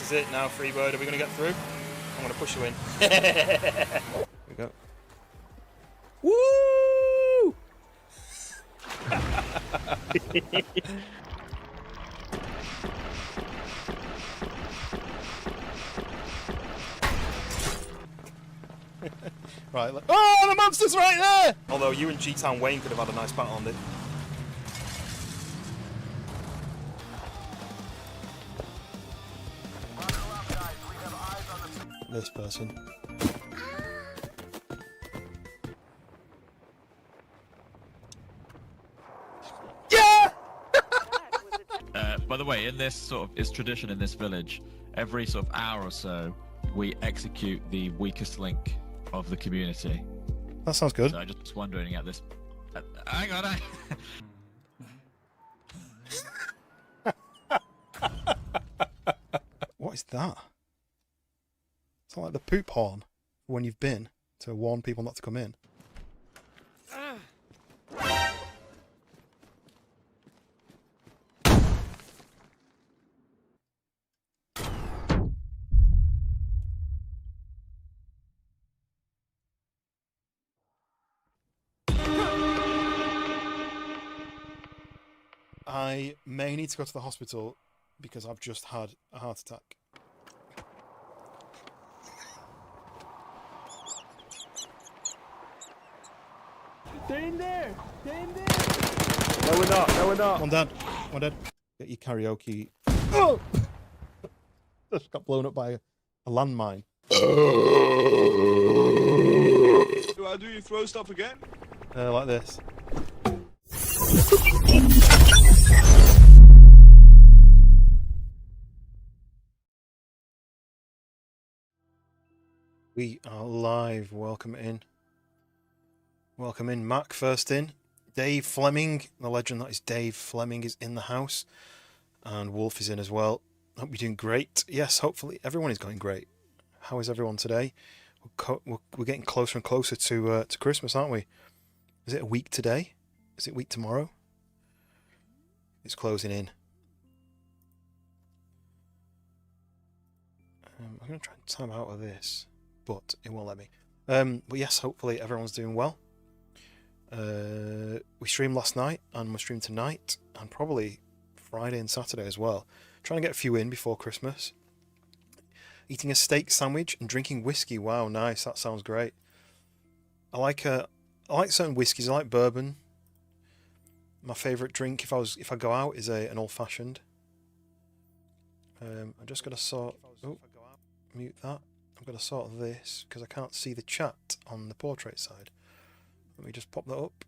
is it now, Freebird? Are we going to get through? I'm going to push you in. Here we go. Woo! Right, look. Oh, the monster's right there! Although you and G-Town Wayne could have had a nice battle on it. This person. Yeah! By the way, in this sort of, it's tradition in this village, every sort of hour or so, we execute the weakest link of the community. That sounds good. So I'm just wondering at this. Hang on. What is that? It's not like the poop horn when you've been to warn people not to come in. I may need to go to the hospital because I've just had a heart attack. They're in there! They're in there! No, we're not. No, we're not. One dead. One dead. Get your karaoke. Oh! Just got blown up by a landmine. How do you throw stuff again? Like this. We are live. Welcome in. Welcome in. Mac first in. Dave Fleming, the legend that is Dave Fleming, is in the house. And Wolf is in as well. Hope you're doing great. Yes, hopefully everyone is going great. How is everyone today? We're getting closer and closer to Christmas, aren't we? Is it a week today? Is it a week tomorrow? It's closing in. I'm going to try and time out of this, but it won't let me. But yes, hopefully everyone's doing well. We streamed last night, and we're streaming tonight, and probably Friday and Saturday as well. Trying to get a few in before Christmas. Eating a steak sandwich and drinking whiskey. Wow, nice. That sounds great. I like certain whiskies. I like bourbon. My favourite drink if I go out is an old fashioned. I'm just gonna sort. Oh, mute that. I'm gonna sort this because I can't see the chat on the portrait side. Let me just pop that up.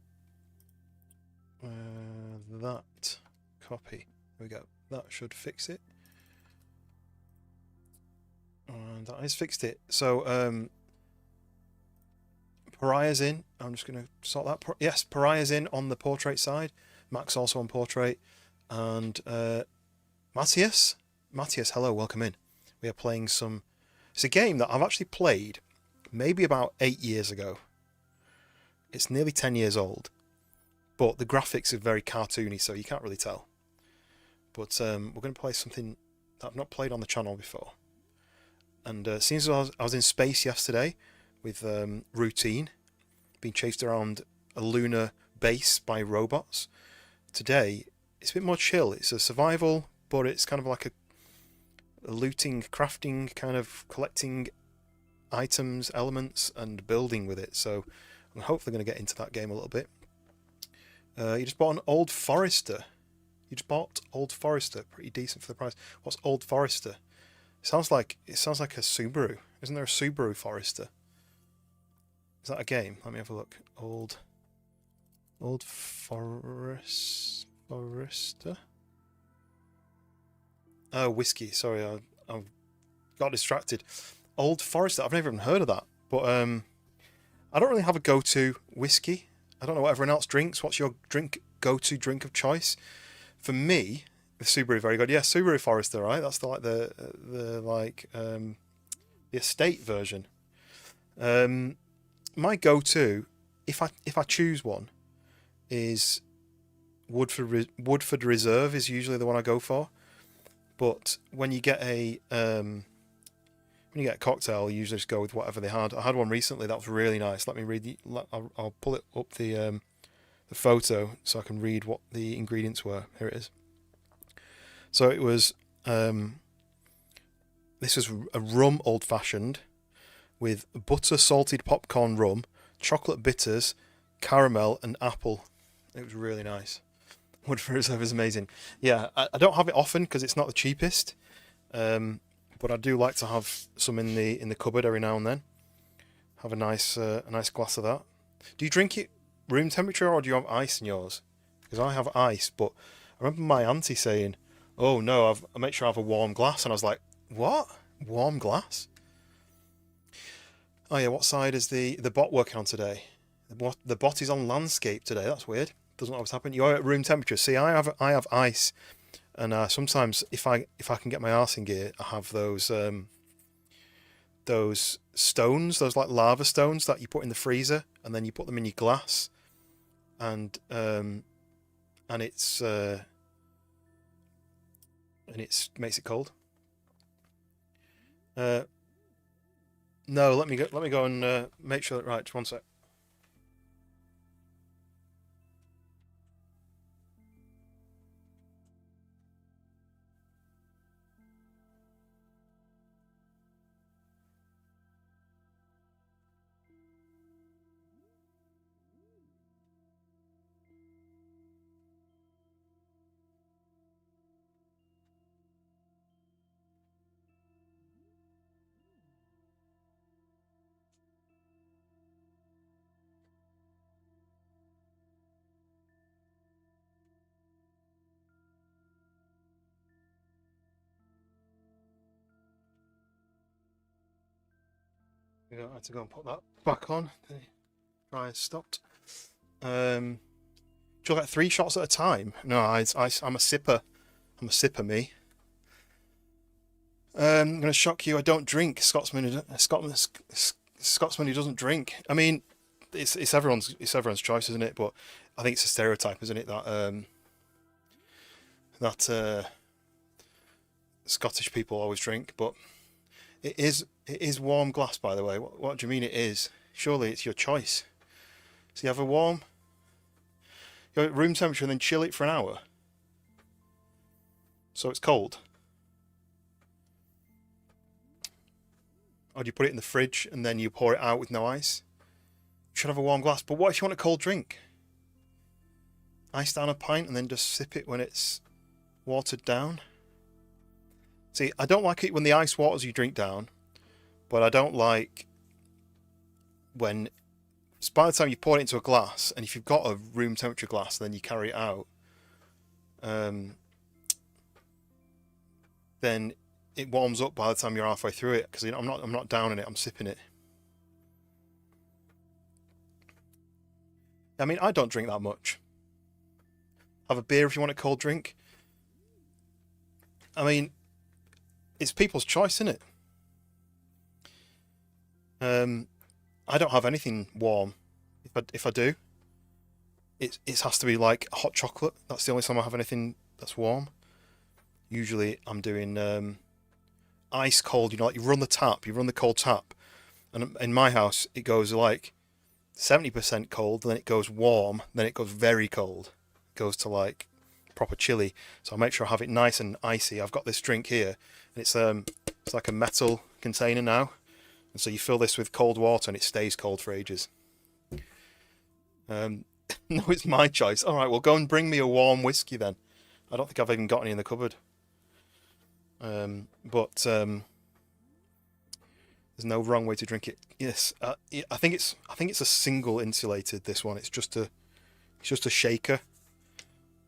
That copy. There we go. That should fix it. And that has fixed it. So Pariah's in. I'm just going to sort that. Yes, Pariah's in on the portrait side. Mac's also on portrait. And Matthias, hello, welcome in. We are playing some... It's a game that I've actually played maybe about 8 years ago. It's nearly 10 years old. But the graphics are very cartoony, so you can't really tell. But we're going to play something that I've not played on the channel before. And since I was in space yesterday with Routine, being chased around a lunar base by robots, today it's a bit more chill. It's a survival, but it's kind of like a looting, crafting, kind of collecting items, elements, and building with it. So I'm hopefully going to get into that game a little bit. You just bought an Old Forester. You just bought Old Forester, pretty decent for the price. What's Old Forester? It sounds like a Subaru. Isn't there a Subaru Forester? Is that a game? Let me have a look. Old Forester. Oh, whiskey. Sorry, I got distracted. Old Forester. I've never even heard of that. But I don't really have a go-to whiskey. I don't know what everyone else drinks. What's your go-to drink of choice? For me, the Subaru, very good. Yeah, Subaru Forester, right? That's the estate version. My go-to, if I choose one, is Woodford Reserve is usually the one I go for. But when you get a cocktail, you usually just go with whatever they had. I had one recently that was really nice. Let me read I'll pull it up the photo so I can read what the ingredients were. Here it is. So it was this was a rum old fashioned with butter salted popcorn rum, chocolate bitters, caramel and apple. It was really nice. Woodford Reserve is amazing. Yeah, I don't have it often because it's not the cheapest, but I do like to have some in the cupboard every now and then. Have a nice glass of that. Do you drink it room temperature or do you have ice in yours? Because I have ice, but I remember my auntie saying, "Oh no, I make sure I have a warm glass," and I was like, "What? Warm glass?" Oh yeah, what side is the bot working on today? The bot is on landscape today. That's weird. Doesn't always happen. You're at room temperature. See, I have ice, and sometimes if I can get my arse in gear, I have those stones, those like lava stones that you put in the freezer, and then you put them in your glass, and it's makes it cold. No, let me go and make sure that right. Just one sec. I had to go and put that back on. The dryer stopped. Do you like 3 shots at a time? No, I'm a sipper. I'm a sipper, me. I'm going to shock you. I don't drink. Scotsman who doesn't drink. I mean, it's everyone's choice, isn't it? But I think it's a stereotype, isn't it? That Scottish people always drink, but it is warm glass, by the way. What do you mean it is? Surely it's your choice. So you have a warm, you go at room temperature and then chill it for an hour. So it's cold. Or do you put it in the fridge and then you pour it out with no ice? You should have a warm glass. But what if you want a cold drink? Ice down a pint and then just sip it when it's watered down. See, I don't like it when the ice waters you drink down, but I don't like when, by the time you pour it into a glass, and if you've got a room temperature glass, then you carry it out, then it warms up by the time you're halfway through it, because I'm not downing it, I'm sipping it. I mean, I don't drink that much. Have a beer if you want a cold drink. I mean, it's people's choice, isn't it? I don't have anything warm. If I do, it has to be like hot chocolate. That's the only time I have anything that's warm. Usually I'm doing ice cold. You know, like you run the cold tap, and in my house it goes like 70% cold, then it goes warm, then it goes very cold. It goes to like proper chilly. So I make sure I have it nice and icy. I've got this drink here, and it's like a metal container now, and so you fill this with cold water and it stays cold for ages. No, it's my choice. All right, well, go and bring me a warm whiskey then. I don't think I've even got any in the cupboard. But there's no wrong way to drink it. Yes, I think it's a single insulated. This one, it's just a shaker.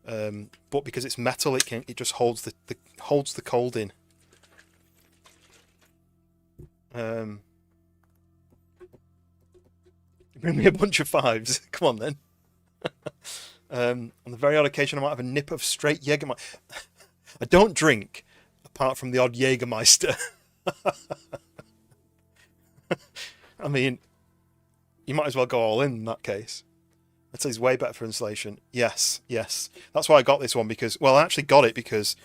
But because it's metal, it just holds the cold in. Bring me a bunch of 5s. Come on then. On the very odd occasion, I might have a nip of straight Jägermeister. I don't drink, apart from the odd Jägermeister. I mean, you might as well go all in that case. I'd say it's way better for insulation. Yes. That's why I got this one, because, well, I actually got it because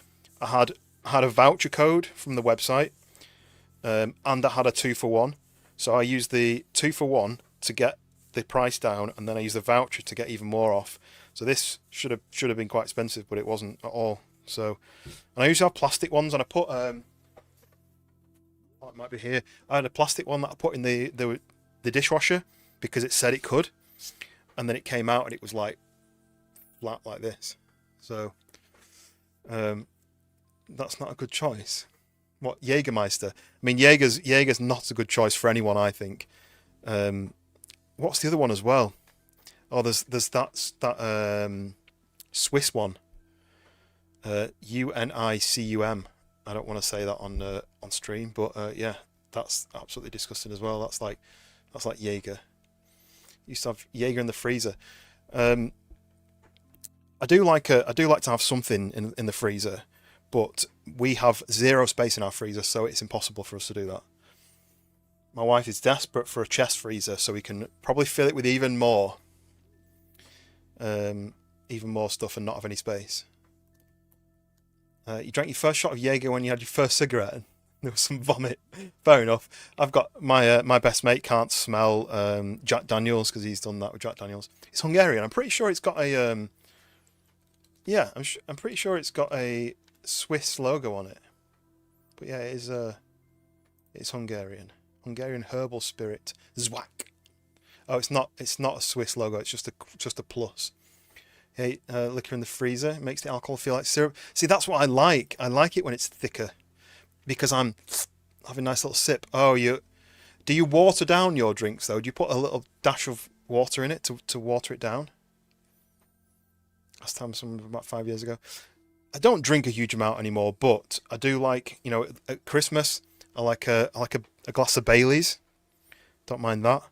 I had had a voucher code from the website, and I had a 2-for-1. So I used the 2-for-1 to get the price down, and then I used the voucher to get even more off. So this should have been quite expensive, but it wasn't at all. So, and I usually have plastic ones, and I put oh, it might be here. I had a plastic one that I put in the dishwasher because it said it could, and then it came out and it was like flat like this. So, that's not a good choice. What, Jägermeister? I mean, Jaeger's not a good choice for anyone, I think. What's the other one as well? Oh, there's that Swiss one. UNICUM. I don't want to say that on stream, but yeah, that's absolutely disgusting as well. That's like Jaeger. Used to have Jaeger in the freezer. I do like to have something in the freezer, but we have 0 space in our freezer, so it's impossible for us to do that. My wife is desperate for a chest freezer, so we can probably fill it with even more stuff and not have any space. You drank your first shot of Jaeger when you had your first cigarette, and there was some vomit. Fair enough. I've got my best mate can't smell Jack Daniels because he's done that with Jack Daniels. It's Hungarian. I'm pretty sure it's got a yeah. I'm pretty sure it's got a Swiss logo on it. But yeah, it is it's Hungarian. Hungarian herbal spirit. Zwack. Oh, it's not a Swiss logo. It's just a plus. Hey, liquor in the freezer. It makes the alcohol feel like syrup. See, that's what I like. I like it when it's thicker because I'm having a nice little sip. Oh, do you water down your drinks though? Do you put a little dash of water in it to water it down? Last time, about 5 years ago. I don't drink a huge amount anymore, but I do like, at Christmas, I like a glass of Baileys. Don't mind that.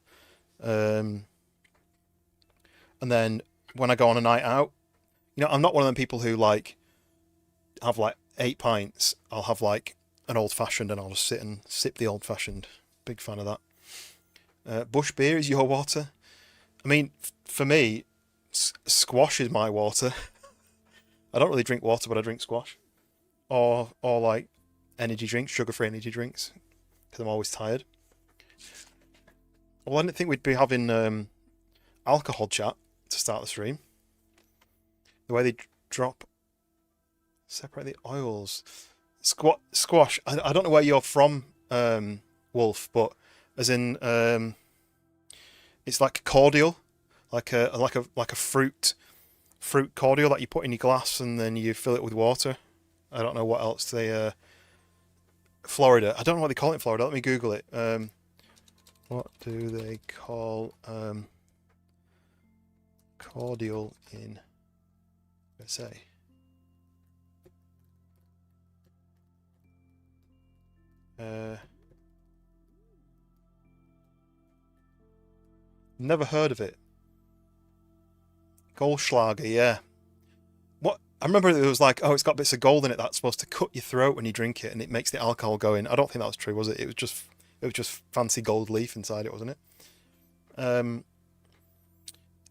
And then when I go on a night out, I'm not one of them people who have 8 pints. I'll have an old fashioned and I'll just sit and sip the old fashioned. Big fan of that. Bush beer is your water. I mean, for me, squash is my water. I don't really drink water, but I drink squash. Or energy drinks, sugar-free energy drinks, because I'm always tired. Well, I didn't think we'd be having alcohol chat to start the stream. The way they separate the oils. Squash. I don't know where you're from, Wolf, but as in, it's like cordial, like a fruit cordial that you put in your glass and then you fill it with water. I don't know what else they. Florida. I don't know what they call it in Florida. Let me Google it. What do they call cordial in USA? Never heard of it. Goldschlager, yeah. What? I remember it was it's got bits of gold in it that's supposed to cut your throat when you drink it, and it makes the alcohol go in. I don't think that was true, was it? It was just fancy gold leaf inside it, wasn't it?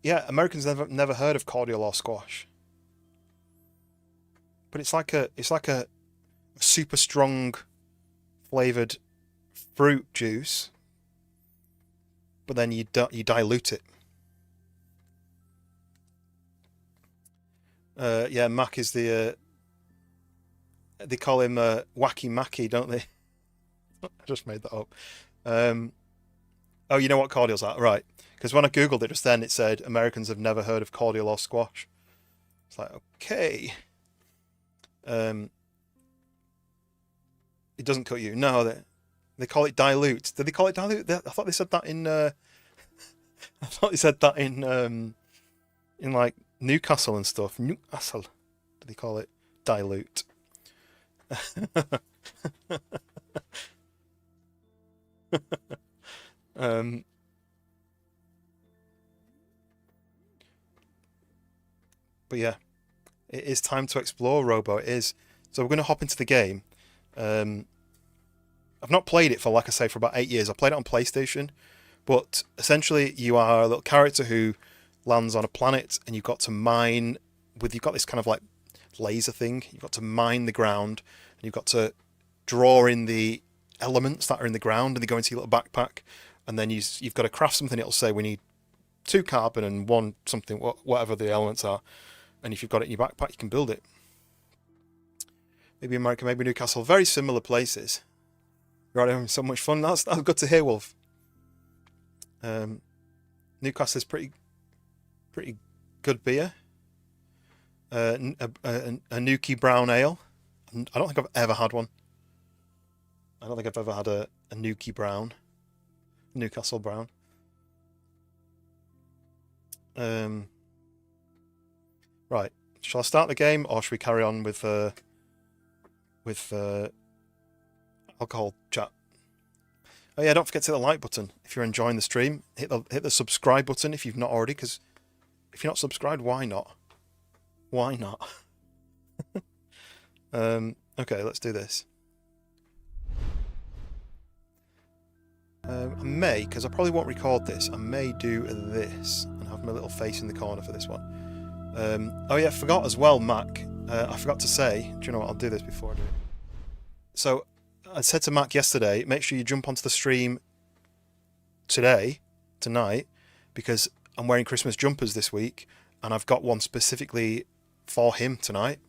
Yeah, Americans never heard of cordial or squash, but it's like a super strong flavored fruit juice, but then you dilute it. Yeah, Mac is they call him Wacky Macky, don't they? I just made that up. Oh, you know what cordial's at? Right. Because when I Googled it just then, it said Americans have never heard of cordial or squash. It's like, okay. It doesn't cut you. No, they call it dilute. Did they call it dilute? I thought they said that in... I thought they said that in Newcastle and stuff. Newcastle. Do they call it dilute? But yeah, it is time to explore, Robo. It is. So we're going to hop into the game. I've not played it for, for about 8 years. I played it on PlayStation, but essentially you are a little character who lands on a planet, and you've got to mine you've got this kind of laser thing. You've got to mine the ground, and you've got to draw in the elements that are in the ground, and they go into your little backpack. And then you've got to craft something. It'll say we need 2 carbon and 1 something, whatever the elements are. And if you've got it in your backpack, you can build it. Maybe America, maybe Newcastle, very similar places. Right, having so much fun. That's good to hear, Wolf. Newcastle is pretty good beer. A Nuki Brown Ale. I don't think I've ever had one. I don't think I've ever had a Nuki Brown. Newcastle Brown. Right. Shall I start the game, or should we carry on with alcohol chat? Oh yeah, don't forget to hit the like button if you're enjoying the stream. Hit the subscribe button if you've not already, because if you're not subscribed, why not? Why not? Okay, let's do this. I may, because I probably won't record this, I may do this and have my little face in the corner for this one. Oh yeah, I forgot as well, Mac. I forgot to say, do you know what, I'll do this before I do it. So, I said to Mac yesterday, make sure you jump onto the stream tonight, because I'm wearing Christmas jumpers this week, and I've got one specifically for him tonight.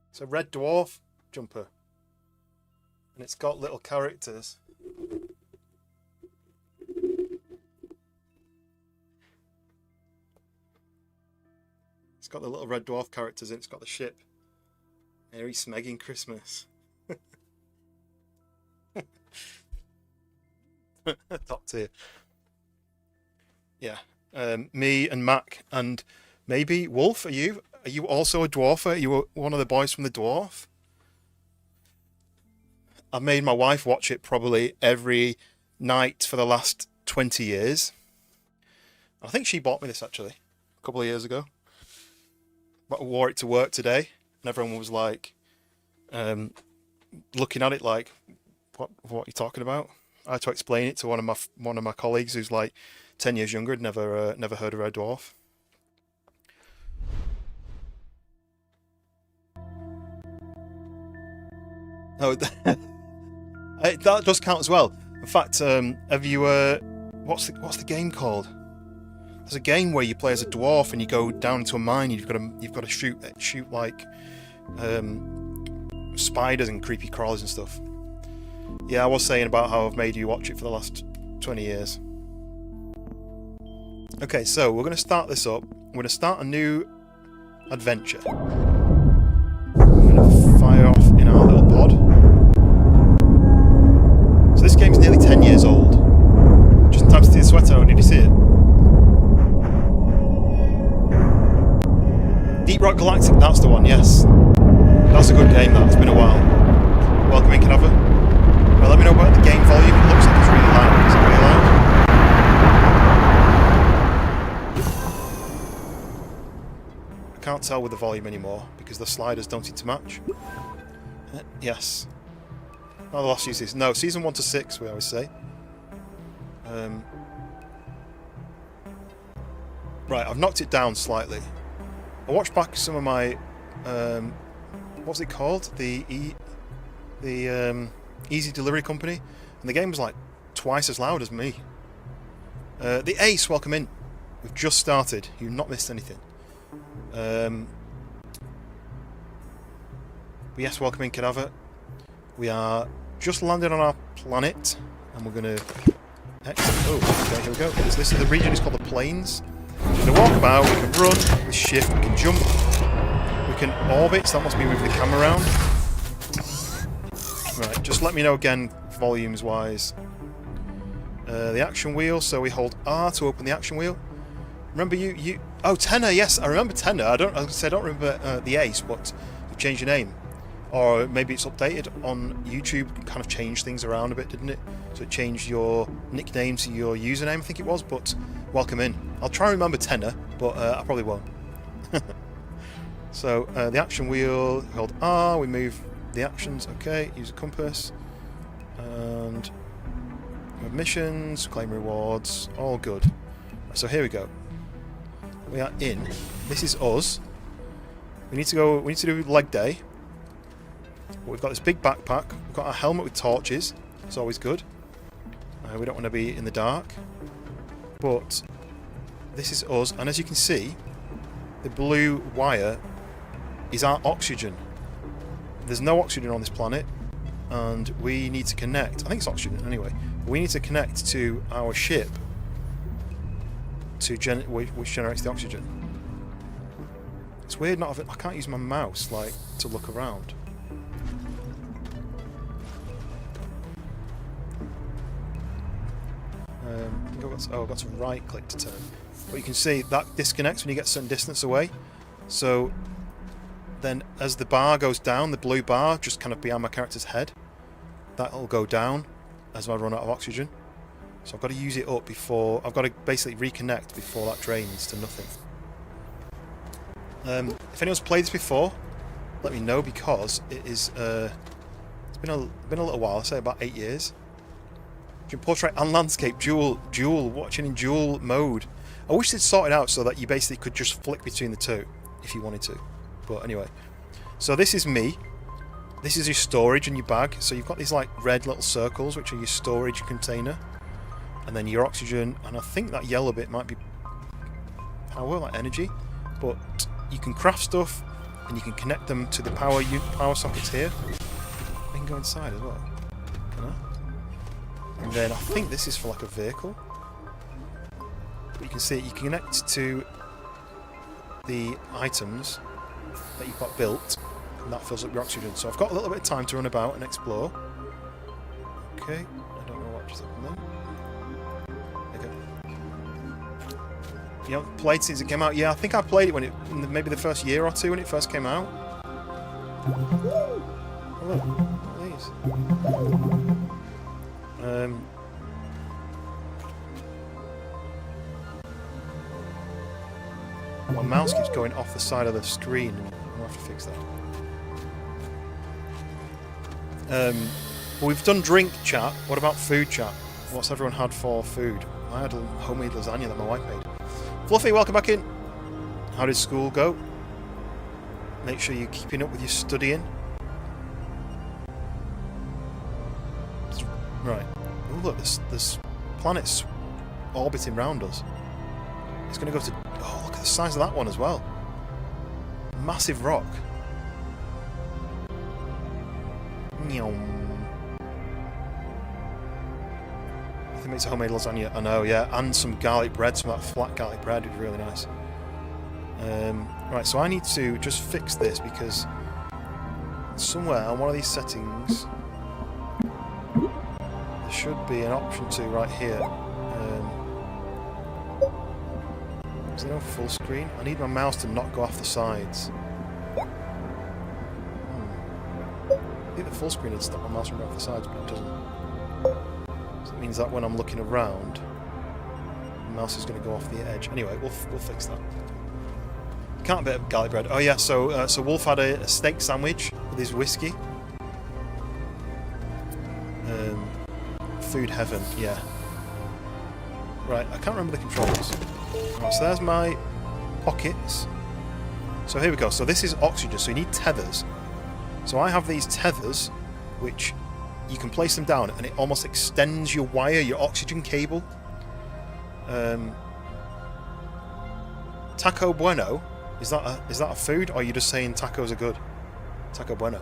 It's a red dwarf jumper, and it's got little characters. It's got the little red dwarf characters in it. It's got the ship. Merry Smegging Christmas. Top tier. Yeah. Me and Mac and maybe Wolf. Are you also a dwarfer? Are you one of the boys from the dwarf? I've made my wife watch it probably every night for the last 20 years. I think she bought me this actually a couple of years ago. But I wore it to work today, and everyone was like, looking at it like, what are you talking about? I had to explain it to one of my colleagues who's like 10 years younger, had never heard of Red Dwarf. Oh, that does count as well. In fact, have you what's the game called? There's a game where you play as a dwarf and you go down into a mine. You've got to shoot like spiders and creepy crawlers and stuff. Yeah, I was saying about how I've made you watch it for the last 20 years. Okay, so we're going to start this up. We're going to start a new adventure. I'm going to fire off in our little pod. So this game's nearly 10 years old. Just in time to see the sweater. Did you see it? Deep Rock Galactic, that's the one, yes. That's a good game, that. It's been a while. Welcome in, Cadaver. Well, let me know about the game volume. It looks like it's really loud. Is it really loud? I can't tell with the volume anymore because the sliders don't seem to match. Yes. Oh, the last few seasons. No, season 1 to 6, we always say. Right, I've knocked it down slightly. I watched back some of my, what's it called? The Easy Delivery Company, and the game was like twice as loud as me. The Ace, welcome in. We've just started. You've not missed anything. But yes, welcome in, Cadaver. We are just landed on our planet, and we're going to exit. Oh, okay, here we go. This is the region is called the Plains. We can walk about, we can run, we shift, we can jump, we can orbit, so that must be moving the camera around. Right, just let me know again, volumes wise. The action wheel, so we hold R to open the action wheel. Remember oh, Tenor, yes, I remember Tenor. I don't remember the Ace, but you've changed your name. Or maybe it's updated on YouTube, kind of changed things around a bit, didn't it? So it changed your nickname to your username, I think it was, but welcome in. I'll try and remember Tenor, but I probably won't. So, the action wheel, hold R, we move the actions, okay, use a compass, and We have missions, claim rewards, all good. So here we go. We are in. This is us. We need to go. We need to do leg day. But we've got this big backpack. We've got our helmet with torches. It's always good. We don't want to be in the dark. But this is us, and as you can see, the blue wire is our oxygen. There's no oxygen on this planet, and we need to connect. I think it's oxygen anyway. We need to connect to our ship to which generates the oxygen. It's weird not having, I can't use my mouse like to look around. I've got to right click to turn. But you can see that disconnects when you get a certain distance away. So then as the bar goes down, the blue bar just kind of behind my character's head, that'll go down as I run out of oxygen. So I've got to use it up before, I've got to basically reconnect before that drains to nothing. If anyone's played this before, let me know, because it is, it's been a little while, I'd say about 8 years. You can portrait and landscape, dual, watching in dual mode. I wish they'd sorted out so that you basically could just flick between the two if you wanted to. But anyway, so this is me. This is your storage in your bag. So you've got these like red little circles, which are your storage container, and then your oxygen, and I think that yellow bit might be power, like energy. But you can craft stuff, and you can connect them to the power sockets here. I can go inside as well. Can I? And then I think this is for like a vehicle. But you can see it, you can connect to the items that you've got built, and that fills up your oxygen. So I've got a little bit of time to run about and explore. Okay, I don't know what just happened then. Okay. You haven't played since it came out? Yeah, I think I played it when it, maybe the first year or two when it first came out. Hello, please. My mouse keeps going off the side of the screen. I'll have to fix that. We've done drink chat. What about food chat? What's everyone had for food? I had a homemade lasagna that my wife made. Fluffy, welcome back in. How did school go? Make sure you're keeping up with your studying. Right. Oh look, this planet's orbiting round us. It's going to go to... Oh, look at the size of that one as well. Massive rock. I think it's a homemade lasagna. I know, yeah. And some garlic bread. Some of that flat garlic bread would be really nice. Right, so I need to just fix this because somewhere on one of these settings there should be an option to right here. Is there no full screen? I need my mouse to not go off the sides. I think the full screen would stop my mouse from going off the sides, but it doesn't. So it means that when I'm looking around, the mouse is going to go off the edge. Anyway, we'll fix that. Can't bit of garlic bread. Oh yeah, so Wolf had a steak sandwich with his whiskey. Food heaven, yeah. Right, I can't remember the controls. Right, so there's my pockets. So here we go. So this is oxygen, so you need tethers. So I have these tethers, which you can place them down, and it almost extends your wire, your oxygen cable. Taco bueno. Is that a food, or are you just saying tacos are good? Taco bueno.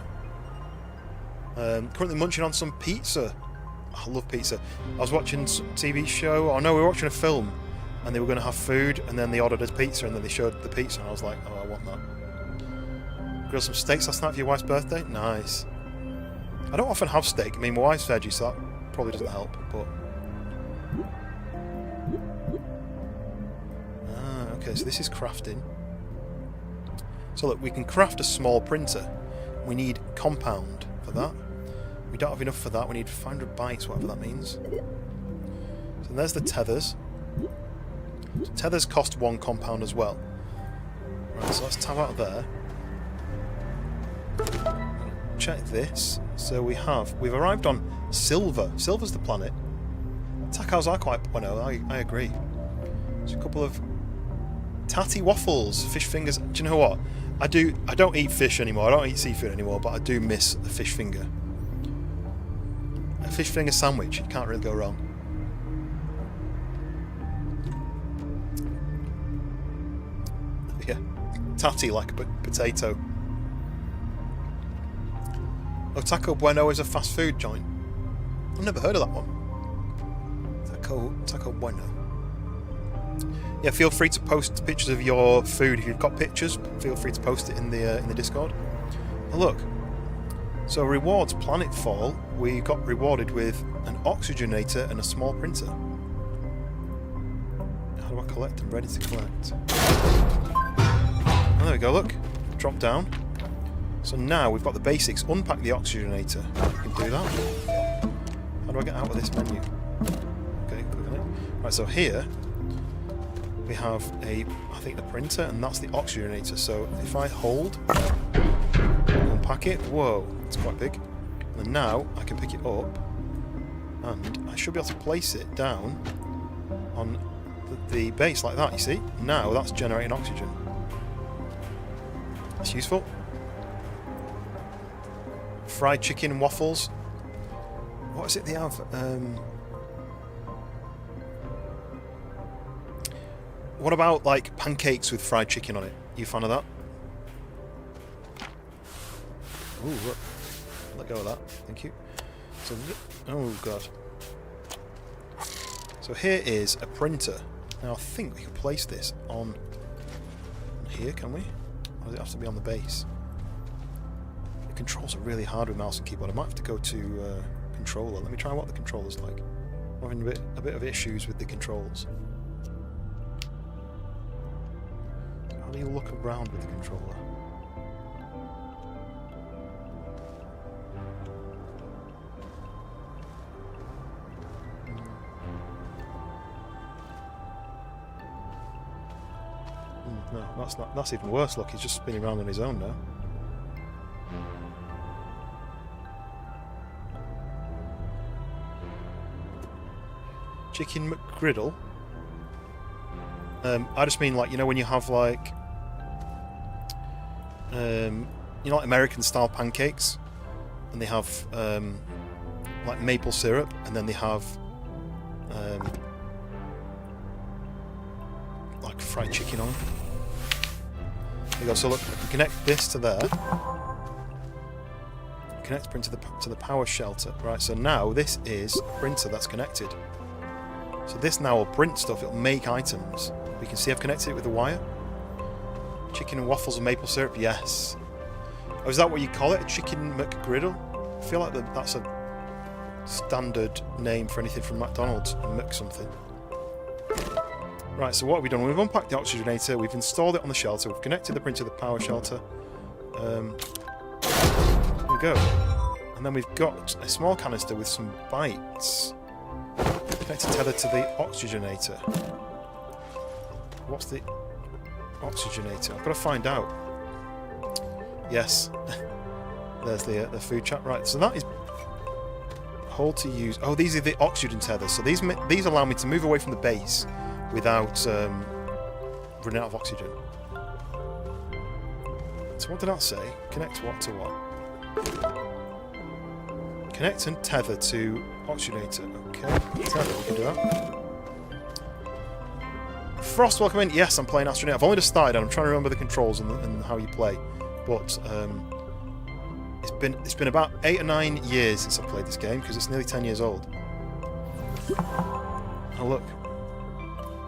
Currently munching on some pizza. I love pizza. I was watching some TV show, or no, we were watching a film, and they were going to have food, and then they ordered a pizza, and then they showed the pizza, and I was like, oh, I want that. Grilled some steaks last night for your wife's birthday? Nice. I don't often have steak. I mean, my wife's veggie, so that probably doesn't help, but... Ah, okay, so this is crafting. So look, we can craft a small printer. We need compound for that. We don't have enough for that. We need 500 bytes, whatever that means. So there's the tethers. So tethers cost 1 compound as well. Right, so let's tab out of there. Check this. So we've arrived on Silver. Silver's the planet. Tactiles are quite bueno, I agree. There's a couple of tatty waffles, fish fingers. Do you know what? I don't eat fish anymore, I don't eat seafood anymore, but I do miss a fish finger. A fish finger sandwich, you can't really go wrong. Yeah, tatty like a potato. Oh, Taco Bueno is a fast food joint. I've never heard of that one. Taco Bueno. Yeah, feel free to post pictures of your food. If you've got pictures, feel free to post it in the Discord. Oh, look. So rewards, Planetfall, we got rewarded with an oxygenator and a small printer. How do I collect them? Ready to collect. Oh, there we go, look. Drop down. So now we've got the basics. Unpack the oxygenator. We can do that. How do I get out of this menu? Okay, click on it. Right, so here we have I think the printer, and that's the oxygenator. So if I hold, unpack it, whoa, it's quite big. And now I can pick it up, and I should be able to place it down on the base like that, you see? Now that's generating oxygen. That's useful. Fried chicken waffles. What is it they have? What about like pancakes with fried chicken on it? You a fan of that? Ooh, look. Let go of that. Thank you. So, oh god. So here is a printer. Now I think we can place this on here, can we? Or does it have to be on the base? The controls are really hard with mouse and keyboard. I might have to go to controller. Let me try what the controller's like. I'm having a bit of issues with the controls. How do you look around with the controller? No, that's not. That's even worse. Look, he's just spinning around on his own now. Chicken McGriddle. I just mean like, you know, when you have like you know, like American style pancakes, and they have like maple syrup, and then they have like fried chicken on them. There you go. So look, I can connect this to there. Connect the printer to the power shelter. Right. So now this is a printer that's connected. So this now will print stuff. It'll make items. We can see I've connected it with the wire. Chicken and waffles and maple syrup. Yes. Oh, is that what you call it? A chicken McGriddle? I feel like that's a standard name for anything from McDonald's. Mc something. Right, so what have we done? We've unpacked the oxygenator, we've installed it on the shelter, we've connected the printer to the power shelter. There we go. And then we've got a small canister with some bytes. Connected tether to the oxygenator. What's the oxygenator? I've got to find out. Yes. There's the food chat. Right, so that is hold to use. Oh, these are the oxygen tethers. So these allow me to move away from the base without running out of oxygen. So what did that say? Connect what to what? Connect and tether to oxygenator. Okay, tether, we can do that. Frost, welcome in. Yes, I'm playing Astroneer. I've only just started and I'm trying to remember the controls and how you play. But it's been about 8 or 9 years since I played this game, because it's nearly 10 years old. Oh look.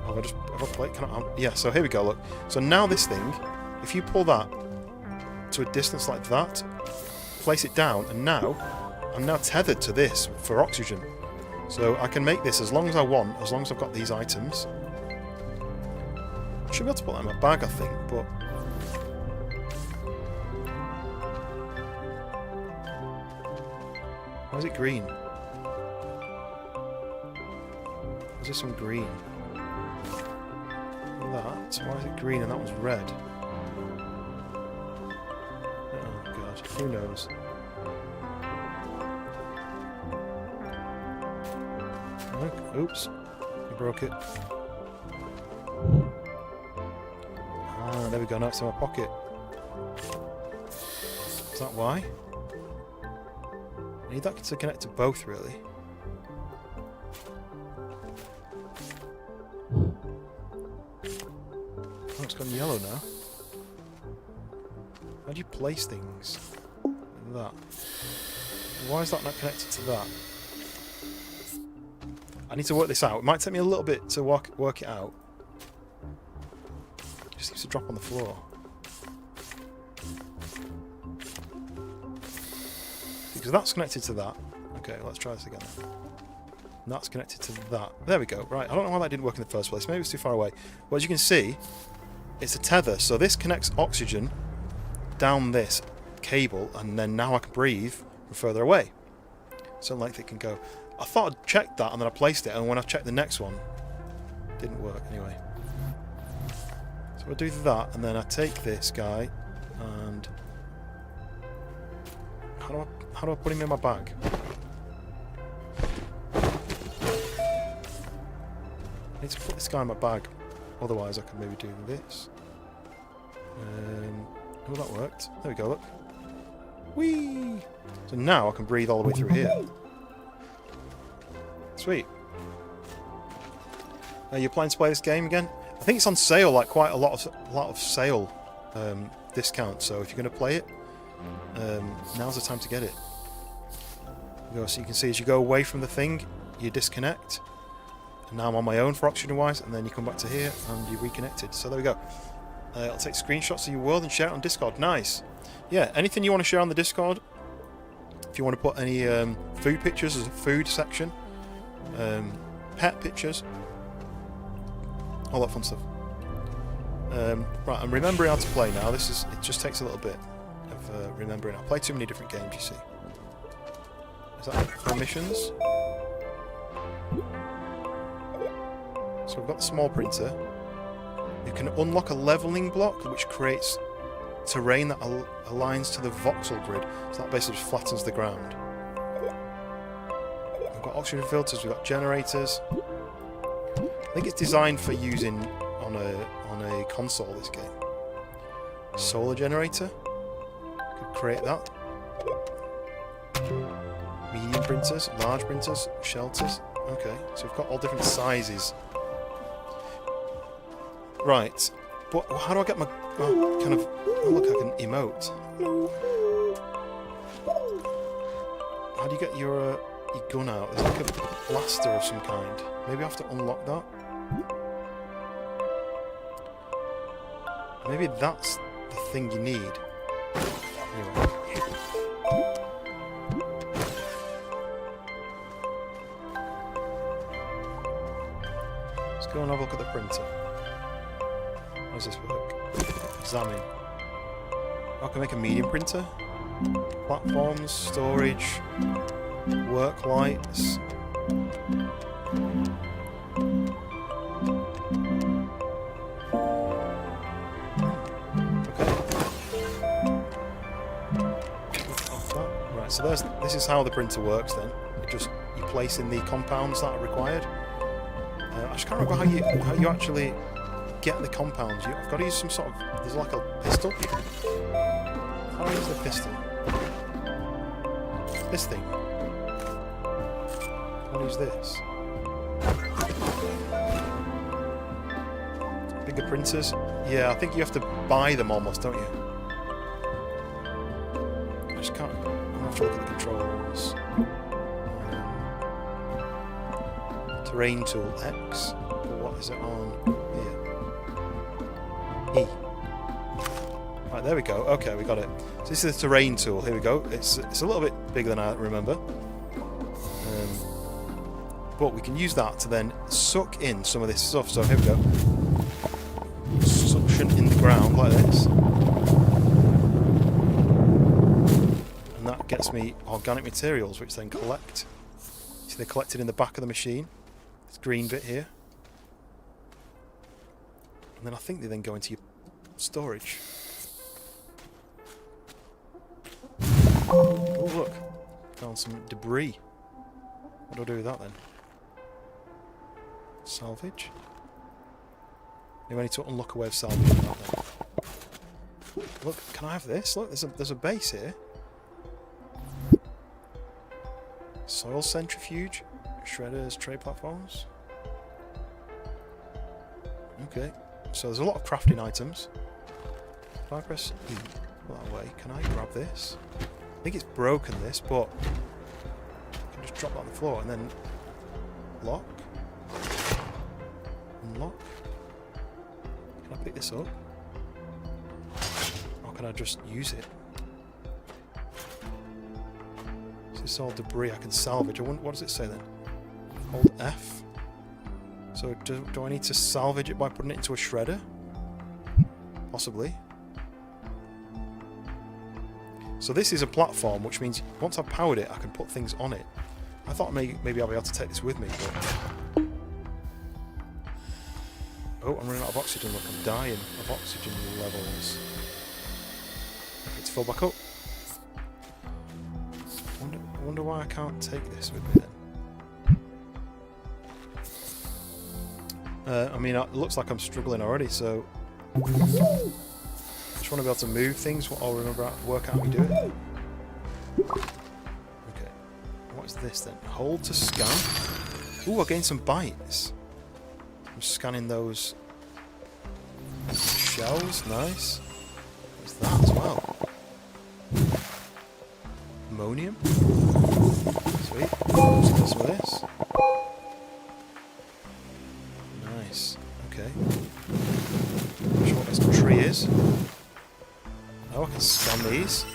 Have I played? Yeah, so here we go, look. So now this thing, if you pull that to a distance like that, place it down, and now I'm now tethered to this for oxygen. So I can make this as long as I want, as long as I've got these items. I should be able to put that in my bag, I think, but... Why is it green? Is there some green? That. Why is it green and that was red? Oh god, who knows? Oops. I broke it. Ah, there we go. Now it's in my pocket. Is that why? I need that to connect to both, really. Oh, it's gone yellow now. How do you place things? Like that. Why is that not connected to that? I need to work this out. It might take me a little bit to work it out. It just seems to drop on the floor. Because that's connected to that. Okay, let's try this again. And that's connected to that. There we go. Right, I don't know why that didn't work in the first place. Maybe it's too far away. Well, as you can see, it's a tether. So this connects oxygen down this cable, and then now I can breathe from further away. So length it can go. I thought I'd checked that, and then I placed it, and when I checked the next one, it didn't work anyway. So I do that, and then I take this guy, and how do I put him in my bag? I need to put this guy in my bag, otherwise I can maybe do this. Oh, that worked. There we go, look. Whee! So now I can breathe all the way through here. Sweet. Are you planning to play this game again? I think it's on sale, like quite a lot of sale discounts. So if you're going to play it, now's the time to get it. So you can see as you go away from the thing, you disconnect. And now I'm on my own for oxygen-wise, and then you come back to here and you're reconnected. So there we go. I'll take screenshots of your world and share it on Discord. Nice. Yeah, anything you want to share on the Discord. If you want to put any food pictures, there's a food section. Pet pictures. All that fun stuff. Right, I'm remembering how to play now. It just takes a little bit of remembering. I play too many different games, you see. Is that for missions? So we've got the small printer. You can unlock a leveling block which creates terrain that aligns to the voxel grid. So that basically just flattens the ground. We've got oxygen filters, we've got generators. I think it's designed for using on a console, this game. Solar generator. Could create that. Medium printers, large printers, shelters. Okay, so we've got all different sizes. Right, but how do I get my kind of... Oh, look, I can emote. How do you get your gun out? There's like a blaster of some kind. Maybe I have to unlock that. Maybe that's the thing you need. Anyway. Let's go and have a look at the printer. How does this work? Examine. I can make a medium printer. Platforms, storage, work lights. Okay. Right, so this is how the printer works then. You place in the compounds that are required. I just can't remember how you actually get the compounds. I've got to use some sort of... There's like a pistol. How do I use the pistol? This thing. How do I use this? Bigger printers? Yeah, I think you have to buy them almost, don't you? I just can't... I'm going to have to look at the controls. Terrain tool X. What is it on here? E. Right, there we go. Okay, we got it. So this is the terrain tool. Here we go. It's a little bit bigger than I remember. But we can use that to then suck in some of this stuff. So here we go. Suction in the ground like this. And that gets me organic materials, which then collect. See, they're collected in the back of the machine. This green bit here. And then I think they then go into your storage. Oh look, found some debris. What do I do with that then? Salvage. Maybe I need to unlock a way of salvaging that then. Look, can I have this? Look, there's a base here. Soil centrifuge, shredders, trade platforms. Okay, so there's a lot of crafting items. If I press E that way, can I grab this? I think it's broken this, but I can just drop that on the floor and then lock. Unlock. Can I pick this up? Or can I just use it? This is all debris I can salvage. I wonder, what does it say then? Hold F. So do I need to salvage it by putting it into a shredder? Possibly. So this is a platform, which means once I've powered it, I can put things on it. I thought maybe I'll be able to take this with me, but... Oh, I'm running out of oxygen. Look, I'm dying of oxygen levels. Let's fill back up. I wonder why I can't take this with me then. I mean, it looks like I'm struggling already, so... I just want to be able to move things, I'll work out how we do it. Okay. What's this then? Hold to scan. Ooh, I gained some bites. I'm scanning those shells, nice. What's that as well? Ammonium. Sweet. Let's do some of this. Nice. Okay. Not sure what this tree is. Oh, I can scan these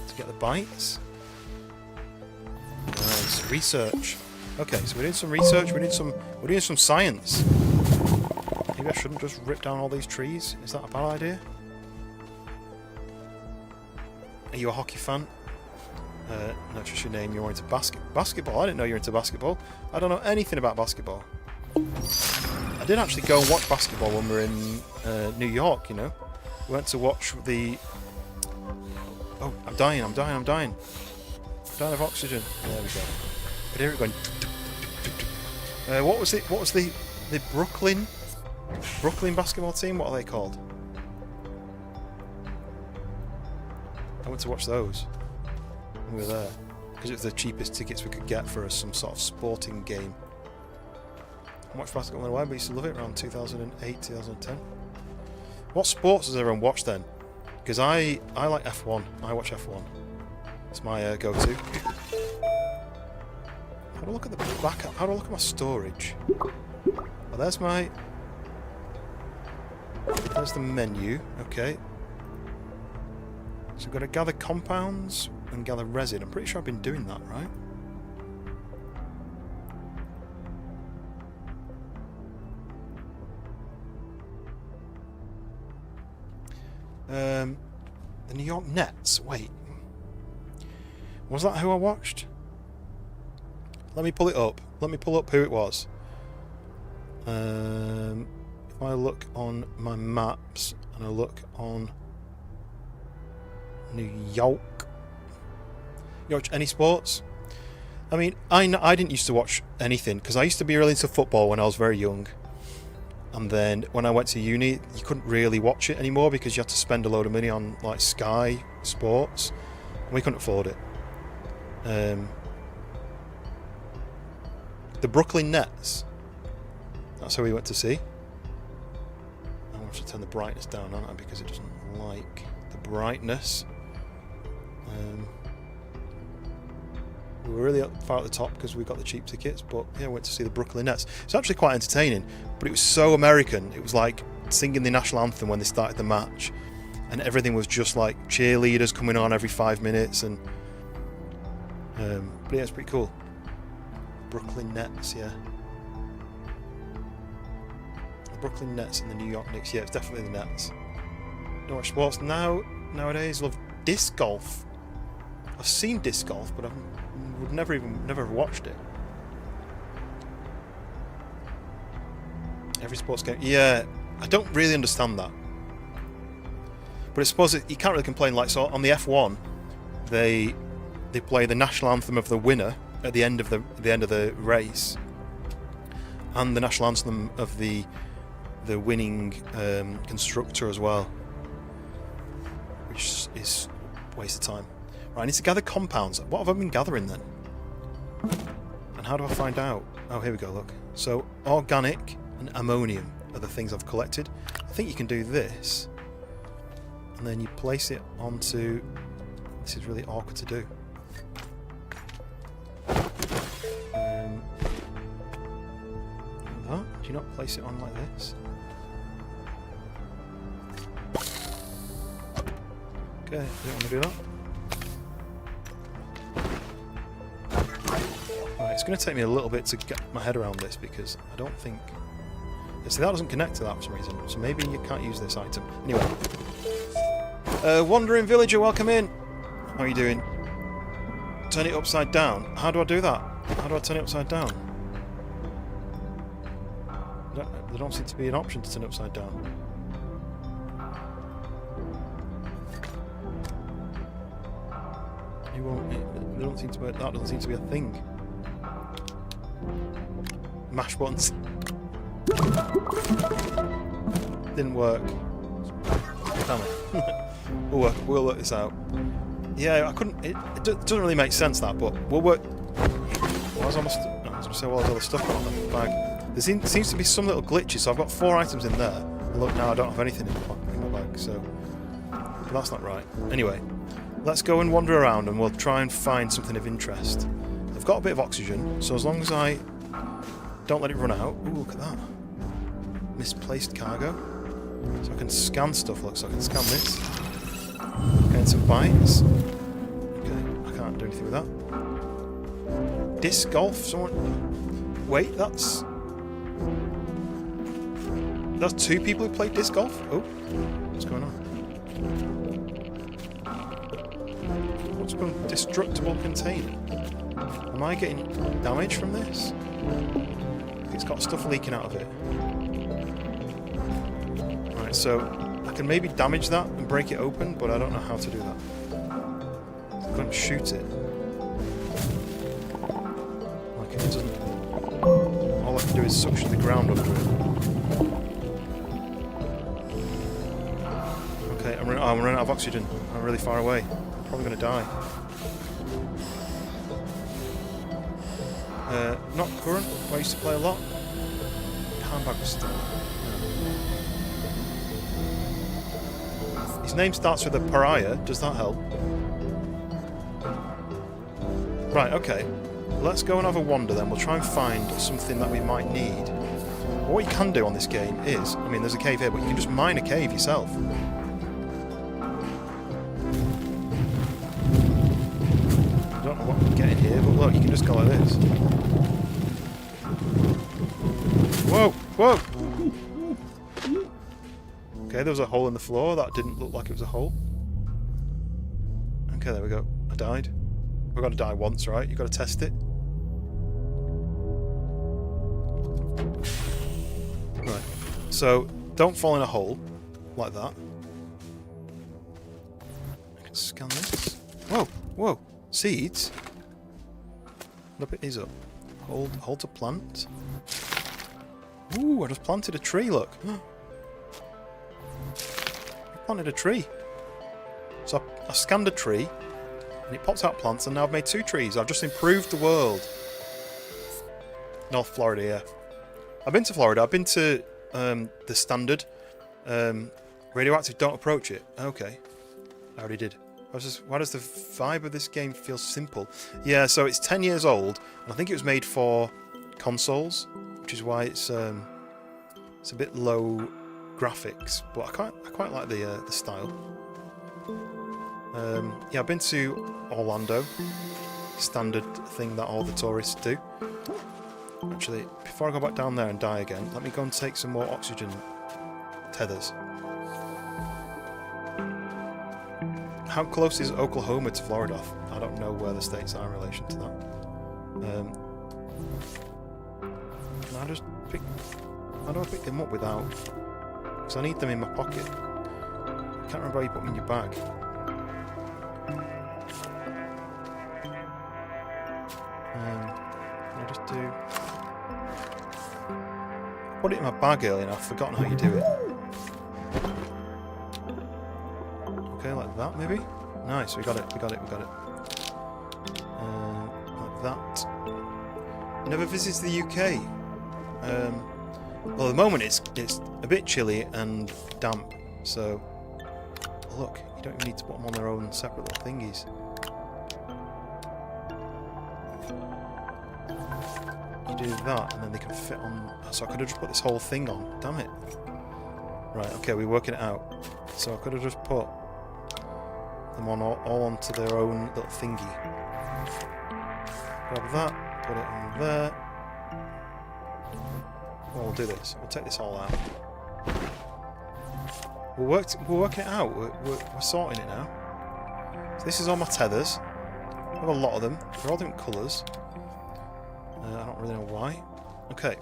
to get the bites. Nice. Research. Okay, so we're doing some research, we're doing some science. Maybe I shouldn't just rip down all these trees. Is that a bad idea? Are you a hockey fan? No, it's just your name. You're into basketball. I didn't know you were into basketball. I don't know anything about basketball. I did actually go and watch basketball when we were in New York, you know. We went to watch the... Oh, I'm dying. I'm dying of oxygen. There we go. But here it going... What was the Brooklyn basketball team? What are they called? I went to watch those. We were there because it was the cheapest tickets we could get for some sort of sporting game. I watched basketball in a while, but I used to love it around 2008, 2010. What sports does everyone watch then? Because I like F1. I watch F1. It's my go-to. How do I look at the back? How do I look at my storage? Well, there's the menu. Okay. So we've got to gather compounds and gather resin. I'm pretty sure I've been doing that, right? The New York Nets. Wait. Was that who I watched? Let me pull it up. Let me pull up who it was. If I look on my maps and I look on New York. You watch any sports? I mean, I didn't used to watch anything because I used to be really into football when I was very young. And then when I went to uni, you couldn't really watch it anymore because you had to spend a load of money on like Sky Sports. And we couldn't afford it. The Brooklyn Nets. That's who we went to see. I'm going to have to turn the brightness down, aren't I? Because it doesn't like the brightness. We were really far at the top because we got the cheap tickets, but yeah, I went to see the Brooklyn Nets. It's actually quite entertaining, but it was so American. It was like singing the national anthem when they started the match, and everything was just like cheerleaders coming on every 5 minutes, and but yeah, it's pretty cool. Brooklyn Nets, yeah. The Brooklyn Nets and the New York Knicks, yeah, it's definitely the Nets. Don't watch sports nowadays. Love disc golf. I've seen disc golf, but I've never watched it. Every sports game, yeah, I don't really understand that. But I suppose you can't really complain. Like, so on the F1, they play the national anthem of the winner at the end of the race, and the national anthem of the winning constructor as well, which is a waste of time. Right, I need to gather compounds. What have I been gathering then? And how do I find out? Oh, here we go, look. So, organic and ammonium are the things I've collected. I think you can do this, and then you place it onto... This is really awkward to do. That? Do you not place it on like this? Okay, I don't want to do that. Right, it's going to take me a little bit to get my head around this because I don't think... See, that doesn't connect to that for some reason, so maybe you can't use this item. Anyway. Wandering villager, welcome in! How are you doing? Turn it upside down. How do I do that? How do I turn it upside down? There don't seem to be an option to turn it upside down. You won't. There don't seem to be. That doesn't seem to be a thing. Mash buttons. Didn't work. Damn it. We'll work this out. Yeah, I couldn't. It doesn't really make sense that, but we'll work. I was going to say, well, there's all the stuff on the bag. There seems to be some little glitches, so I've got 4 items in there. And look, now I don't have anything in my bag, so but that's not right. Anyway, let's go and wander around, and we'll try and find something of interest. I've got a bit of oxygen, so as long as I don't let it run out. Ooh, look at that. Misplaced cargo. So I can scan stuff. Look, so I can scan this. Getting some bites. Okay, I can't do anything with that. Disc golf. Someone. Wait, that's 2 people who play disc golf. Oh, what's going on? What's going on? Destructible container. Am I getting damage from this? It's got stuff leaking out of it. Right, so I can maybe damage that and break it open, but I don't know how to do that. I can't shoot it. Like it doesn't. All I can do is suction the ground under it. Okay, I'm running out of oxygen. I'm really far away. I'm probably going to die. Not current, I used to play a lot. Handbag was still. His name starts with a pariah, does that help? Right, okay. Let's go and have a wander then. We'll try and find something that we might need. What you can do on this game is, I mean, there's a cave here, but you can just mine a cave yourself. I don't know what we can get in here, but look, you can just go like this. Whoa! Whoa! Okay, there was a hole in the floor. That didn't look like it was a hole. Okay, there we go. I died. We've got to die once, right? You've got to test it. Right. So, don't fall in a hole like that. I can scan this. Whoa! Whoa! Seeds? Look, it is up. Hold to plant. Ooh, I just planted a tree, look. I planted a tree. So I scanned a tree, and it popped out plants, and now I've made 2 trees. I've just improved the world. North Florida, yeah. I've been to Florida. I've been to the standard. Radioactive, don't approach it. Okay. I already did. Why does the vibe of this game feel simple? Yeah, so it's 10 years old, and I think it was made for consoles, which is why it's a bit low graphics, but I quite like the style. Yeah, I've been to Orlando, standard thing that all the tourists do. Actually, before I go back down there and die again, let me go and take some more oxygen tethers. How close is Oklahoma to Florida? I don't know where the states are in relation to that. Can I just pick... How do I pick them up without... Because I need them in my pocket. I can't remember how you put them in your bag. Can I just do... Put it in my bag earlier and I've forgotten how you do it. Okay, like that maybe? Nice, we got it. Like that. Never visits the UK. Well, at the moment it's a bit chilly and damp, so look, you don't even need to put them on their own separate little thingies. You do that, and then they can fit on. So I could have just put this whole thing on. Damn it! Right, okay, we're working it out. So I could have just put them on all onto their own little thingy. Grab that, put it on there. Well, we'll do this. We'll take this all out. We're working it out. We're sorting it now. So this is all my tethers. I have a lot of them. They're all different colours. I don't really know why. Okay.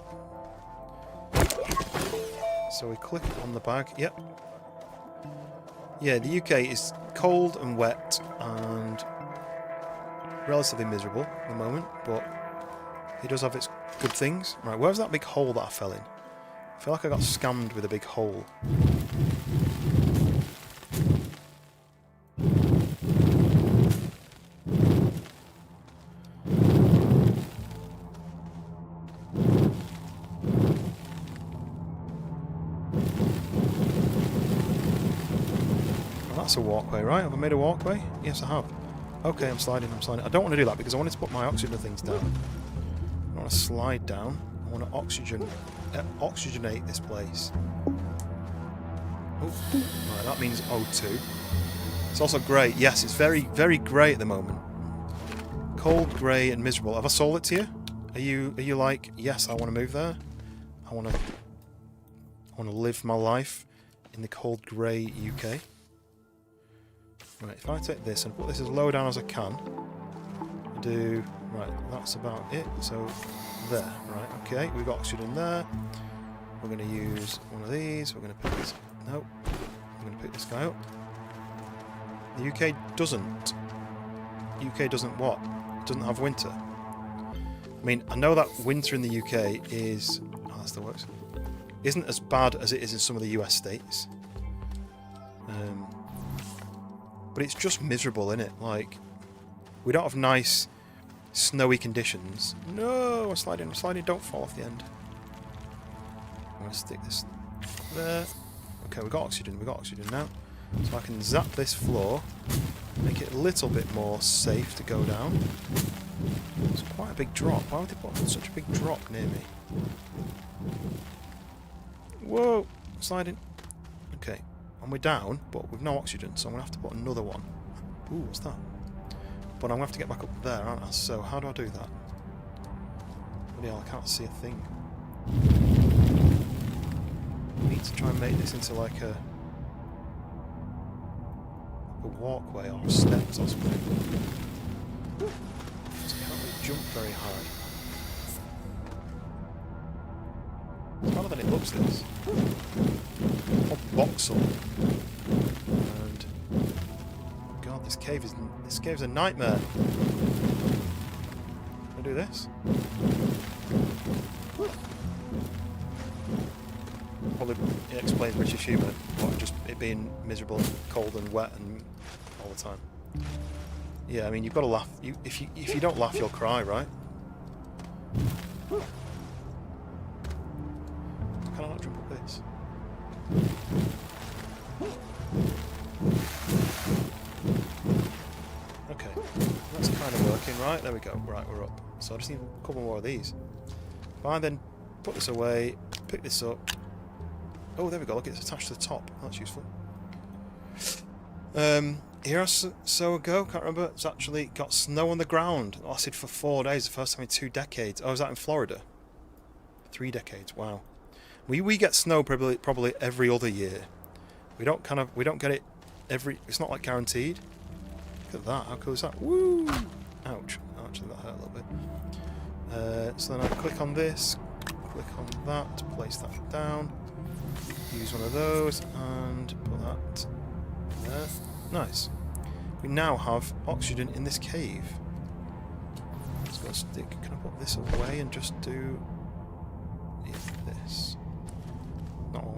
So we click on the bag. Yep. Yeah, the UK is cold and wet and relatively miserable at the moment, but it does have its good things. Right, where's that big hole that I fell in? I feel like I got scammed with a big hole. Well, that's a walkway, right? Have I made a walkway? Yes, I have. Okay, I'm sliding. I don't want to do that because I wanted to put my oxygen things down. I don't want to slide down. I want to oxygenate this place. Oh, right, that means O2. It's also grey. Yes, it's very, very grey at the moment. Cold, grey, and miserable. Have I sold it to you? Are you like, yes, I want to move there. I want to live my life in the cold, grey UK. Right, if I take this and put this as low down as I can, right, that's about it. So there, right, okay, we've got oxygen there. We're going to use one of these. We're going to pick this. No, I'm going to pick this guy up. The UK doesn't. UK doesn't what? It doesn't have winter. I mean, I know that winter in the UK is. Oh, that still works. Isn't as bad as it is in some of the US states. But it's just miserable, isn't it? Like, we don't have nice, snowy conditions. No, I'm sliding, don't fall off the end. I'm going to stick this there. Okay, we've got oxygen now. So I can zap this floor, make it a little bit more safe to go down. It's quite a big drop. Why would they put such a big drop near me? Whoa, sliding. Okay. And we're down, but with no oxygen, so I'm going to have to put another one. Ooh, what's that? But I'm going to have to get back up there, aren't I? So, how do I do that? Bloody hell, I can't see a thing. I need to try and make this into like a walkway or steps or something. So I can't really jump very high. It's harder than it looks, this. Or voxel. And God, this cave's a nightmare. Can I do this? Probably it explains British humour, what just it being miserable, and cold and wet and all the time. Yeah, I mean you've got to laugh. If you don't laugh, you'll cry, right? Can I not jump up this? Okay, that's kind of working, right? There we go. Right, we're up. So I just need a couple more of these. If I then put this away, pick this up. Oh, there we go. Look, it's attached to the top. That's useful. Here so ago, can't remember. It's actually got snow on the ground. It lasted for 4 days, the first time in 2 decades. Oh, is that in Florida? 3 decades. Wow. We get snow probably every other year. We don't get it every. It's not like guaranteed. Look at that. How cool is that? Woo! Ouch. Actually, that hurt a little bit. So then I click on this, click on that, place that down. Use one of those and put that there. Nice. We now have oxygen in this cave. Let's go stick. Can I put this away and just do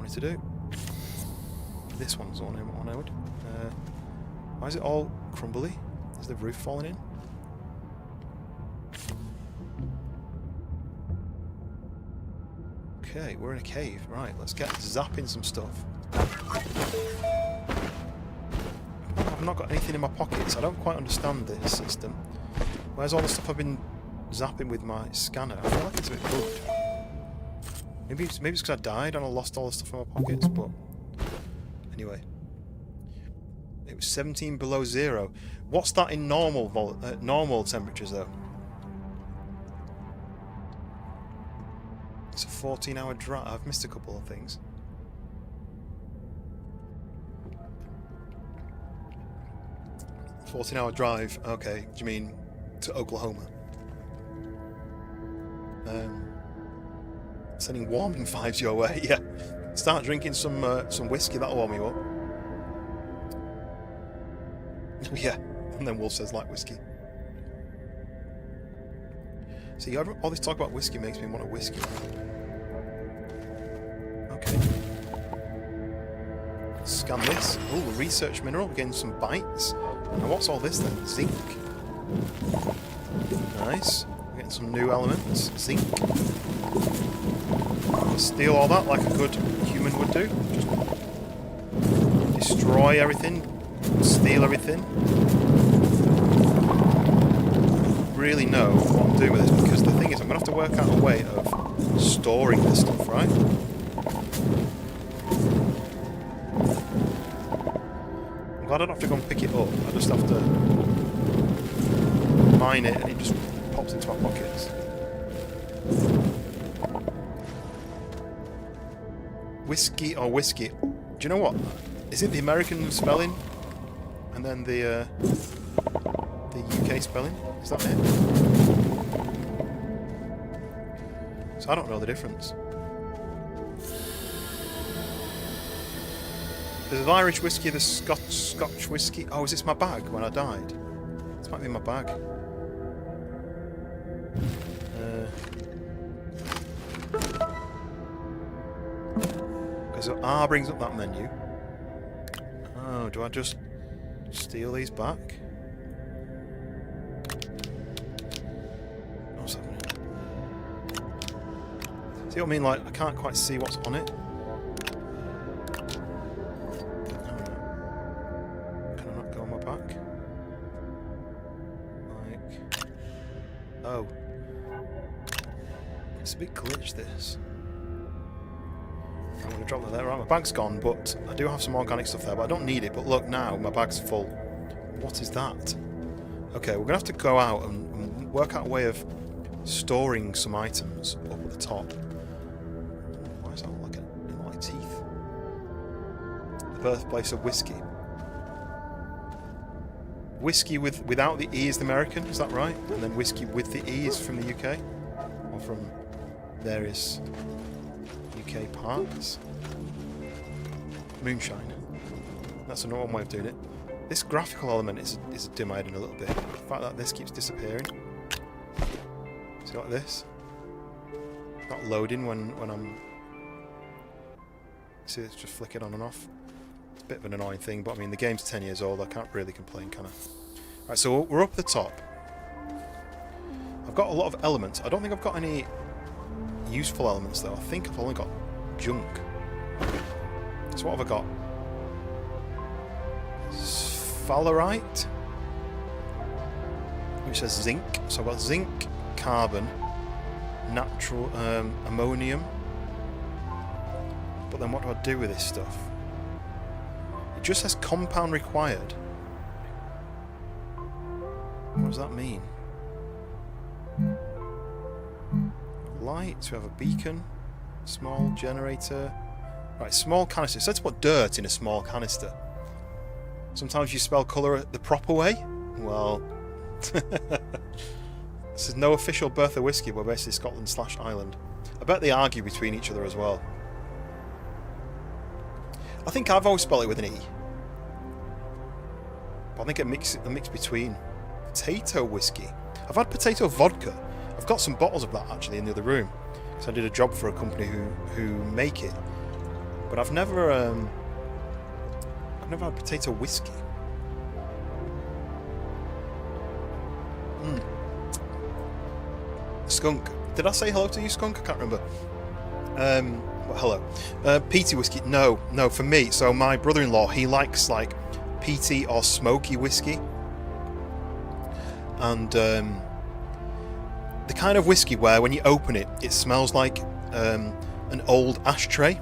wanted to do. This one's the one I would. Why is it all crumbly? Is the roof falling in? Okay, we're in a cave. Right, let's get zapping some stuff. I've not got anything in my pockets. I don't quite understand this system. Where's all the stuff I've been zapping with my scanner? I feel like it's a bit bugged. Maybe it's because I died and I lost all the stuff in my pockets, but... Anyway. It was 17 below zero. What's that in normal temperatures, though? It's a 14-hour drive. I've missed a couple of things. $14-hour drive. Okay, do you mean to Oklahoma? Sending warming vibes your way. Yeah. Start drinking some whiskey. That'll warm you up. Yeah. And then Wolf says like whiskey. See, all this talk about whiskey makes me want a whiskey. Okay. Scan this. Oh, research mineral. Getting some bites. Now what's all this then? Zinc. Nice. We're getting some new elements. Zinc. Steal all that like a good human would do. Just destroy everything. Steal everything. Really know what I'm doing with this, because the thing is I'm going to have to work out a way of storing this stuff, right? I'm glad I don't have to go and pick it up. I just have to mine it and it just pops into my pockets. Whiskey or whiskey? Do you know what? Is it the American spelling and then the UK spelling? Is that it? So I don't know the difference. There's Irish whiskey, there's Scotch whiskey. Oh, is this my bag when I died? This might be my bag. So R brings up that menu. Oh, do I just steal these back? What's happening? See what I mean? Like, I can't quite see what's on it. Can I not go on my back? Like... Oh. It's a bit glitch, this. I'm going to drop that there. Right, my bag's gone, but I do have some organic stuff there, but I don't need it. But look now, my bag's full. What is that? Okay, we're going to have to go out and work out a way of storing some items up at the top. Why does that look like teeth? The birthplace of whiskey. Whiskey without the E is the American, is that right? And then whiskey with the E is from the UK? Or from various... UK parts. Moonshine. That's another one way of doing it. This graphical element is dim my head in a little bit. The fact that this keeps disappearing. See like this? Not loading when I'm... See, it's just flicking on and off. It's a bit of an annoying thing, but I mean the game's 10 years old, I can't really complain, can I? Right, so we're up at the top. I've got a lot of elements. I don't think I've got any useful elements though. I think I've only got junk. So what have I got? Sphalerite, which says zinc. So I've got zinc, carbon, natural ammonium. But then what do I do with this stuff? It just says compound required. What does that mean? Lights, we have a beacon, small generator. Right, small canister. So let's put dirt in a small canister. Sometimes you spell colour the proper way. Well, this is no official birth of whiskey, but basically Scotland/Ireland. I bet they argue between each other as well. I think I've always spelled it with an E. But I think a mix between potato whiskey. I've had potato vodka. I've got some bottles of that actually in the other room. So I did a job for a company who make it. but I've never had potato whiskey. Skunk. Did I say hello to you, Skunk? I can't remember. Well, hello. Peaty whiskey. No, for me. So my brother-in-law, he likes like peaty or smoky whiskey. And the kind of whiskey where when you open it, it smells like an old ashtray.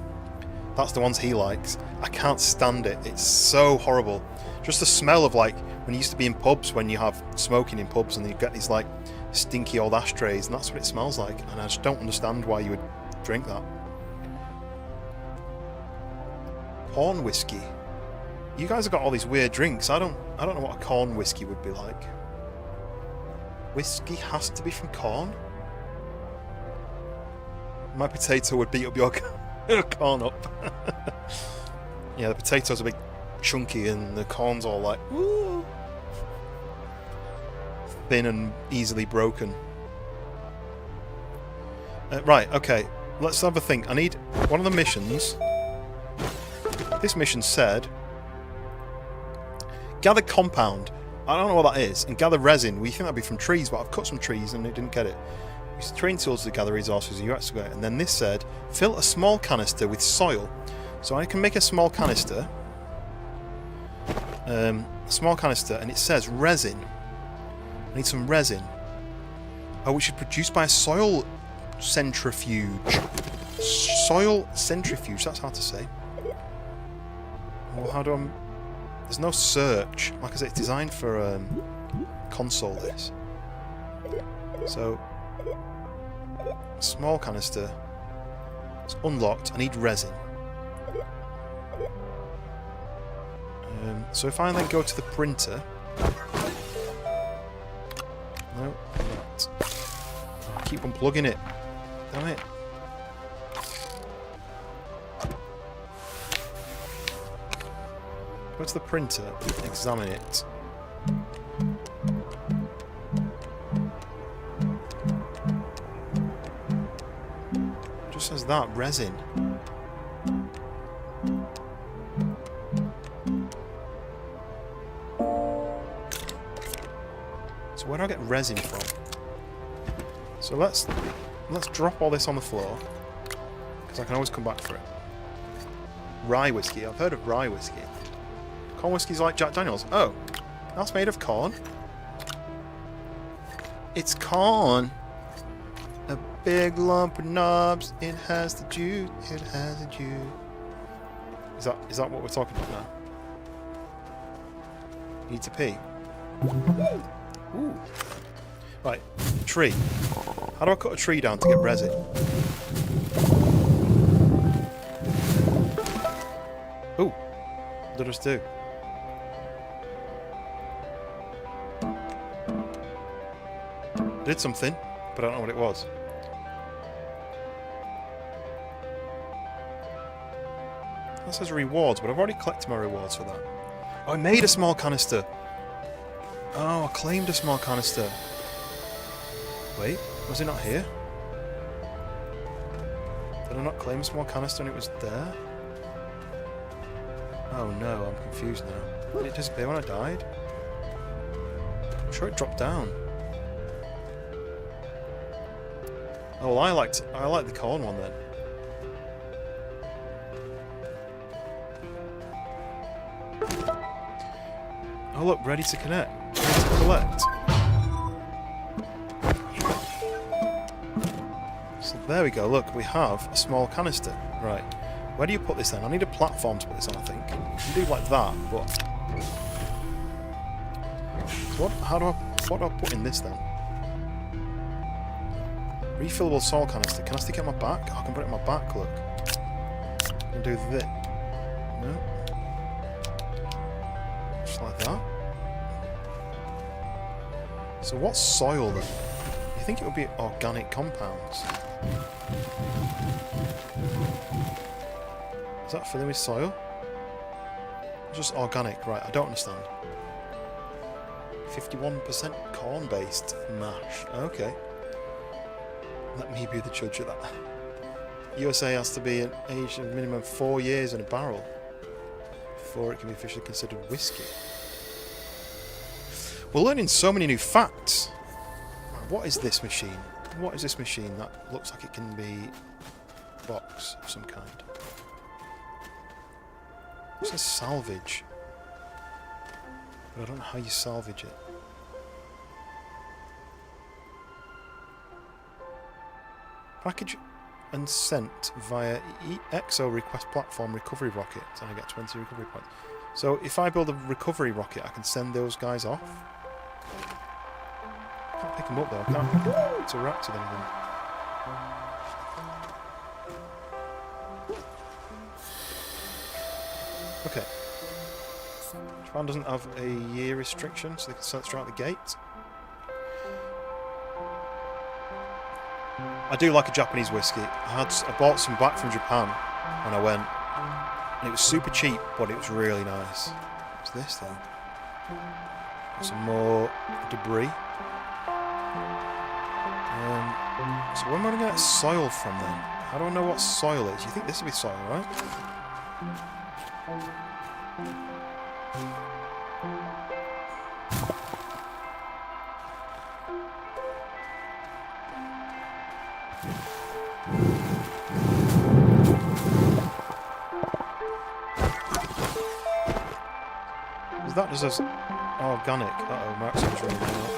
That's the ones he likes. I can't stand it. It's so horrible. Just the smell of like when you used to be in pubs, when you have smoking in pubs and you get these like stinky old ashtrays, and that's what it smells like. And I just don't understand why you would drink that. Corn whiskey. You guys have got all these weird drinks. I don't know what a corn whiskey would be like. Whiskey has to be from corn? My potato would beat up your corn up. Yeah, the potatoes are big chunky and the corn's all like ooh, thin and easily broken. Right, okay. Let's have a think. I need one of the missions. This mission said gather compound. I don't know what that is. And gather resin. We think that'd be from trees, but I've cut some trees and it didn't get it. Use train tools to gather resources and you excavate. And then this said fill a small canister with soil. So I can make a small canister. And it says resin. I need some resin. Oh, which is produced by a soil centrifuge. Soil centrifuge, that's hard to say. Well, how do I... There's no search. Like I said, it's designed for console this. So, small canister. It's unlocked. I need resin. So if I then go to the printer... No, not. I keep unplugging it. Damn it. Go to the printer, examine it. Just says that, resin. So where do I get resin from? So let's drop all this on the floor, because I can always come back for it. Rye whiskey. I've heard of rye whiskey. Corn whiskey's like Jack Daniels. Oh, that's made of corn. It's corn. A big lump of knobs. It has the juice. It has the juice. Is that what we're talking about now? Need to pee. Ooh. Right, tree. How do I cut a tree down to get resin? Ooh, what did I just do? Did something, but I don't know what it was. That says rewards, but I've already collected my rewards for that. Oh, I made a small canister. Oh, I claimed a small canister. Wait, was it not here? Did I not claim a small canister and it was there? Oh no, I'm confused now. Did it disappear when I died? I'm sure it dropped down. Oh, well, I like the corn one then. Oh look, ready to connect. Ready to collect. So there we go, look, we have a small canister. Right. Where do you put this then? I need a platform to put this on, I think. You can do like that, but... So what do I put in this then? Refillable soil canister. Can I stick it on my back? Oh, I can put it on my back, look. I can do this. No? Just like that. So what's soil then? You think it would be organic compounds? Is that filling with soil? It's just organic, right, I don't understand. 51% corn-based mash. Okay. Let me be the judge of that. USA has to be an age of minimum 4 years in a barrel before it can be officially considered whiskey. We're learning so many new facts. What is this machine? What is this machine that looks like it can be a box of some kind? It says salvage. But I don't know how you salvage it. Package and sent via EXO request platform recovery rocket, and I get 20 recovery points. So if I build a recovery rocket, I can send those guys off. I can't pick them up though. I can't interact with anything. Okay. Japan doesn't have a year restriction, so they can send straight out the gate. I do like a Japanese whiskey. I bought some back from Japan when I went, and it was super cheap, but it was really nice. What's this then? Some more debris. So where am I going to get soil from then? How do I know what soil is? You think this would be soil, right? Is that just as organic? Uh-oh, Max was running out.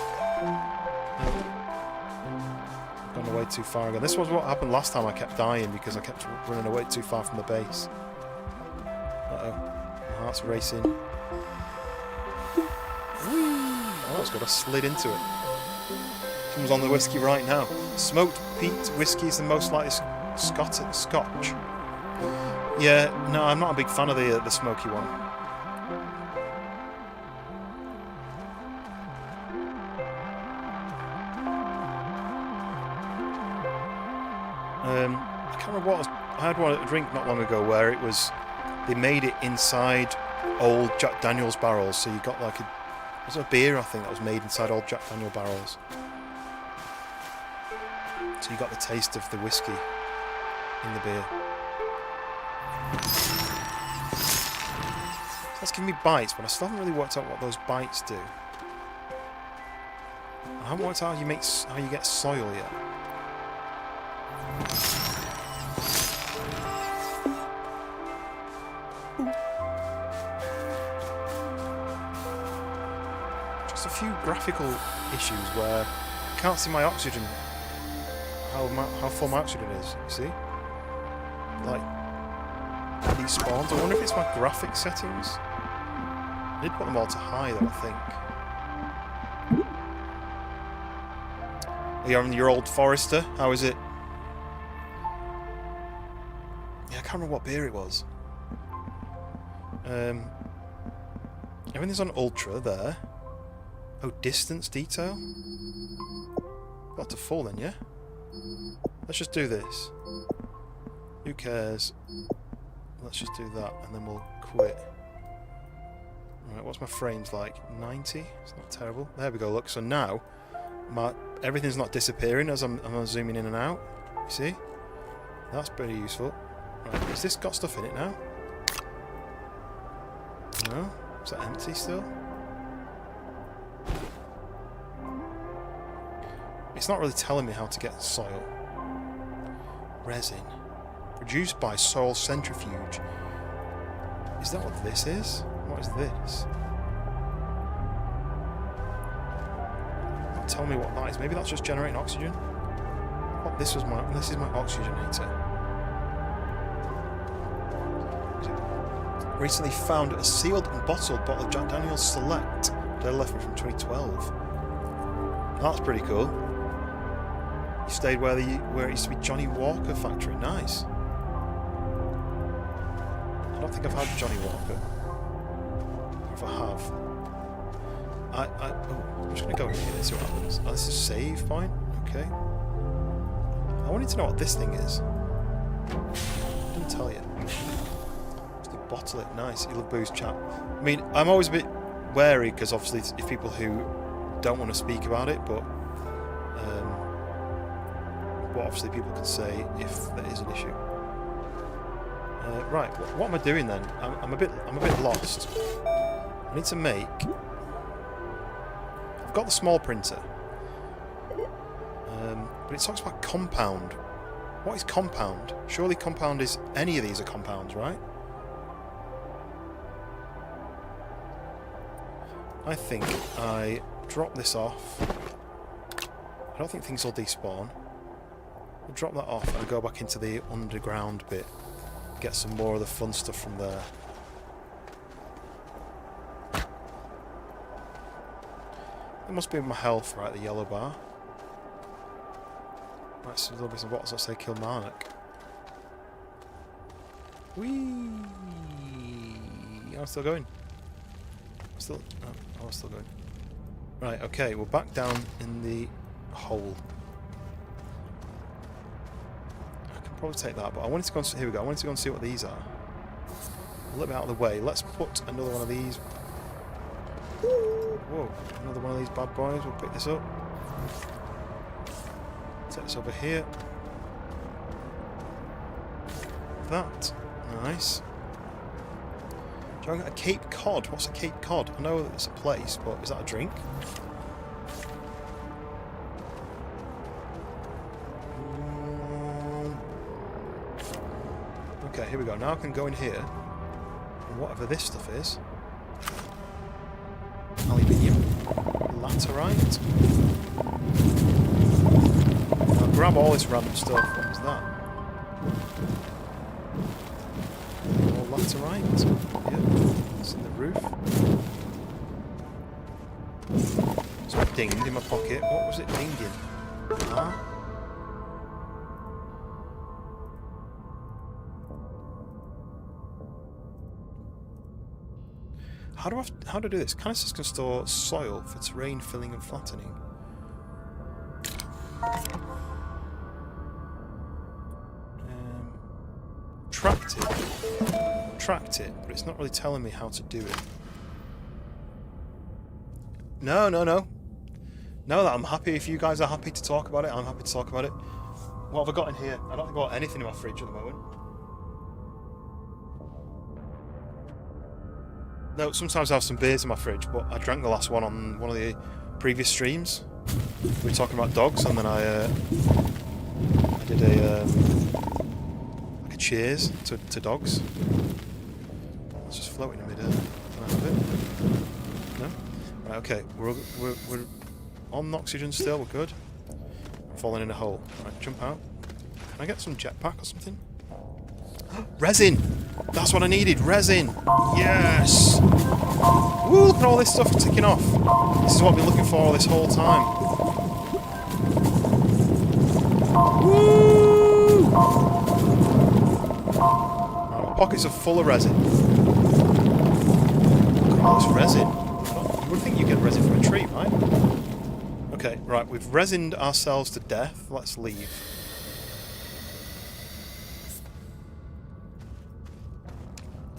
Gone away too far again. This was what happened last time. I kept dying because I kept running away too far from the base. Uh-oh. My heart's racing. Oh, that's good. I slid into it. Comes on the whiskey right now. Smoked peat whiskey is the most likely Scotch. Yeah, no, I'm not a big fan of the smoky one. I can't remember what I had one at a drink not long ago where it was they made it inside old Jack Daniel's barrels, so you got like was it a beer I think that was made inside old Jack Daniel barrels. So you got the taste of the whiskey in the beer. So that's giving me bites, but I still haven't really worked out what those bites do. I haven't worked out how you get soil yet. Just a few graphical issues where I can't see my oxygen. How full my oxygen is, you see? Like these spawns. I wonder if it's my graphic settings. I did put them all to high though, I think. You're your old Forester, how is it? Yeah, I can't remember what beer it was. Everything's on ultra there. Oh, distance detail? Got to full then, yeah? Let's just do this. Who cares? Let's just do that and then we'll quit. Right, what's my frames like? 90? It's not terrible. There we go, look. So now, everything's not disappearing as I'm zooming in and out. You see? That's pretty useful. Right, has this got stuff in it now? No? Is that empty still? It's not really telling me how to get soil. Resin. Produced by soil centrifuge. Is that what this is? What is this? Don't tell me what that is. Maybe that's just generating oxygen. Oh, this is my oxygenator. Recently found a sealed and bottled bottle of Jack Daniel's Select. They left me from 2012. That's pretty cool. You stayed where it used to be Johnny Walker factory. Nice. I don't think I've had Johnny Walker. Or if I have. I'm just going to go here and see what happens. Oh, this is a save point? Okay. I wanted to know what this thing is. Didn't tell you. Just to bottle it. Nice. You love booze chat. I mean, I'm always a bit wary because obviously if people who don't want to speak about it, but what obviously people can say if there is an issue. Right, what am I doing then? I'm a bit lost. I need to make. I've got the small printer, but it talks about compound. What is compound? Surely compound is any of these are compounds, right? I think I drop this off. I don't think things will despawn. I'll drop that off and go back into the underground bit. Get some more of the fun stuff from there. It must be my health, right? The yellow bar. Right, so there'll be some bottles that say Kilmarnock. Whee! I'm still going. I'm still going. Right, okay, we're back down in the hole. I can probably take that, but I wanted to go and see, here we go. I wanted to go and see what these are. A little bit out of the way. Let's put another one of these. Whoa, another one of these bad boys. We'll pick this up. Take this over here. That. Nice. Do I get a Cape Cod? What's a Cape Cod? I know that it's a place, but is that a drink? Okay, here we go. Now I can go in here, and whatever this stuff is, aluminium, laterite. I'll grab all this random stuff. What was that? More laterite. Yeah, it's in the roof. Something dinged in my pocket. What was it dinging? Ah. How do I do this? Canisters can store soil for terrain filling and flattening. Tracked it, but it's not really telling me how to do it. No. No, that I'm happy. If you guys are happy to talk about it, I'm happy to talk about it. What have I got in here? I don't think I've got anything in my fridge at the moment. No, sometimes I have some beers in my fridge, but I drank the last one on one of the previous streams. We were talking about dogs, and then I did a cheers to dogs. It's just floating in midair. Can I have it? No? Right, okay. We're on oxygen still, we're good. I'm falling in a hole. Right, jump out. Can I get some jetpack or something? Resin! That's what I needed, resin! Yes! Woo, look at all this stuff ticking off. This is what I've been looking for this whole time. Woo! Right, my pockets are full of resin. Look at all this resin. You would think you get resin from a tree, right? Okay, right, we've resined ourselves to death. Let's leave.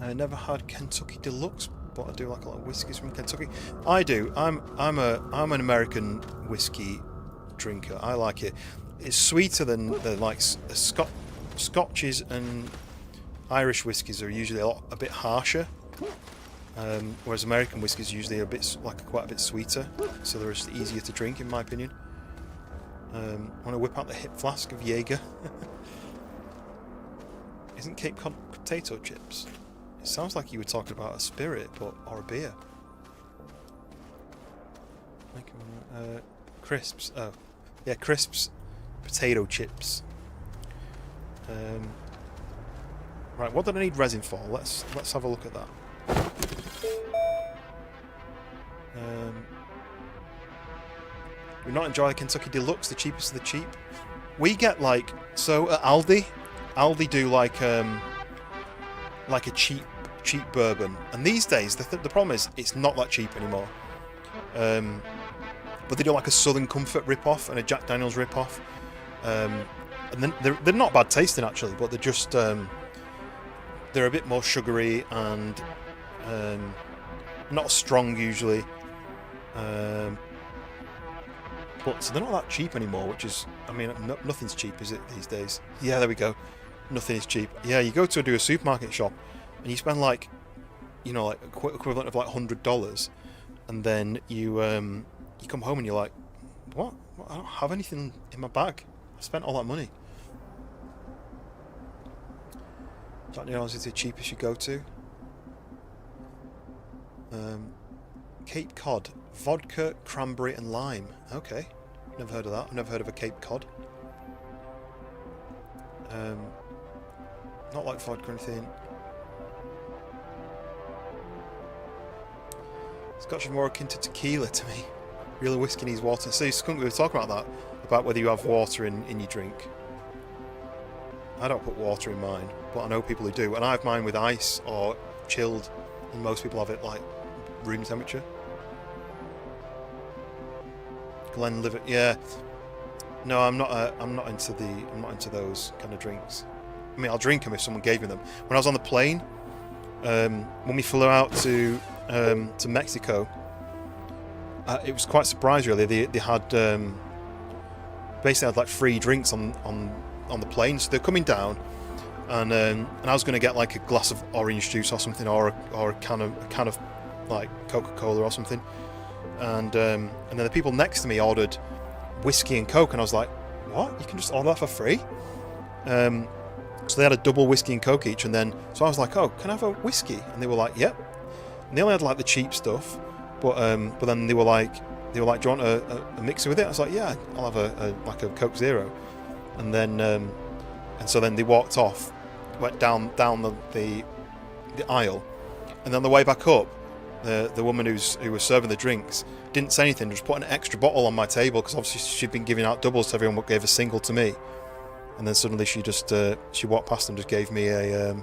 I never had Kentucky Deluxe, but I do like a lot of whiskies from Kentucky. I do. I'm an American whiskey drinker. I like it. It's sweeter than the Scotches and Irish whiskies are usually a bit harsher, whereas American whiskies usually are quite a bit sweeter, so they're just easier to drink in my opinion. I want to whip out the hip flask of Jaeger. Isn't Cape Cod potato chips? It sounds like you were talking about a spirit, or a beer. Crisps. Oh, yeah, crisps, potato chips. Right, what did I need resin for? Let's have a look at that. We not enjoy the Kentucky Deluxe, the cheapest of the cheap. We get so at Aldi do like a cheap bourbon, and these days the problem is it's not that cheap anymore. But they do like a Southern Comfort rip-off and a Jack Daniel's rip-off, and then they're not bad tasting actually, but they're just they're a bit more sugary and not as strong usually. But so they're not that cheap anymore, which is, I mean, nothing's cheap, is it, these days? Yeah, there we go. Nothing is cheap. Yeah, you go to do a supermarket shop, and you spend like, you know, like equivalent of like $100, and then you come home and you're like, what? I don't have anything in my bag. I spent all that money. $20 is the cheapest you go to. Cape Cod, vodka, cranberry, and lime. Okay, never heard of that. I've never heard of a Cape Cod. Not like vodka or anything. Scotch is more akin to tequila to me. Real whiskey needs water. So Skunk, we were talking about that, about whether you have water in your drink. I don't put water in mine, but I know people who do, and I have mine with ice or chilled, and most people have it like room temperature. Glenlivet, yeah. No, I'm not into those kind of drinks. I mean, I'll drink them if someone gave me them. When I was on the plane, when we flew out to Mexico, it was quite surprised really. They had basically had like free drinks on the plane. So they're coming down, and I was going to get like a glass of orange juice or something, or a can of like Coca-Cola or something, and then the people next to me ordered whiskey and Coke, and I was like, what? You can just order that for free? So they had a double whiskey and Coke each, and then so I was like, oh, can I have a whiskey? And they were like, yep. And they only had like the cheap stuff, but then they were like, do you want a mixer with it? I was like, yeah, I'll have a Coke Zero. And then and so then they walked off, went down the aisle, and then on the way back up, the woman who was serving the drinks didn't say anything, just put an extra bottle on my table, because obviously she'd been giving out doubles to everyone, but gave a single to me. And then suddenly she just she walked past and just gave me an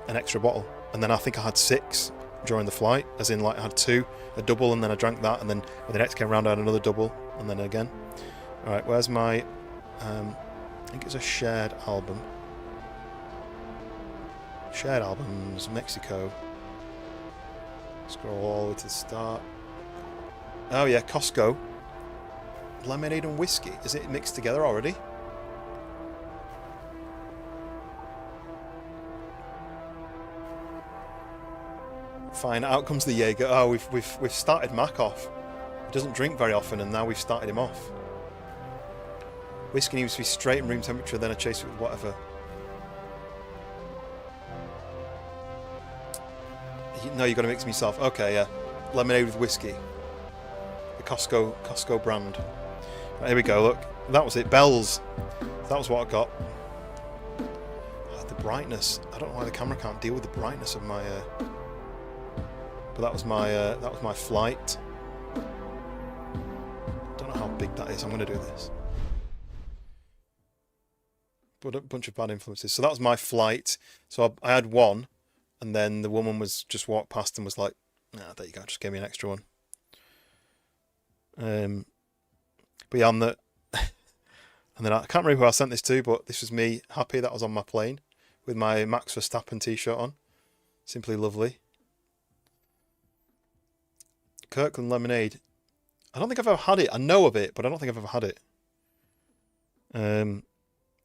extra bottle. And then I think I had 6 during the flight, as in like I had 2, a double, and then I drank that, and then when the next came round I had another double, and then again. Alright, where's my I think it's a shared album. Shared albums, Mexico. Scroll all the way to the start. Oh yeah, Costco. Lemonade and whiskey. Is it mixed together already? Fine, out comes the Jaeger. Oh, we've started Mac off. He doesn't drink very often, and now we've started him off. Whiskey needs to be straight in room temperature, then I chase it with whatever. No, you've got to mix them yourself. Okay, yeah. Lemonade with whiskey. The Costco brand. Right, here we go, look. That was it. Bells. That was what I got. Oh, the brightness. I don't know why the camera can't deal with the brightness of my... But that was my flight. Don't know how big that is. I'm going to do this. But a bunch of bad influences. So that was my flight. So I had 1, and then the woman was just walked past and was like, "Ah, there you go. Just gave me an extra one." But yeah, on the and then I can't remember who I sent this to, but this was me happy that I was on my plane with my Max Verstappen t-shirt on. Simply lovely. Kirkland lemonade. I don't think I've ever had it. I know of it, but I don't think I've ever had it.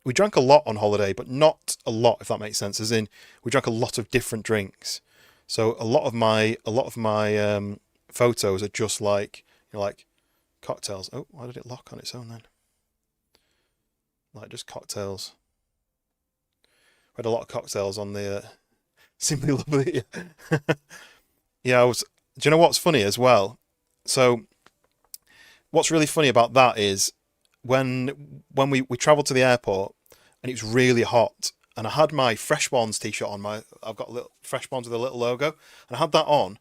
We drank a lot on holiday, but not a lot, if that makes sense. As in, we drank a lot of different drinks. So a lot of my photos are just like, you know, like cocktails. Oh, why did it lock on its own then? Like just cocktails. We had a lot of cocktails on the Simply Lovely. Yeah, do you know what's funny as well? So what's really funny about that is when we travelled to the airport and it was really hot, and I had my Freshborns t-shirt on. I've got a little Freshborns with a little logo, and I had that on,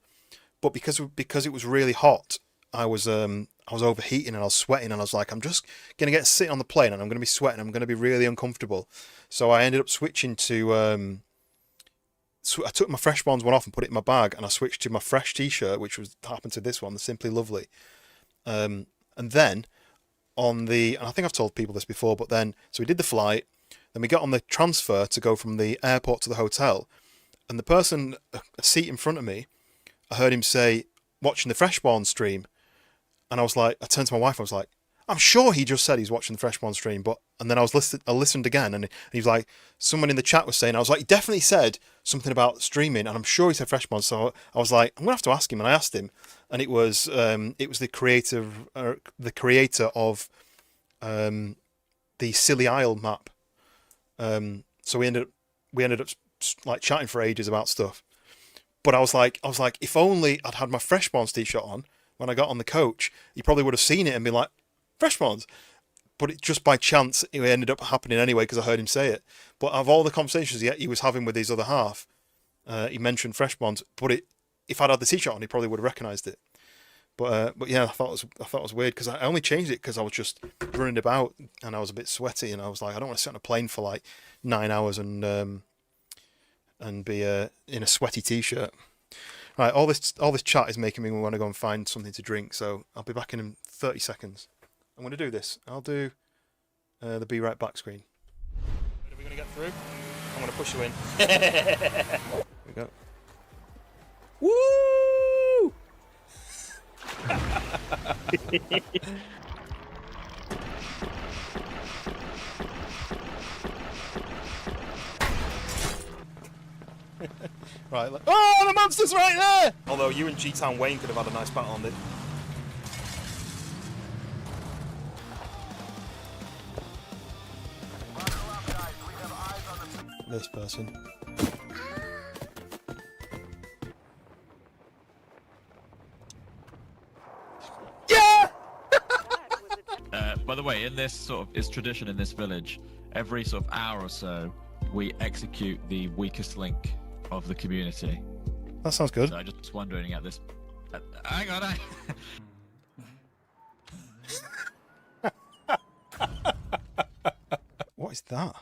but because it was really hot, I was overheating and I was sweating, and I was like, I'm just gonna get sit on the plane and I'm gonna be sweating. I'm gonna be really uncomfortable. So I ended up switching to. So I took my Freshborns one off and put it in my bag, and I switched to my Fresh t-shirt, which happened to this one, the Simply Lovely. And then and I think I've told people this before, but then so we did the flight, then we got on the transfer to go from the airport to the hotel, and the person a seat in front of me, I heard him say, watching the Freshborn stream, and I was like, I turned to my wife, I was like, I'm sure he just said he's watching the Freshmon stream, and then I listened again, and he was like, someone in the chat was saying, I was like, he definitely said something about streaming, and I'm sure he said Freshmon, so I was like, I'm gonna have to ask him, and I asked him, and it was the creator of the Silly Isle map. So we ended up like chatting for ages about stuff. But I was like, if only I'd had my Freshmons t-shirt on when I got on the coach, he probably would have seen it and been like, Freshmons. But it just by chance it ended up happening anyway because I heard him say it. But of all the conversations he was having with his other half, he mentioned Freshmons. But if I'd had the t-shirt on, he probably would have recognised it. But yeah, I thought it was weird because I only changed it because I was just running about and I was a bit sweaty and I was like, I don't want to sit on a plane for like 9 hours and be in a sweaty t-shirt. Right, all this chat is making me want to go and find something to drink, so I'll be back in 30 seconds. I'm going to do this. I'll do the be right back screen. Are we going to get through? I'm going to push you in. Here we go. Woo! Right, oh, the monster's right there! Although you and G-Town Wayne could have had a nice battle on it. This person. Yeah! By the way, in this sort of is tradition in this village, every sort of hour or so, we execute the weakest link of the community. That sounds good. So I just wondering at this. Hang on. What is that?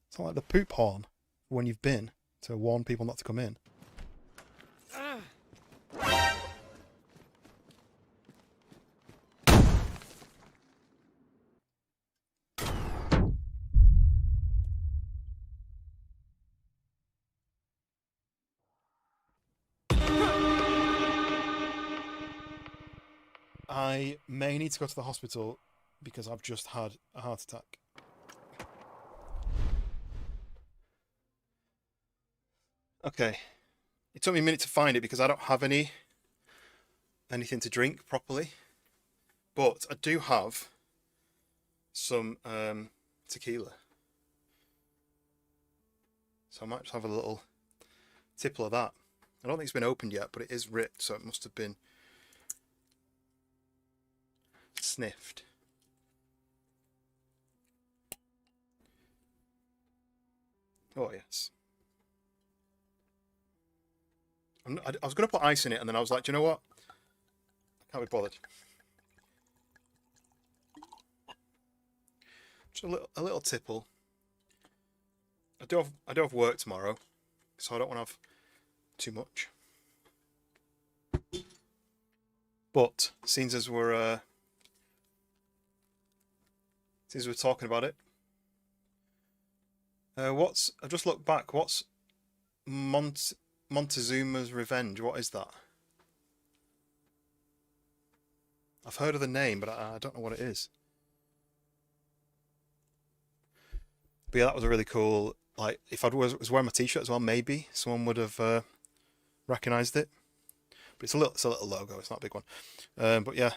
It's not like the poop horn when you've been to warn people not to come in. I may need to go to the hospital because I've just had a heart attack. Okay. It took me a minute to find it because I don't have anything to drink properly. But I do have some tequila. So I might just have a little tipple of that. I don't think it's been opened yet, but it is ripped, so it must have been sniffed. Oh yes. I was going to put ice in it, and then I was like, do you know what? I can't be bothered. Just a little tipple. I do have work tomorrow, so I don't want to have too much. But since as we're talking about it, I've just looked back. What's Montezuma's Revenge? What is that? I've heard of the name, but I don't know what it is. But yeah, that was a really cool. Like, if I was wearing my t-shirt as well, maybe someone would have recognised it. But it's a little logo. It's not a big one. But yeah,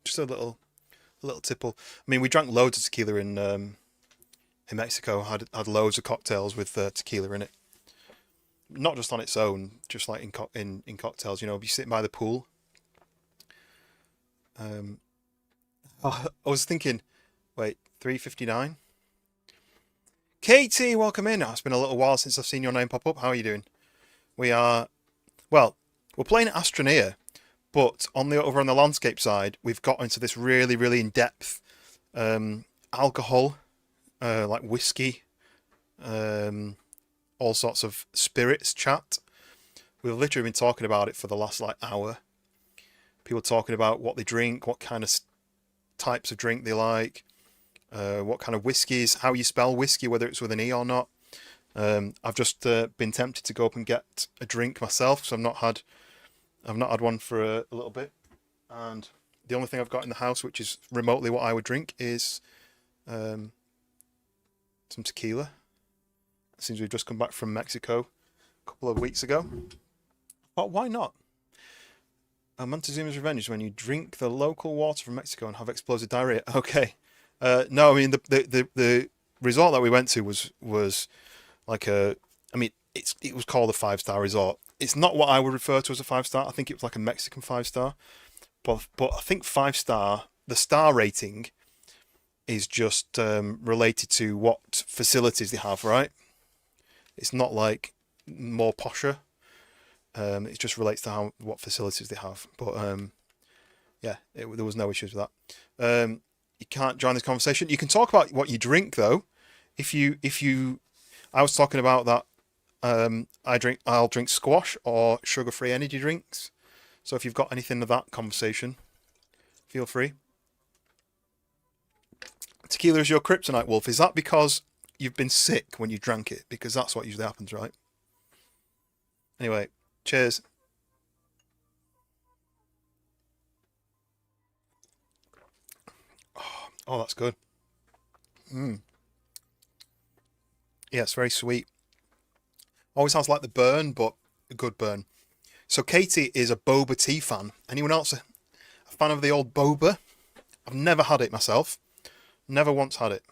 just a little tipple. I mean, we drank loads of tequila in Mexico. Had loads of cocktails with tequila in it. Not just on its own, just like in cocktails. You know, be sitting by the pool. I was thinking, wait, 3:59. Katie, welcome in. It's been a little while since I've seen your name pop up. How are you doing? We're playing Astroneer, but over on the landscape side, we've got into this really, really in-depth alcohol, like whiskey, all sorts of spirits chat. We've literally been talking about it for the last hour. People talking about what they drink, what kind of types of drink they like, what kind of whiskies, how you spell whiskey, whether it's with an E or not. I've just been tempted to go up and get a drink myself, so I've not had one for a little bit. And the only thing I've got in the house which is remotely what I would drink is some tequila. It seems we've just come back from Mexico a couple of weeks ago. But why not? Montezuma's revenge is when you drink the local water from Mexico and have explosive diarrhea. Okay. No, I mean the resort that we went to was like a. I mean it was called a 5-star resort. It's not what I would refer to as a 5-star. I think it was like a Mexican 5-star. But I think 5-star, the star rating is just related to what facilities they have, right? It's not like more posher. It just relates to what facilities they have. But yeah, there was no issues with that. You can't join this conversation. You can talk about what you drink though. I was talking about that. I'll drink squash or sugar-free energy drinks. So if you've got anything of that conversation, feel free. Tequila is your kryptonite, Wolf. Is that because you've been sick when you drank it? Because that's what usually happens, right? Anyway, cheers. Oh, that's good. Yeah, it's very sweet. Always has like the burn, but a good burn. So Katie is a boba tea fan. Anyone else a fan of the old boba? I've never had it myself. Never once had it.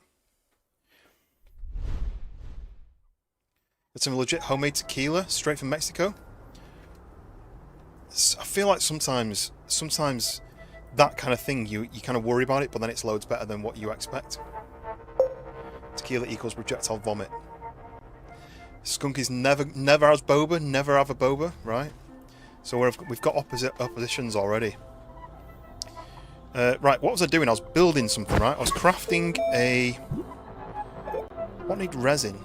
It's some legit homemade tequila straight from Mexico. I feel like sometimes that kind of thing, you kind of worry about it, but then it's loads better than what you expect. Tequila equals projectile vomit. Skunkies never has boba, never have a boba, right? So we've got oppositions already. Right, what was I doing? I was building something, right? I was crafting a... What need resin?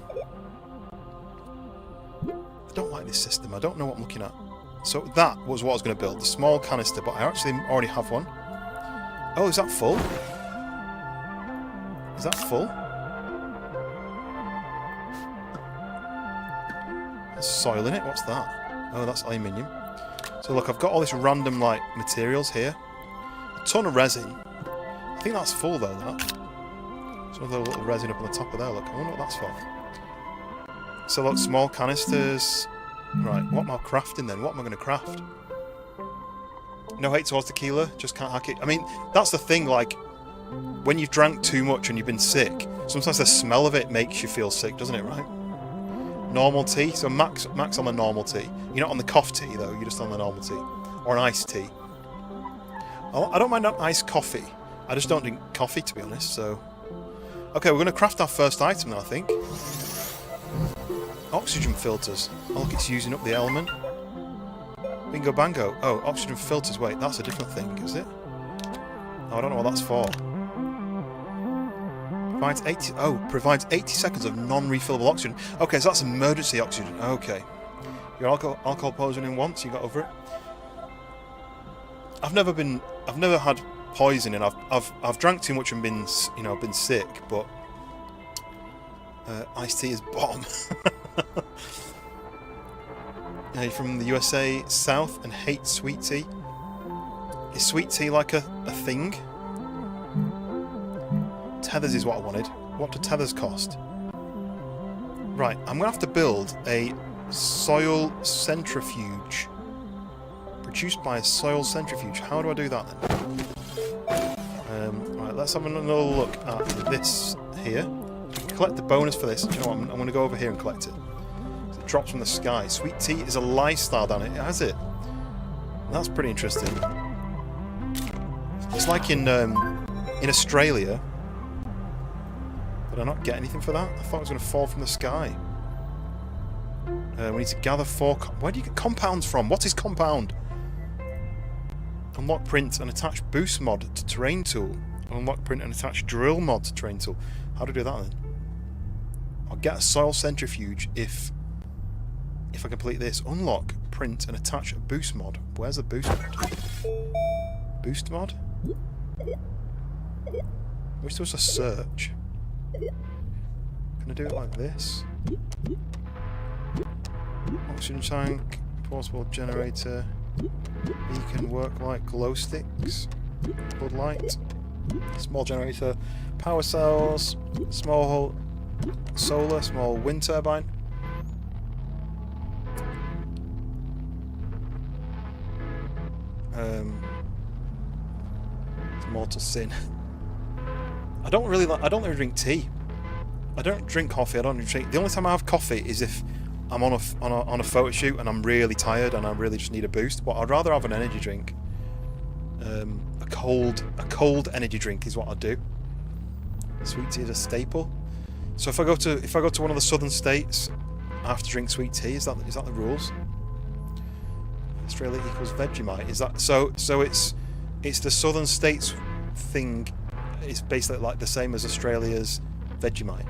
I don't like this system. I don't know what I'm looking at. So that was what I was going to build. The small canister, but I actually already have one. Oh, is that full? Is that full? There's soil in it. What's that? Oh, that's aluminium. So look, I've got all this random like materials here. A ton of resin. I think that's full though, that. Some of the little resin up on the top of there, look. I wonder what that's for. So look, small canisters. Right, what am I crafting then? What am I going to craft? No hate towards tequila, just can't hack it. I mean, that's the thing, like, when you've drank too much and you've been sick, sometimes the smell of it makes you feel sick, doesn't it, right? Normal tea, so max on the normal tea. You're not on the cough tea though, you're just on the normal tea. Or an iced tea. I don't mind an iced coffee. I just don't drink coffee, to be honest, so... Okay, we're going to craft our first item then, I think. Oxygen filters. Oh look, it's using up the element. Bingo bango. Oh, oxygen filters. Wait, that's a different thing, is it? Oh, I don't know what that's for. Provides 80 seconds of non-refillable oxygen. Okay, so that's emergency oxygen. Okay. Your alcohol poisoning once, you got over it. I've never had poisoning. I've drank too much and been sick, but iced tea is bomb. You're from the USA South and hate sweet tea. Is sweet tea like a thing? Tethers is what I wanted. What do tethers cost? Right, I'm going to have to build a soil centrifuge. Produced by a soil centrifuge. How do I do that then? Right, let's have another look at this here. Collect the bonus for this. Do you know what? I'm going to go over here and collect it. It drops from the sky. Sweet tea is a lifestyle down it. Has it? That's pretty interesting. It's like in Australia. Did I not get anything for that? I thought it was going to fall from the sky. We need to gather 4... Where do you get compounds from? What is compound? Unlock print and attach boost mod to terrain tool. Unlock print and attach drill mod to terrain tool. How do I do that then? I'll get a soil centrifuge if I complete this. Unlock print and attach a boost mod. Where's the boost mod? Boost mod? I wish there was a search. Can I do it like this? Oxygen tank, portable generator. Beacon work like glow sticks. Bud Light. Small generator. Power cells. Small solar. Small wind turbine. Mortal sin. I don't really drink tea. I don't drink coffee. I don't drink. The only time I have coffee is if I'm on a photo shoot and I'm really tired and I really just need a boost. But I'd rather have an energy drink. A cold energy drink is what I do. Sweet tea is a staple. So if I go to one of the southern states, I have to drink sweet tea. Is that the rules? Australia equals Vegemite. Is that so? So it's the southern states thing. It's basically like the same as Australia's Vegemite.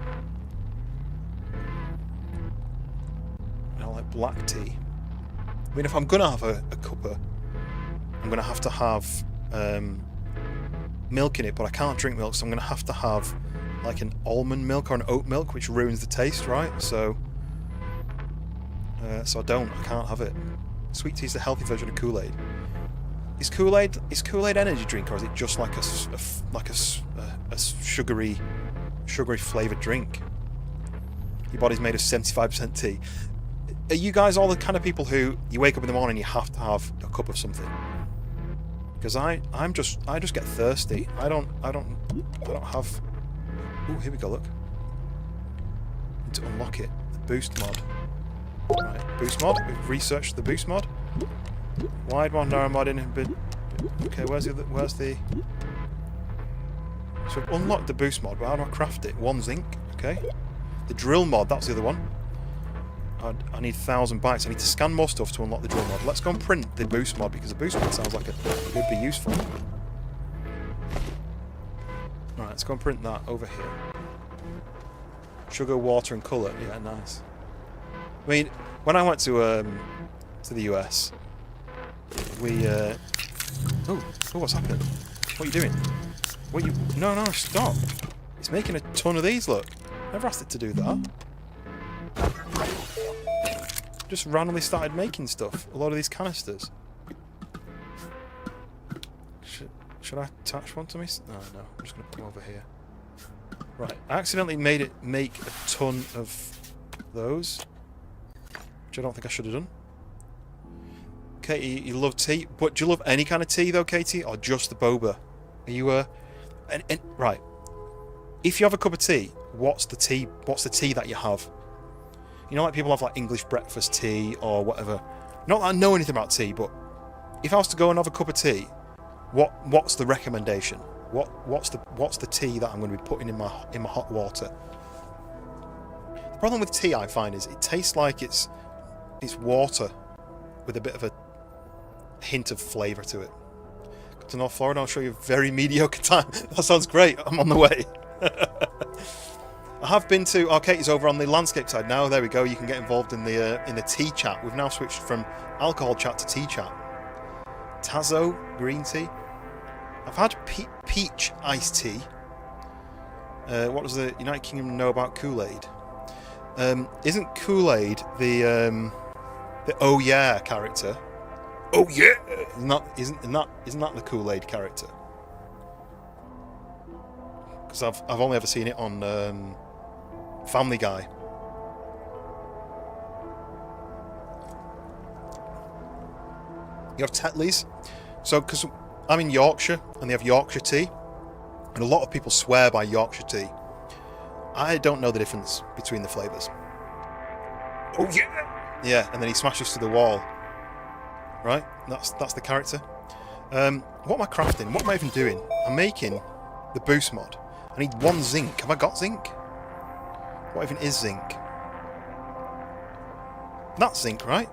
I like black tea. I mean, if I'm gonna have a cuppa, I'm gonna have to have milk in it, but I can't drink milk, so I'm gonna have to have like an almond milk or an oat milk, which ruins the taste, right? So I can't have it. Sweet tea is the healthy version of Kool-Aid. Is Kool-Aid energy drink, or is it just like a sugary flavoured drink? Your body's made of 75% tea. Are you guys all the kind of people who you wake up in the morning and you have to have a cup of something? Because I just get thirsty. I don't have. Ooh, here we go. Look. Need to unlock it. The boost mod. Right, boost mod. We've researched the boost mod. Wide mod, narrow mod, okay, where's the... So we've unlocked the boost mod, but how do I craft it? 1 zinc, okay. The drill mod, that's the other one. I need 1,000 bytes. I need to scan more stuff to unlock the drill mod. Let's go and print the boost mod, because the boost mod sounds like it would be useful. Right, let's go and print that over here. Sugar, water and colour. Yeah, nice. I mean, when I went to the US, we oh, what's happening? What are you doing? No, stop! It's making a ton of these. Look, never asked it to do that. Just randomly started making stuff. A lot of these canisters. Should I attach one to me? No. I'm just gonna put them over here. Right, I accidentally made it make a ton of those, which I don't think I should have done. Katie, you love tea, but do you love any kind of tea though, Katie, or just the boba? Are you right? If you have a cup of tea, what's the tea that you have? You know, like people have like English breakfast tea or whatever. Not that I know anything about tea, but if I was to go and have a cup of tea, what's the recommendation? What's the tea that I'm going to be putting in my hot water? The problem with tea, I find, is it tastes like it's water with a bit of a hint of flavour to it. Go to North Florida, I'll show you a very mediocre time. That sounds great. I'm on the way. I have been to... Oh, Katie's over on the landscape side now. There we go. You can get involved in the tea chat. We've now switched from alcohol chat to tea chat. Tazo, green tea. I've had peach iced tea. What does the United Kingdom know about Kool-Aid? Isn't Kool-Aid the oh yeah character? Oh yeah! Isn't that the Kool-Aid character? Because I've only ever seen it on Family Guy. You have Tetleys. So, because I'm in Yorkshire, and they have Yorkshire tea, and a lot of people swear by Yorkshire tea. I don't know the difference between the flavours. Oh yeah! Yeah, and then he smashes to the wall. Right? That's the character. What am I crafting? What am I even doing? I'm making the boost mod. I need 1 zinc. Have I got zinc? What even is zinc? That's zinc, right?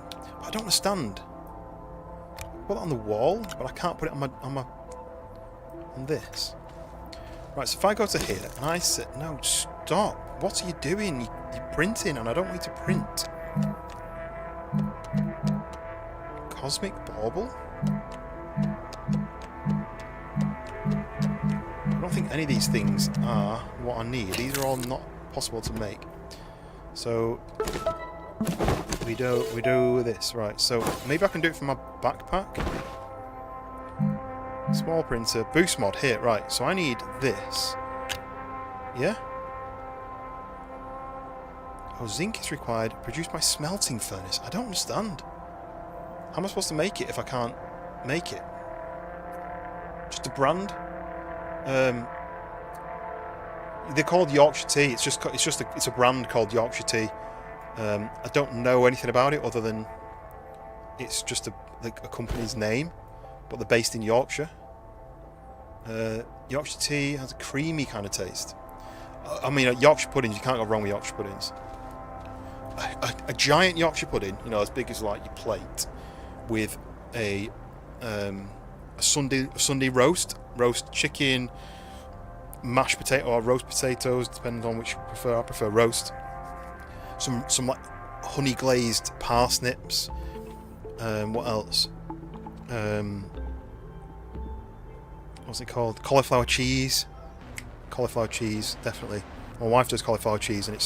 But I don't understand. Put that on the wall, but I can't put it on this. Right, so if I go to here and I sit, no, stop. What are you doing? You're printing, and I don't want you to print. Cosmic bauble? I don't think any of these things are what I need. These are all not possible to make. So we do this, right? So maybe I can do it from my backpack. Small printer, boost mod here, right, so I need this. Yeah? Oh, zinc is required, produced by smelting furnace. I don't understand. How am I supposed to make it if I can't make it? Just a brand? They're called Yorkshire tea. It's a brand called Yorkshire tea. I don't know anything about it other than it's just a company's name, but they're based in Yorkshire. Yorkshire tea has a creamy kind of taste. I mean, Yorkshire puddings, you can't go wrong with Yorkshire puddings. A giant Yorkshire pudding, you know, as big as like your plate, with a Sunday roast chicken, mashed potato or roast potatoes, depending on which you prefer. I prefer roast. Some like honey glazed parsnips. What else? What's it called? Cauliflower cheese. Cauliflower cheese, definitely. My wife does cauliflower cheese, and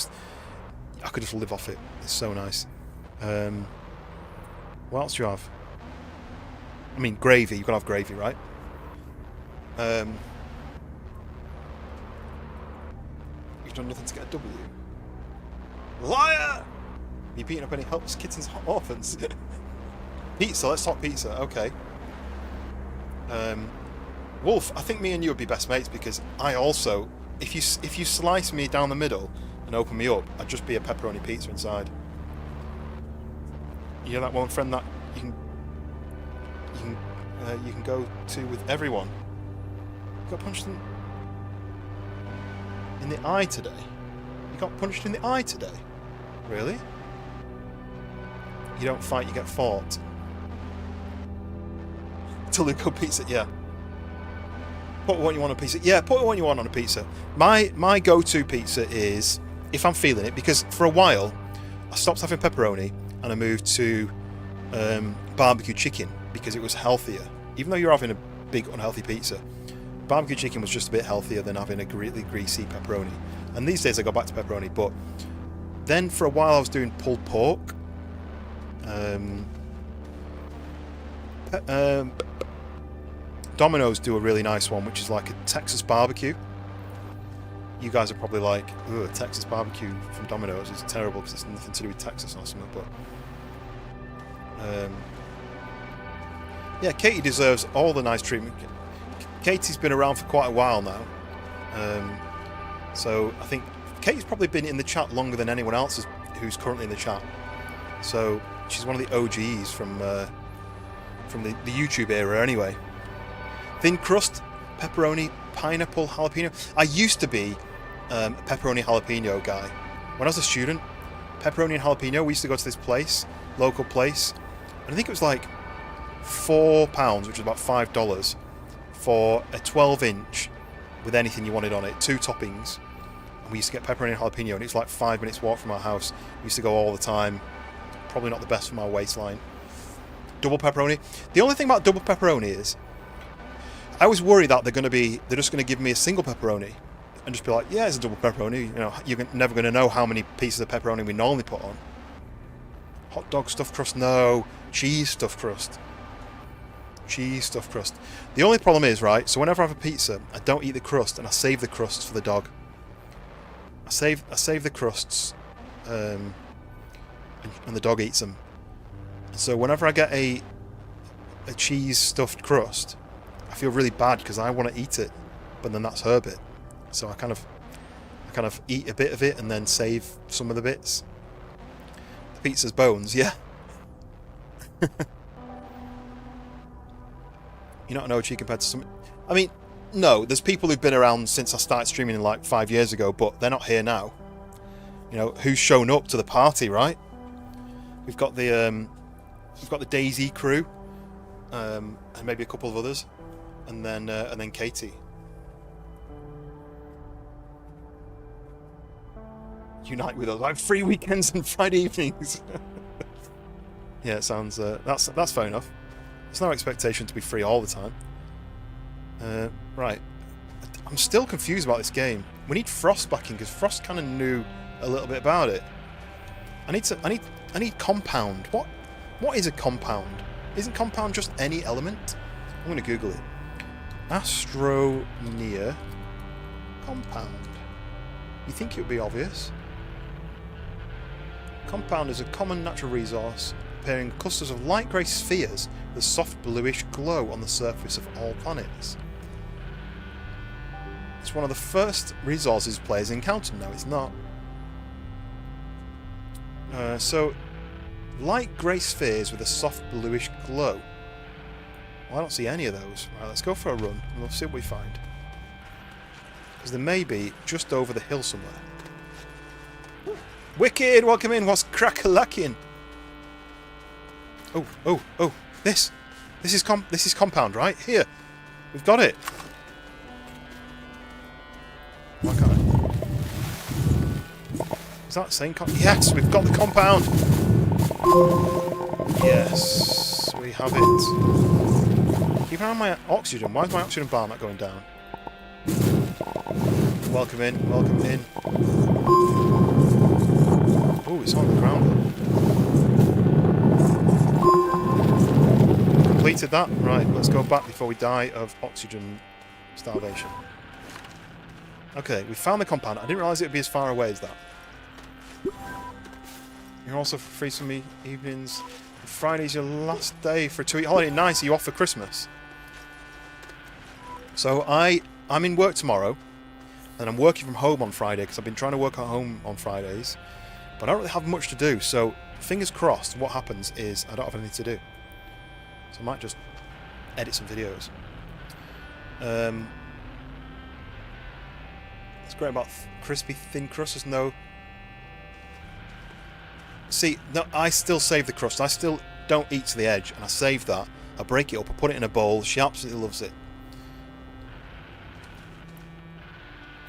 I could just live off it. It's so nice. What else do you have? I mean, gravy. You've got to have gravy, right? You've done nothing to get a W. Liar! You beating up any helpless kittens, orphans? Pizza. Let's talk pizza. Okay. Wolf, I think me and you would be best mates because I also, if you slice me down the middle and open me up, I'd just be a pepperoni pizza inside. You know that one friend that you can go to with everyone. You got punched in the eye today. You got punched in the eye today. Really? You don't fight, you get fought. Toluco pizza, yeah. Put what you want on a pizza. Yeah, put what you want on a pizza. My go-to pizza is, if I'm feeling it, because for a while I stopped having pepperoni and I moved to barbecue chicken because it was healthier. Even though you're having a big unhealthy pizza, barbecue chicken was just a bit healthier than having a really greasy pepperoni. And these days I go back to pepperoni, but then for a while I was doing pulled pork. Domino's do a really nice one, which is like a Texas barbecue. You guys are probably like, "Ugh, Texas barbecue from Domino's is terrible because it's nothing to do with Texas or something." But yeah, Katie deserves all the nice treatment. Katie's been around for quite a while now, so I think Katie's probably been in the chat longer than anyone else who's currently in the chat. So she's one of the OGs from the YouTube era, anyway. Thin crust, pepperoni, pineapple, jalapeno. I used to be a pepperoni jalapeno guy. When I was a student, pepperoni and jalapeno, we used to go to this place, local place, and I think it was like £4, which was about $5, for a 12-inch with anything you wanted on it, 2 toppings. And we used to get pepperoni and jalapeno, and it's like 5 minutes walk from our house. We used to go all the time. Probably not the best for my waistline. Double pepperoni. The only thing about double pepperoni is, I was worried that they're just going to give me a single pepperoni and just be like, yeah, it's a double pepperoni. You know, you're never going to know how many pieces of pepperoni we normally put on. Hot dog stuffed crust, no. Cheese stuffed crust. Cheese stuffed crust. The only problem is, right, so whenever I have a pizza, I don't eat the crust and I save the crusts for the dog. I save the crusts and the dog eats them. So whenever I get a cheese stuffed crust, I feel really bad because I want to eat it, but then that's her bit. So I kind of eat a bit of it and then save some of the bits. The pizza's bones, yeah. You're not an OG compared to some. I mean, no. There's people who've been around since I started streaming like 5 years ago, but they're not here now. You know, who's shown up to the party, right? We've got the Daisy crew, and maybe a couple of others. And then Katie. Unite with us. I have free weekends and Friday evenings. Yeah, it sounds that's fair enough. There's no expectation to be free all the time. Right, I'm still confused about this game. We need Frost backing because Frost kind of knew a little bit about it. I need compound. What is a compound? Isn't compound just any element? I'm going to Google it. Astroneer compound. You think it would be obvious? Compound is a common natural resource appearing in clusters of light grey spheres with a soft bluish glow on the surface of all planets. It's one of the first resources players encounter. No, it's not. So, light grey spheres with a soft bluish glow. Well, I don't see any of those. Right, let's go for a run and we'll see what we find. Because there may be just over the hill somewhere. Wicked! Welcome in! What's crack-a-lacking? Oh! This is compound, right? Here! We've got it! Why can't I? Is that the same Yes! We've got the compound! Yes! We have it. Keep an eye on my oxygen. Why is my oxygen bar not going down? Welcome in, welcome in. Oh, it's on the ground. Completed that. Right, let's go back before we die of oxygen starvation. Okay, we found the compound. I didn't realise it would be as far away as that. You're also free some evenings. Friday's your last day for a 2-week holiday. Nice, are you off for Christmas? So I'm in work tomorrow. And I'm working from home on Friday because I've been trying to work at home on Fridays. But I don't really have much to do. So, fingers crossed, what happens is I don't have anything to do. So I might just edit some videos. It's great about crispy thin crust. There's no... See, no, I still save the crust. I still don't eat to the edge. And I save that. I break it up. I put it in a bowl. She absolutely loves it.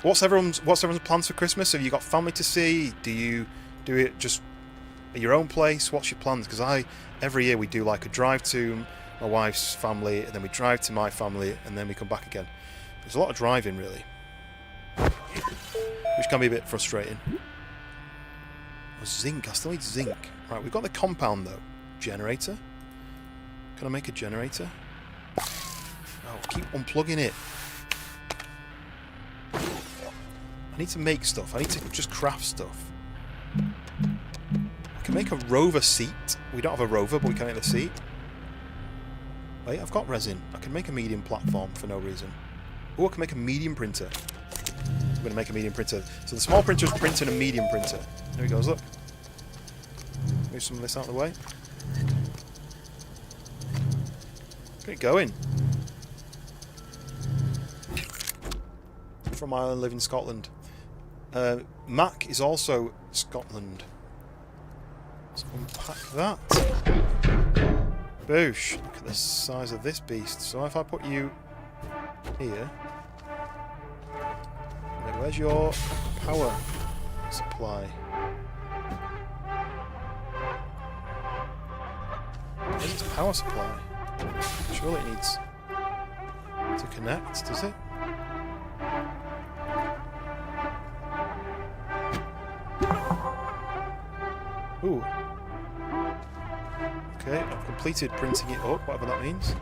What's everyone's plans for Christmas? Have you got family to see? Do you do it just at your own place? What's your plans? Because every year we do like a drive to my wife's family, and then we drive to my family, and then we come back again. There's a lot of driving, really, which can be a bit frustrating. Oh, zinc. I still need zinc. Right, we've got the compound though. Generator. Can I make a generator? Oh, keep unplugging it. I need to make stuff. I need to just craft stuff. I can make a rover seat. We don't have a rover, but we can make the seat. Wait, I've got resin. I can make a medium platform for no reason. Oh, I can make a medium printer. I'm going to make a medium printer. So the small printer is printing a medium printer. There he goes, look. Move some of this out of the way. Get it going. From Ireland, live in Scotland. Mac is also Scotland. Let's unpack that. Boosh! Look at the size of this beast. So if I put you here... Wait, where's your power supply? Where's its power supply? Surely it needs to connect, does it? Ooh. Okay, I've completed printing it up, whatever that means.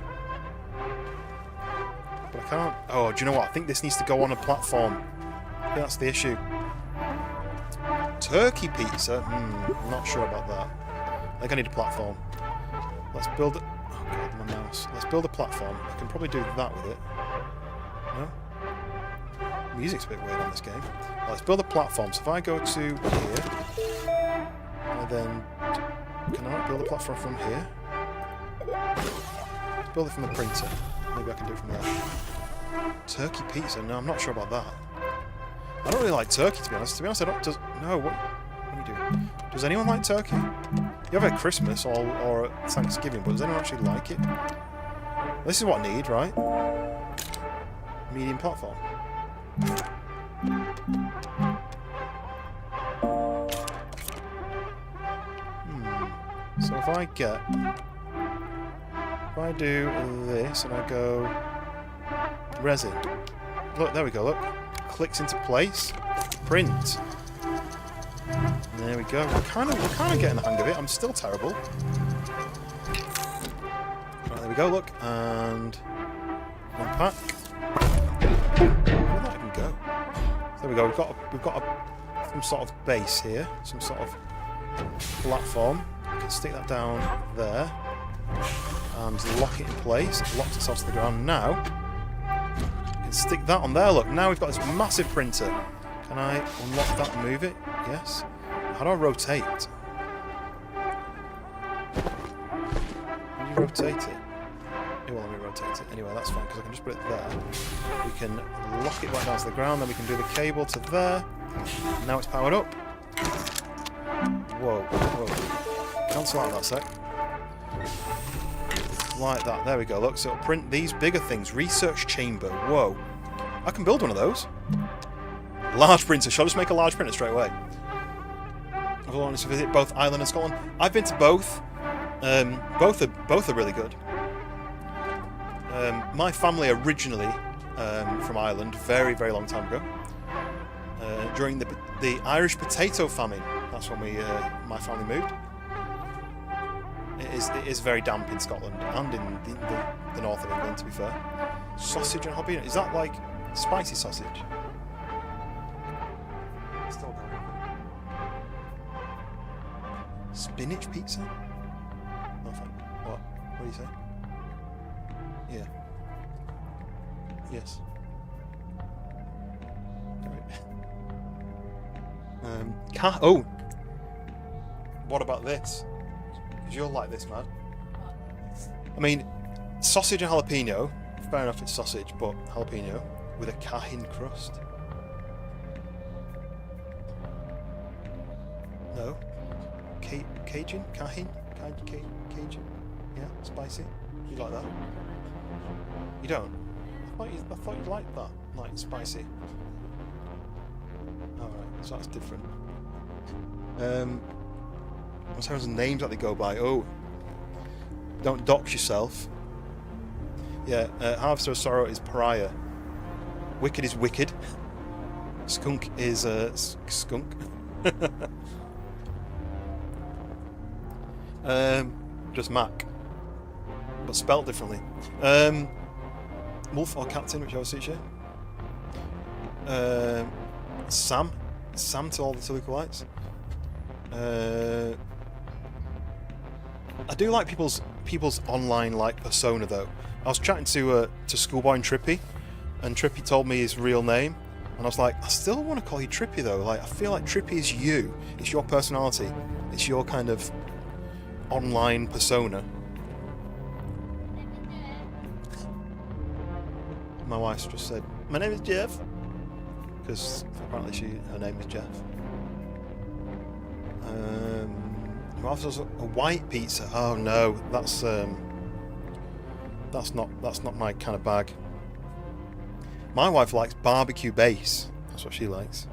But I can't... Oh, do you know what? I think this needs to go on a platform. I think that's the issue. Turkey pizza? I'm not sure about that. I think I need a platform. Let's build... Oh god, my mouse. Let's build a platform. I can probably do that with it. No? Music's a bit weird on this game. Well, let's build a platform. So if I go to here... then can I build a platform from here? Let's build it from the printer. Maybe I can do it from there. Turkey pizza? No, I'm not sure about that. I don't really like turkey, to be honest. To be honest, I don't... No, what do you do? Does anyone like turkey? You have it at Christmas or at Thanksgiving, but does anyone actually like it? This is what I need, right? Medium platform. So if I do this and I go resin, look, there we go, look, clicks into place, print, there we go. We're kind of getting the hang of it. I'm still terrible. Right, there we go, look, and unpack. we go. We've got some sort of base here, some sort of platform. We can stick that down there and lock it in place. It locks itself to the ground. Now we can stick that on there. Look, now we've got this massive printer. Can I unlock that and move it? Yes. How do I rotate? Can you rotate it? It won't let me rotate it. Anyway, that's fine, because I can just put it there. We can lock it right down to the ground, then we can do the cable to there. Now it's powered up. Whoa, whoa. Cancel out of that sec. Like that. There we go. Look, so it'll print these bigger things. Research chamber. Whoa. I can build one of those. Large printer. Shall I just make a large printer straight away? I've wanted to visit both Ireland and Scotland. I've been to both. Both are really good. My family originally from Ireland, very, very long time ago. During the Irish potato famine, that's when my family moved. It is very damp in Scotland and in the north of England, to be fair. Sausage and jalapeno. Is that like spicy sausage? Still down. Spinach pizza? No thank you. What? What do you say? Yeah. Yes. Oh! What about this? Because you'll like this, man. I mean, sausage and jalapeno. Fair enough, it's sausage, but jalapeno with a cajun crust. No. Cajun? Cajun? Cajun? Yeah, spicy. You like that? You don't? I thought you liked that, like spicy. Alright, so that's different. What's those names that they go by? Oh, don't dox yourself. Yeah, Harvester of Sorrow is pariah. Wicked is wicked. Skunk is skunk. Just Mac, but spelt differently. Wolf or Captain, whichever suits you. Sam to all the Tulukulites. I do like people's online like persona though. I was chatting to Schoolboy and Trippy told me his real name, and I was like, I still want to call you Trippy though. Like, I feel like Trippy is you. It's your personality. It's your kind of online persona. My wife's just said, "My name is Jeff," because apparently her name is Jeff. Who else does a white pizza? Oh no, that's not my kind of bag. My wife likes barbecue base. That's what she likes.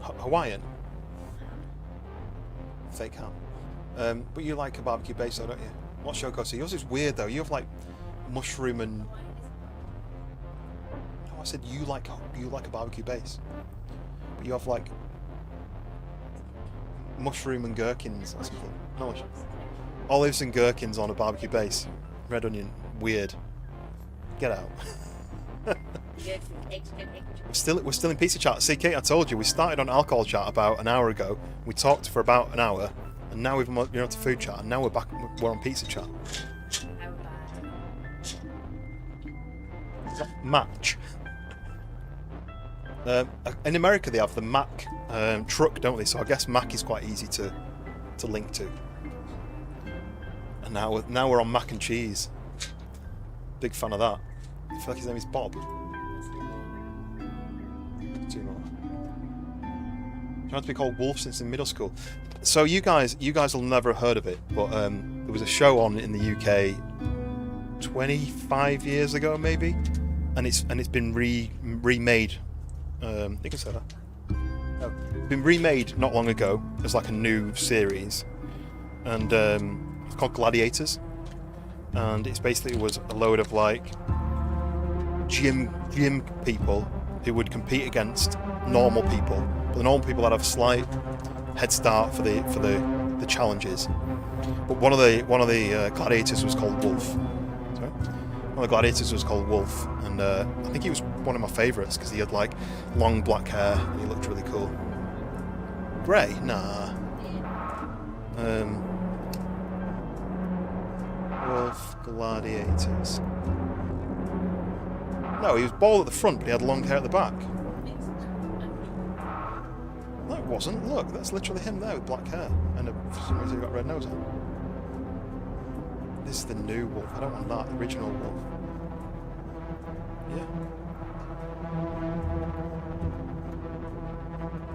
Hawaiian. Fake ham. But you like a barbecue base though, don't you? What's your go-to? Yours is weird though. You have like mushroom and... No, I said you like a barbecue base. But you have like mushroom and gherkins or something. No, olives and gherkins on a barbecue base. Red onion. Weird. Get out. We're still in pizza chat. See, Kate, I told you we started on alcohol chat about an hour ago. We talked for about an hour, and now we've been on to food chat, and now we're back. We're on pizza chat. Match. In America, they have the Mac truck, don't they? So I guess Mac is quite easy to link to. And now we're on mac and cheese. Big fan of that. I feel like his name is Bob. Two more. You have to be called Wolf since in middle school. So you guys will never have heard of it, but there was a show on in the UK 25 years ago maybe, and it's been remade. You can say that. Oh, been remade not long ago as like a new series, and it's called Gladiators, and it's basically was a load of like gym people who would compete against normal people, but the normal people that have a slight head start for the challenges. But one of the gladiators was called Wolf. Sorry? One of the gladiators was called Wolf, and I think he was one of my favourites because he had like long black hair and he looked really cool. Grey? Nah. Wolf gladiators. No, he was bald at the front, but he had long hair at the back. No, it wasn't. Look, that's literally him there with black hair, and for some reason he got a red nose on. This is the new wolf. I don't want that. The original wolf. Yeah.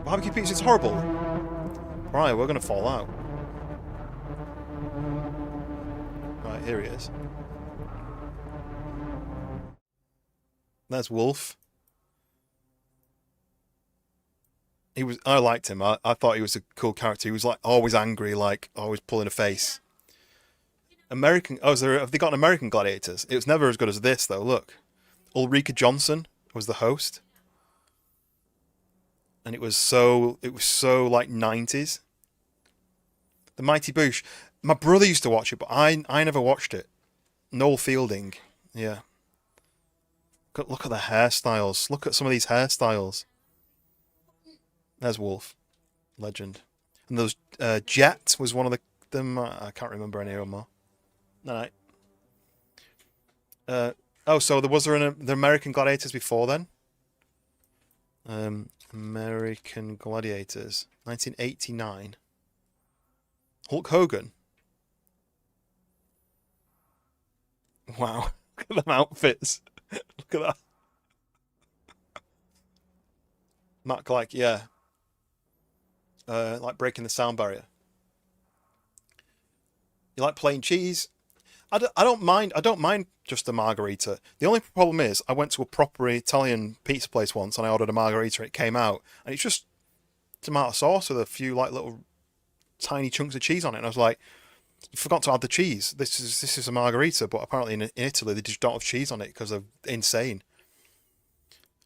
Barbecue pizza is horrible. Right, we're gonna fall out. Right, here he is. There's Wolf. I liked him. I thought he was a cool character. He was like always angry, like always pulling a face. American. Oh, have they got an American Gladiators? It was never as good as this, though. Look, Ulrika Johnson was the host, and it was so like 90s. The Mighty Boosh. My brother used to watch it, but I never watched it. Noel Fielding, yeah. Look at the hairstyles. Look at some of these hairstyles. There's Wolf, legend. And those Jet was one of them. I can't remember any of them more. No. Oh, so was there the American Gladiators before then? American Gladiators, 1989. Hulk Hogan. Wow, look at them outfits. Look at that. Mac, like, yeah. Like breaking the sound barrier. You like plain cheese? I don't mind just a margarita. The only problem is I went to a proper Italian pizza place once and I ordered a margarita and it came out and it's just tomato sauce with a few like little tiny chunks of cheese on it, and I was like, you forgot to add the cheese. This is a margarita, but apparently in Italy they just don't have cheese on it because they're insane.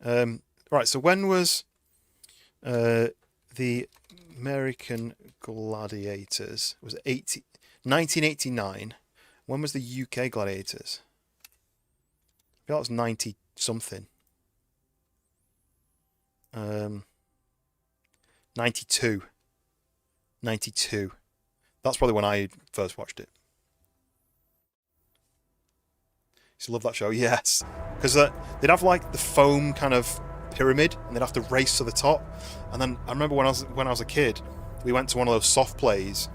Right, so when was the American Gladiators? Was it 1989? When was the UK Gladiators? I feel that was 90 something. 92. 92. That's probably when I first watched it. Used to love that show, yes. Because they'd have like the foam kind of pyramid, and they'd have to race to the top. And then I remember when I was a kid, we went to one of those soft plays,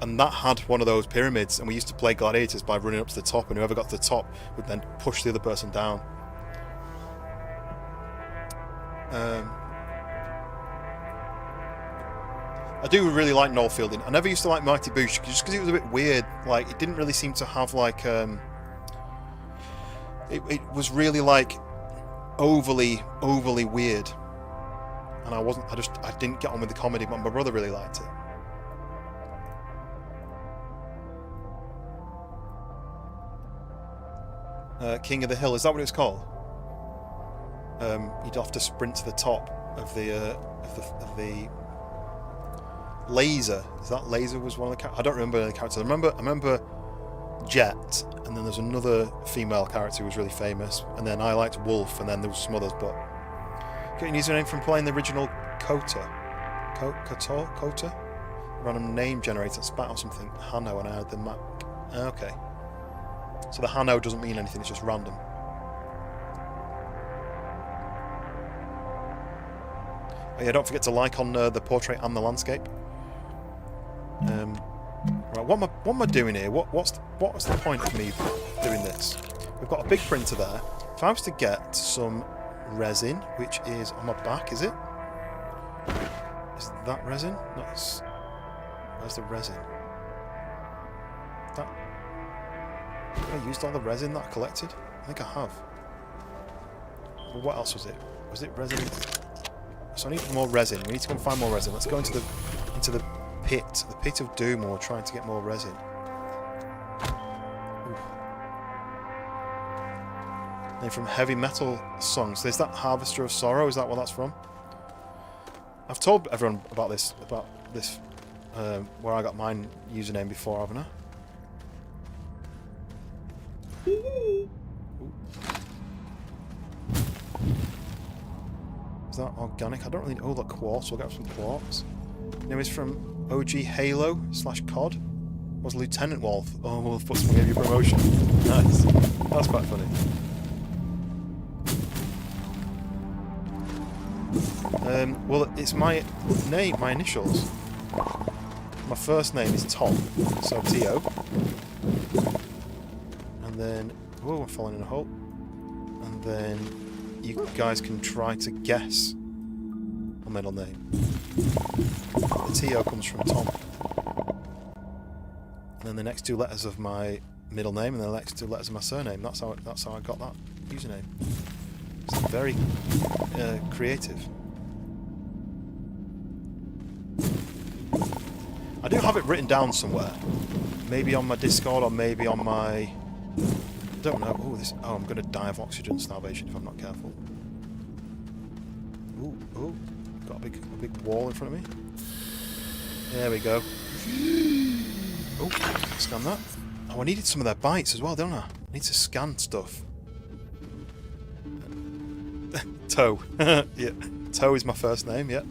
and that had one of those pyramids, and we used to play gladiators by running up to the top, and whoever got to the top would then push the other person down. I do really like Noel Fielding. I never used to like Mighty Boosh just because it was a bit weird. Like, it didn't really seem to have like it was really like overly weird, and I didn't get on with the comedy, but my brother really liked it. King of the Hill, is that what it's called? You'd have to sprint to the top of the Laser. Is that Laser was one of the characters? I don't remember the characters. I remember Jet, and then there's another female character who was really famous, and then I liked Wolf, and then there was some others, but getting username from playing the original Kota. Random name generator, spat or something. Hano, and I had the Mac. Okay. So the Hano doesn't mean anything, it's just random. Oh yeah, don't forget to like on the portrait and the landscape. Right, what am I doing here? What's the point of me doing this? We've got a big printer there. If I was to get some resin, which is on my back, is it? Is that resin? No, where's the resin? Have I used all the resin that I collected? I think I have. Well, what else was it? Was it resin? So I need more resin. We need to go and find more resin. Let's go into the pit of doom, or trying to get more resin. And from heavy metal songs, there's that Harvester of Sorrow. Is that what that's from? I've told everyone about this where I got my username before, haven't I? Ooh. that organic? I don't really... Oh, look, quartz. We'll get some quartz. Name is from OG Halo / COD. Was Lieutenant Wolf. Oh, Wolf puts me in your promotion. Nice. That's quite funny. Well, it's my name, my initials. My first name is Tom, so T-O. And then... Oh, I'm falling in a hole. And then you guys can try to guess my middle name. The T-O comes from Tom. And then the next 2 letters of my middle name, and then the next 2 letters of my surname. That's how I got that username. It's very creative. I do have it written down somewhere. Maybe on my Discord or maybe on my... I don't know. Oh, this. Oh, I'm going to die of oxygen starvation if I'm not careful. Ooh. Got a big wall in front of me. There we go. Oh, scan that. Oh, I needed some of their bites as well, don't I? I need to scan stuff. Toe. Yeah. Toe is my first name, yeah.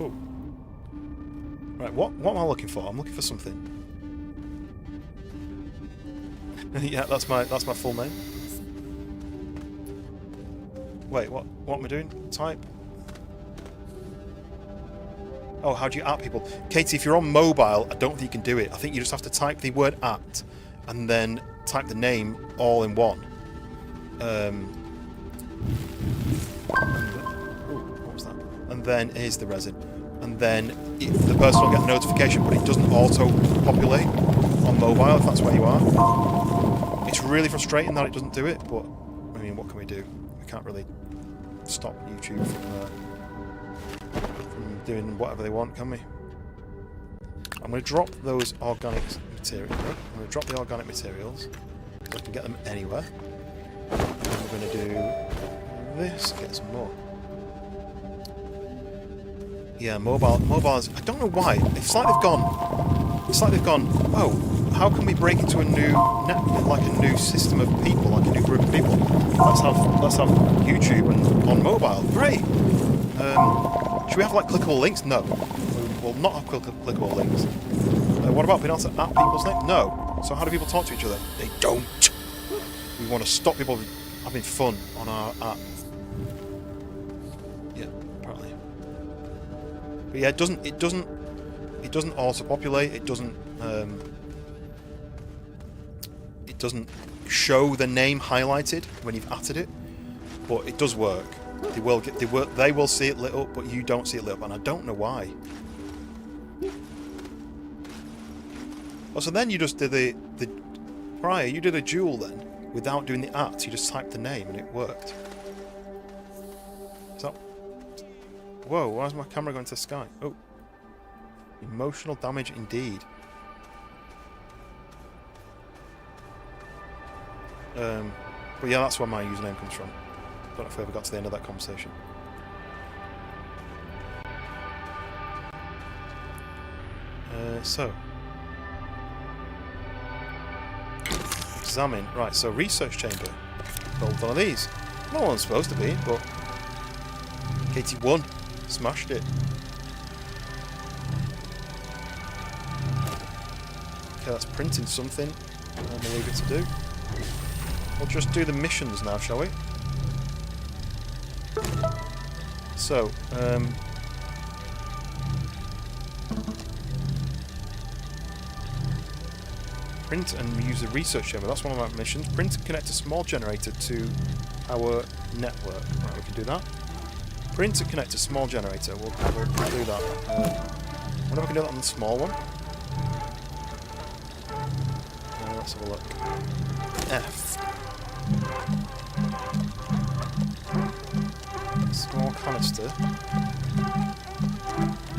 Oh. Right, what am I looking for? I'm looking for something. Yeah, that's my full name. Wait, what am I doing? Type. Oh, how do you at people? Katie, if you're on mobile, I don't think you can do it. I think you just have to type the word at and then type the name all in one. What was that? And then here's the resin. And then the person will get a notification, but it doesn't auto-populate on mobile if that's where you are. It's really frustrating that it doesn't do it, but I mean, what can we do? We can't really stop YouTube from doing whatever they want, can we? I'm going to drop those organic materials. I'm going to drop the organic materials. So I can get them anywhere. And we're going to do this. Get some more. Yeah, mobile is... I don't know why. It's like they've gone... It's like they've gone... Oh, how can we break into a new net, like a new system of people, like a new group of people? Let's have YouTube and on mobile. Great. Should we have like clickable links? No. We'll not have clickable links. What about being able to at people's names? No. So how do people talk to each other? They don't. We want to stop people having fun on our app. Yeah, apparently. But yeah, it doesn't auto-populate. It doesn't show the name highlighted when you've added it, but it does work. They will see it lit up, but you don't see it lit up, and I don't know why. Oh, so then you just did the prior. You did a duel then without doing the at. You just typed the name and it worked. Is that? Whoa! Why is my camera going to the sky? Oh, emotional damage indeed. But yeah, that's where my username comes from. Don't know if we ever got to the end of that conversation. So examine. Right, so research chamber. Build one of these. No one's supposed to be, but Katie won. Smashed it. Okay, that's printing something. I'm going to leave it to do. We'll just do the missions now, shall we? So, print and use the research chamber. That's one of my missions. Print and connect a small generator to our network. Right, we can do that. Print and connect a small generator. We'll do that. I wonder if we can do that on the small one. Let's have a look. F. Small canister.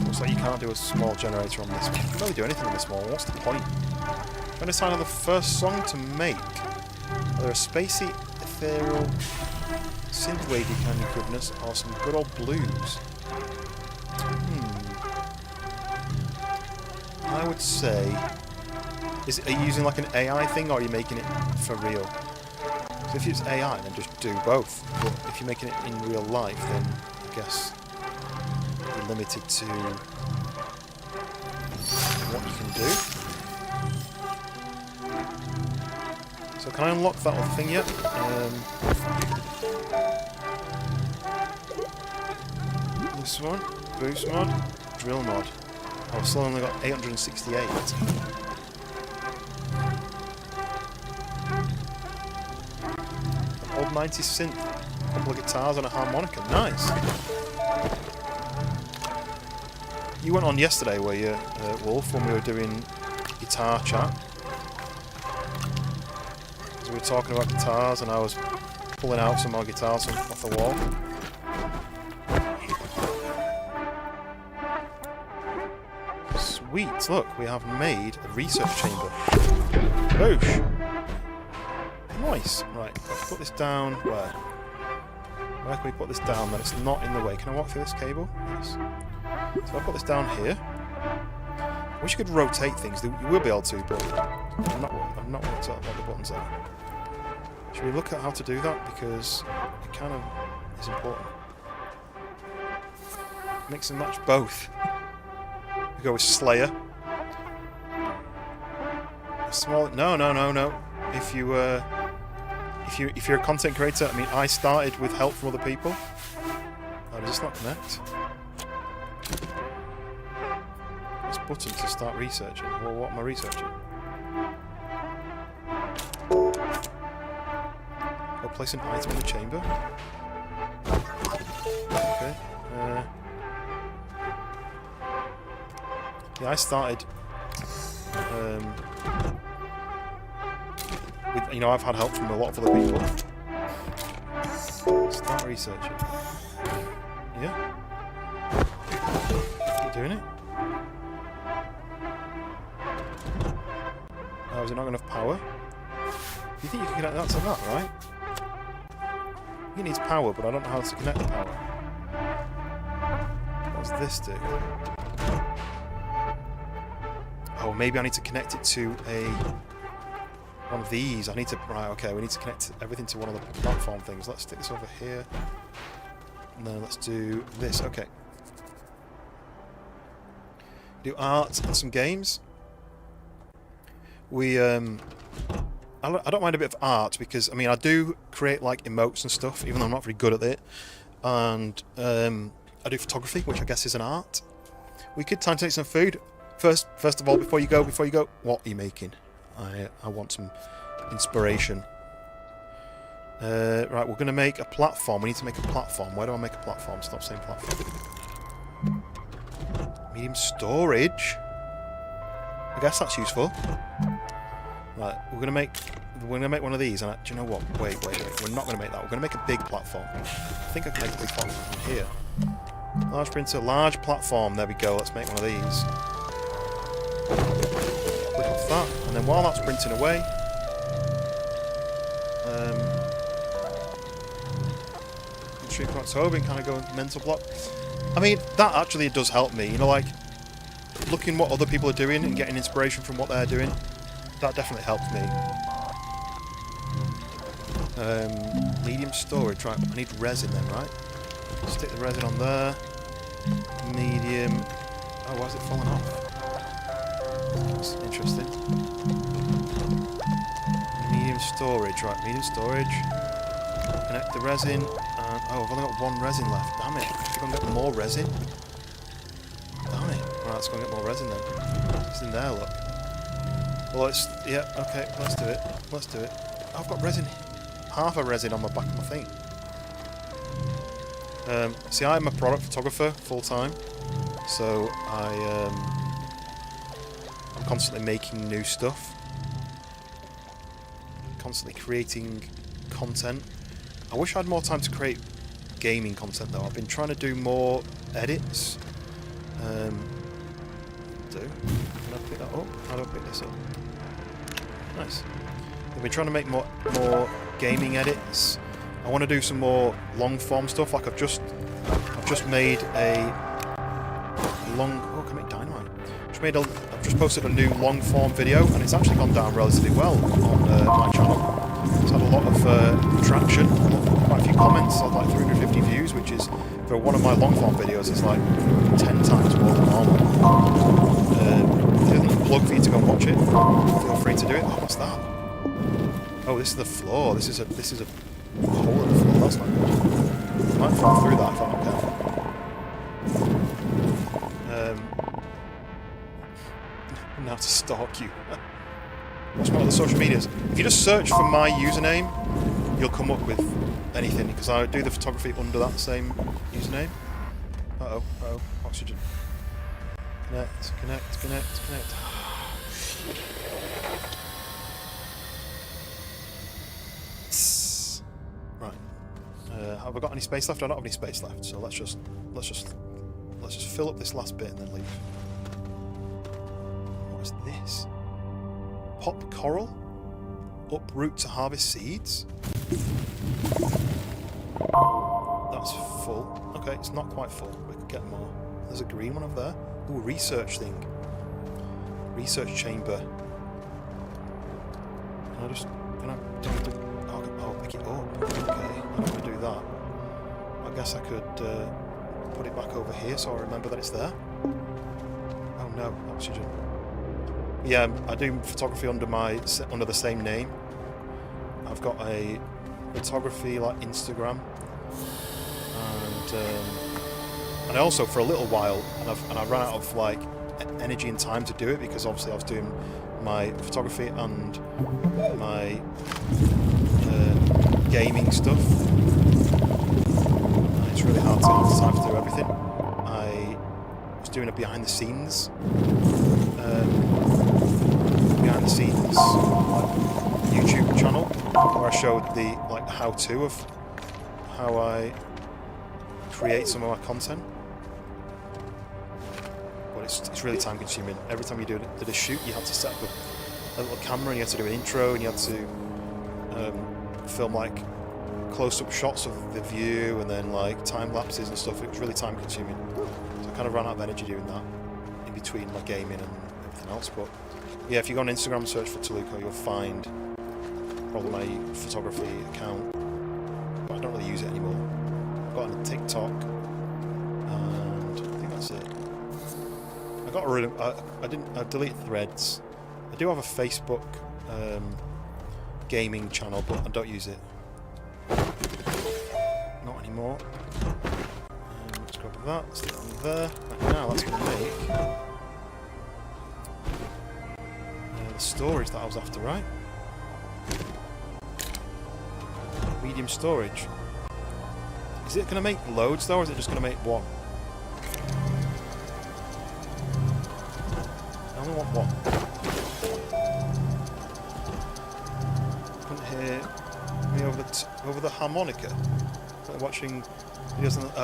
Looks like you can't do a small generator on this one. You can't really do anything on this small one. What's the point? Trying to decide on the first song to make. Are there a spacey, ethereal, synthwavy kind of goodness, or some good old blues? I would say... Are you using like an AI thing, or are you making it for real? So if it's AI, then just do both. But if you're making it in real life, then I guess you're limited to what you can do. So can I unlock that other thing yet? This one, boost mod, drill mod. Oh, I've still only got 868. Old 90s synth, a couple of guitars and a harmonica. Nice. You went on yesterday, were you, Wolf, when we were doing guitar chat? So we were talking about guitars, and I was pulling out some more guitars off the wall. Sweet, look, we have made a research chamber. Boosh! Nice. Right, let's put this down where? Where can we put this down that it's not in the way? Can I walk through this cable? Yes. So I'll put this down here. I wish you could rotate things. You will be able to, but I'm not worked out what the buttons are. Should we look at how to do that? Because it kind of is important. Mix and match both. We go with Slayer. Small. No. If you're a content creator, I mean, I started with help from other people. Oh, does this not connect? This button to start researching. Well, what am I researching? I'll place an item in the chamber. Okay. Yeah, I started. With, you know, I've had help from a lot of other people. Start researching. Yeah. Keep doing it. Oh, is it not enough power? You think you can connect that to that, right? I think it needs power, but I don't know how to connect the power. What does this do? Oh, maybe I need to connect it to one of these. I need to... Right, okay, we need to connect everything to one of the platform things. Let's stick this over here. And then let's do this. Okay. Do art and some games. We, I don't mind a bit of art because, I mean, I do create, like, emotes and stuff, even though I'm not very good at it. And I do photography, which I guess is an art. We could time to take some food. First of all, before you go, what are you making? I want some inspiration. Right, we're going to make a platform. We need to make a platform. Where do I make a platform? Stop saying platform. Medium storage. I guess that's useful. Right, we're gonna make one of these. And do you know what? Wait. We're not gonna make that. We're gonna make a big platform. I think I can make a big platform from here. Large printer, large platform. There we go. Let's make one of these. Click off that, and then while that's printing away, Stream October and kind of go mental block. I mean, that actually does help me. You know, like looking what other people are doing and getting inspiration from what they're doing. That definitely helps me. Medium storage, right? I need resin then, right? Stick the resin on there. Medium. Oh, why is it falling off? That's interesting. Medium storage, right? Medium storage. Connect the resin. And, oh, I've only got one resin left. Damn it! I have to go and get more resin. Damn it! Right, let's go and get more resin then. It's in there, look. Well, it's... Yeah, okay, let's do it. Let's do it. Oh, I've got resin. Half a resin on the back of my thing. See, I'm a product photographer full-time. So, I'm constantly making new stuff. Constantly creating content. I wish I had more time to create gaming content, though. I've been trying to do more edits. Can I pick that up? How do I pick this up? Nice. I've been trying to make more gaming edits. I want to do some more long form stuff. Like I've just made a long. Oh, I can make dynamite. I've just posted a new long form video, and it's actually gone down relatively well on my channel. It's had a lot of traction, quite a few comments, like 350 views, which is, for one of my long form videos, it's like 10 times more than normal. If there's a plug for you to go and watch it, feel free to do it. Oh, what's that? Oh, this is the floor. This is a hole in the floor. That's not good. I might fall through that if I'm not careful. Now to stalk you. What's my other social medias? If you just search for my username, you'll come up with anything, because I do the photography under that same username. Uh-oh, uh-oh, oxygen. Connect, connect, connect, connect. Right. Have I got any space left? I don't have any space left, so let's just fill up this last bit and then leave. What is this? Pop coral? Uproot to harvest seeds? That's full. Okay, it's not quite full. We could get more. There's a green one over there. Ooh, research thing. Research chamber. Can I just... Oh, pick it up. Okay, I'm going to do that. I guess I could put it back over here so I remember that it's there. Oh no, oxygen. Yeah, I do photography under the same name. I've got a photography like Instagram, and I also for a little while, and I ran out of like energy and time to do it, because obviously I was doing my photography and my gaming stuff. And it's really hard to have time to do everything. I was doing a behind the scenes YouTube channel where I showed the how-to of how I create some of my content. But it's really time consuming. Every time you did a shoot, you had to set up a little camera, and you had to do an intro, and you had to film like close-up shots of the view, and then like time lapses and stuff. It was really time consuming. So I kind of ran out of energy doing that in between my gaming and everything else. But yeah, if you go on Instagram and search for Toluco, you'll find probably my photography account, but I don't really use it anymore. I've got on a TikTok, and I think that's it. I got rid of. I deleted Threads. I do have a Facebook gaming channel, but I don't use it. Not anymore. Let's grab that. Stick it on there. Right now, that's going to make the storage that I was after, right? Medium storage. Is it going to make loads though, or is it just going to make one? I only want one. Couldn't hear me over the harmonica. Like watching videos on the,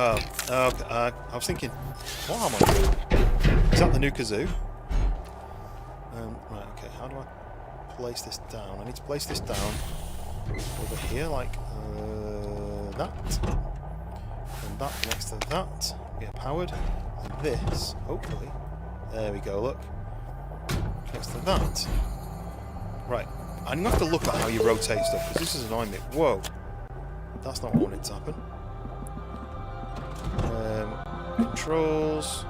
okay, I was thinking, what harmonica? Is that the new kazoo? Right, okay, how do I place this down? I need to place this down over here, like that. And that next to that. Get powered. And this, hopefully. There we go, look. Next to that. Right. I'm going to have to look at how you rotate stuff, because this is annoying me. Whoa. That's not what I wanted to happen. Controls.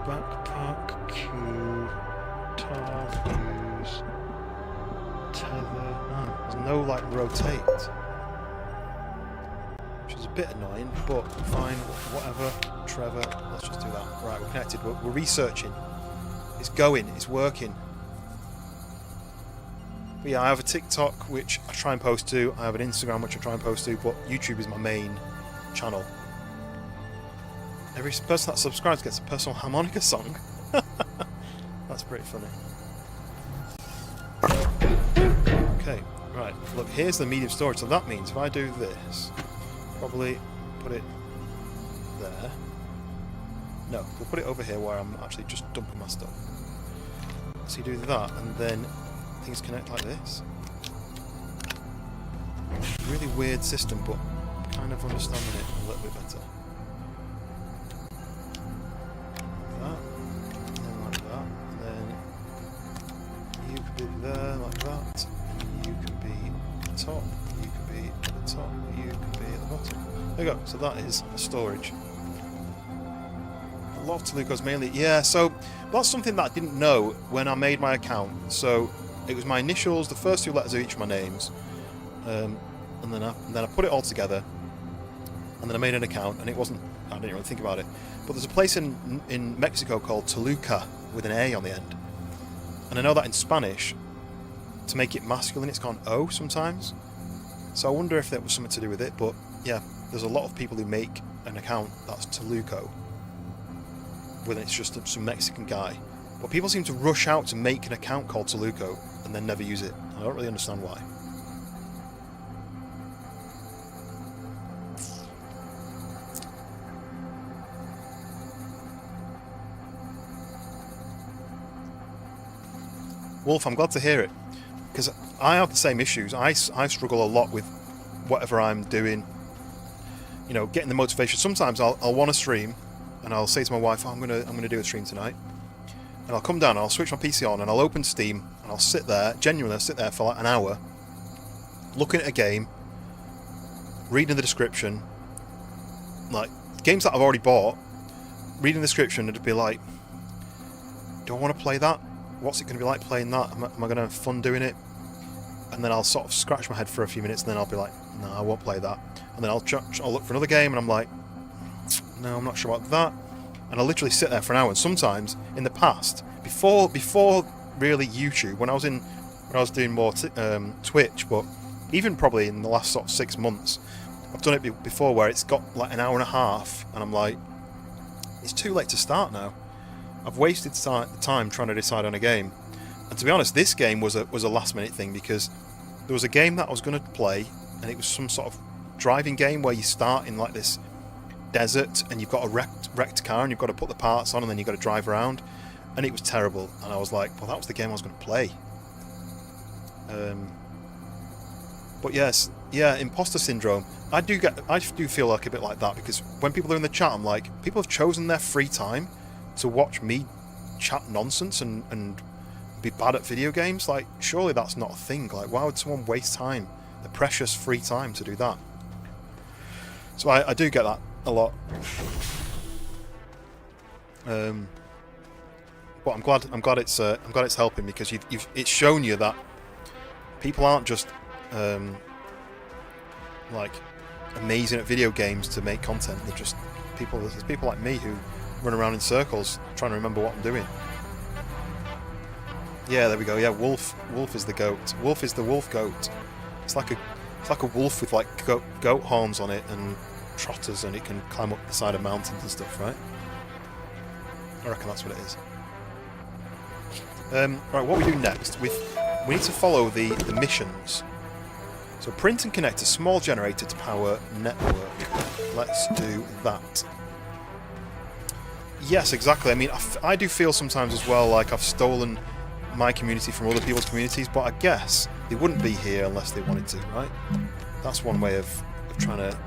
Backpack, Q, tab, use, tether. Oh, there's no like rotate, which is a bit annoying, but fine, whatever. Trevor, let's just do that. Right, we're connected. We're researching. It's going. It's working. But yeah, I have a TikTok which I try and post to. I have an Instagram which I try and post to, but YouTube is my main channel. Every person that subscribes gets a personal harmonica song. That's pretty funny. Okay, right. Look, here's the medium storage. So that means if I do this, probably put it there. No, we'll put it over here where I'm actually just dumping my stuff. So you do that, and then things connect like this. Really weird system, but kind of understanding it a little bit better. Like that, and then you could be there like that. You could be at the top. You could be at the top. You could be at the bottom. There you go. So that is a storage. A lot of Toluco's mainly, yeah. So that's something that I didn't know when I made my account. So it was my initials, the first 2 letters of each of my names, and then I put it all together, and then I made an account, and it wasn't. I didn't really think about it. But there's a place in Mexico called Toluca with an A on the end, and I know that in Spanish, to make it masculine, it's called O sometimes. So I wonder if that was something to do with it. But yeah, there's a lot of people who make an account that's Toluco, when it's just some Mexican guy. But people seem to rush out to make an account called Toluco and then never use it. I don't really understand why. Wolf, I'm glad to hear it, because I have the same issues. I struggle a lot with whatever I'm doing, you know, getting the motivation. Sometimes I'll want to stream, and I'll say to my wife, oh, I'm gonna do a stream tonight, and I'll come down, and I'll switch my PC on, and I'll open Steam, and I'll sit there, genuinely sit there for like an hour, looking at a game, reading the description, like games that I've already bought, reading the description, and it'd be like, do I want to play that? What's it going to be like playing that? Am I going to have fun doing it? And then I'll sort of scratch my head for a few minutes, and then I'll be like, no, I won't play that. And then I'll look for another game, and I'm like, no, I'm not sure about that. And I'll literally sit there for an hour. And sometimes in the past, before really YouTube, when I was doing more Twitch, but even probably in the last sort of 6 months, I've done it before where it's got like an hour and a half, and I'm like, it's too late to start now. I've wasted time trying to decide on a game. And to be honest, this game was a last minute thing, because there was a game that I was going to play, and it was some sort of driving game where you start in like this desert, and you've got a wrecked car, and you've got to put the parts on, and then you've got to drive around, and it was terrible. And I was like, well, that was the game I was going to play. But yes, yeah, imposter syndrome. I do feel like a bit like that, because when people are in the chat, I'm like, people have chosen their free time to watch me chat nonsense and be bad at video games. Like, surely that's not a thing. Like, why would someone waste time, the precious free time, to do that? So I do get that a lot. But I'm glad it's helping, because it's shown you that people aren't just like amazing at video games to make content. They're just people. There's people like me who run around in circles trying to remember what I'm doing. Yeah, there we go. Yeah, Wolf is the goat. Wolf is the wolf goat. It's like a wolf with like goat horns on it and trotters, and it can climb up the side of mountains and stuff, right? I reckon that's what it is. Right, what we do next? We need to follow the missions. So print and connect a small generator to power network. Let's do that. Yes, exactly. I mean, I do feel sometimes as well like I've stolen my community from other people's communities, but I guess they wouldn't be here unless they wanted to, right? That's one way of trying to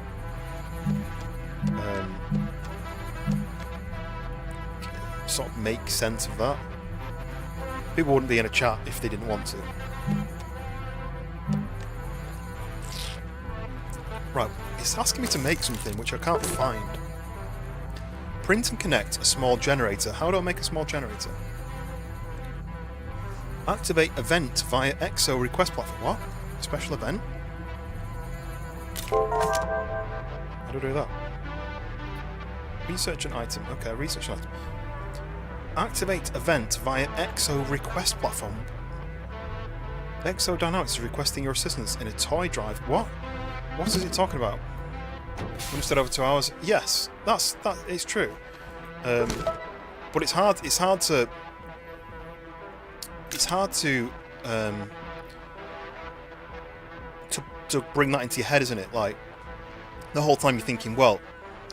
sort of make sense of that. People wouldn't be in a chat if they didn't want to. Right, it's asking me to make something which I can't find. Print and connect a small generator. How do I make a small generator? Activate event via EXO request platform. What? Special event? How do I do that? Research an item. Okay, research an item. Activate event via EXO request platform. EXO Dynamics is requesting your assistance in a toy drive. What? What is it talking about? Instead over 2 hours. Yes, that is true. But it's hard to bring that into your head, isn't it? Like, the whole time you're thinking, well,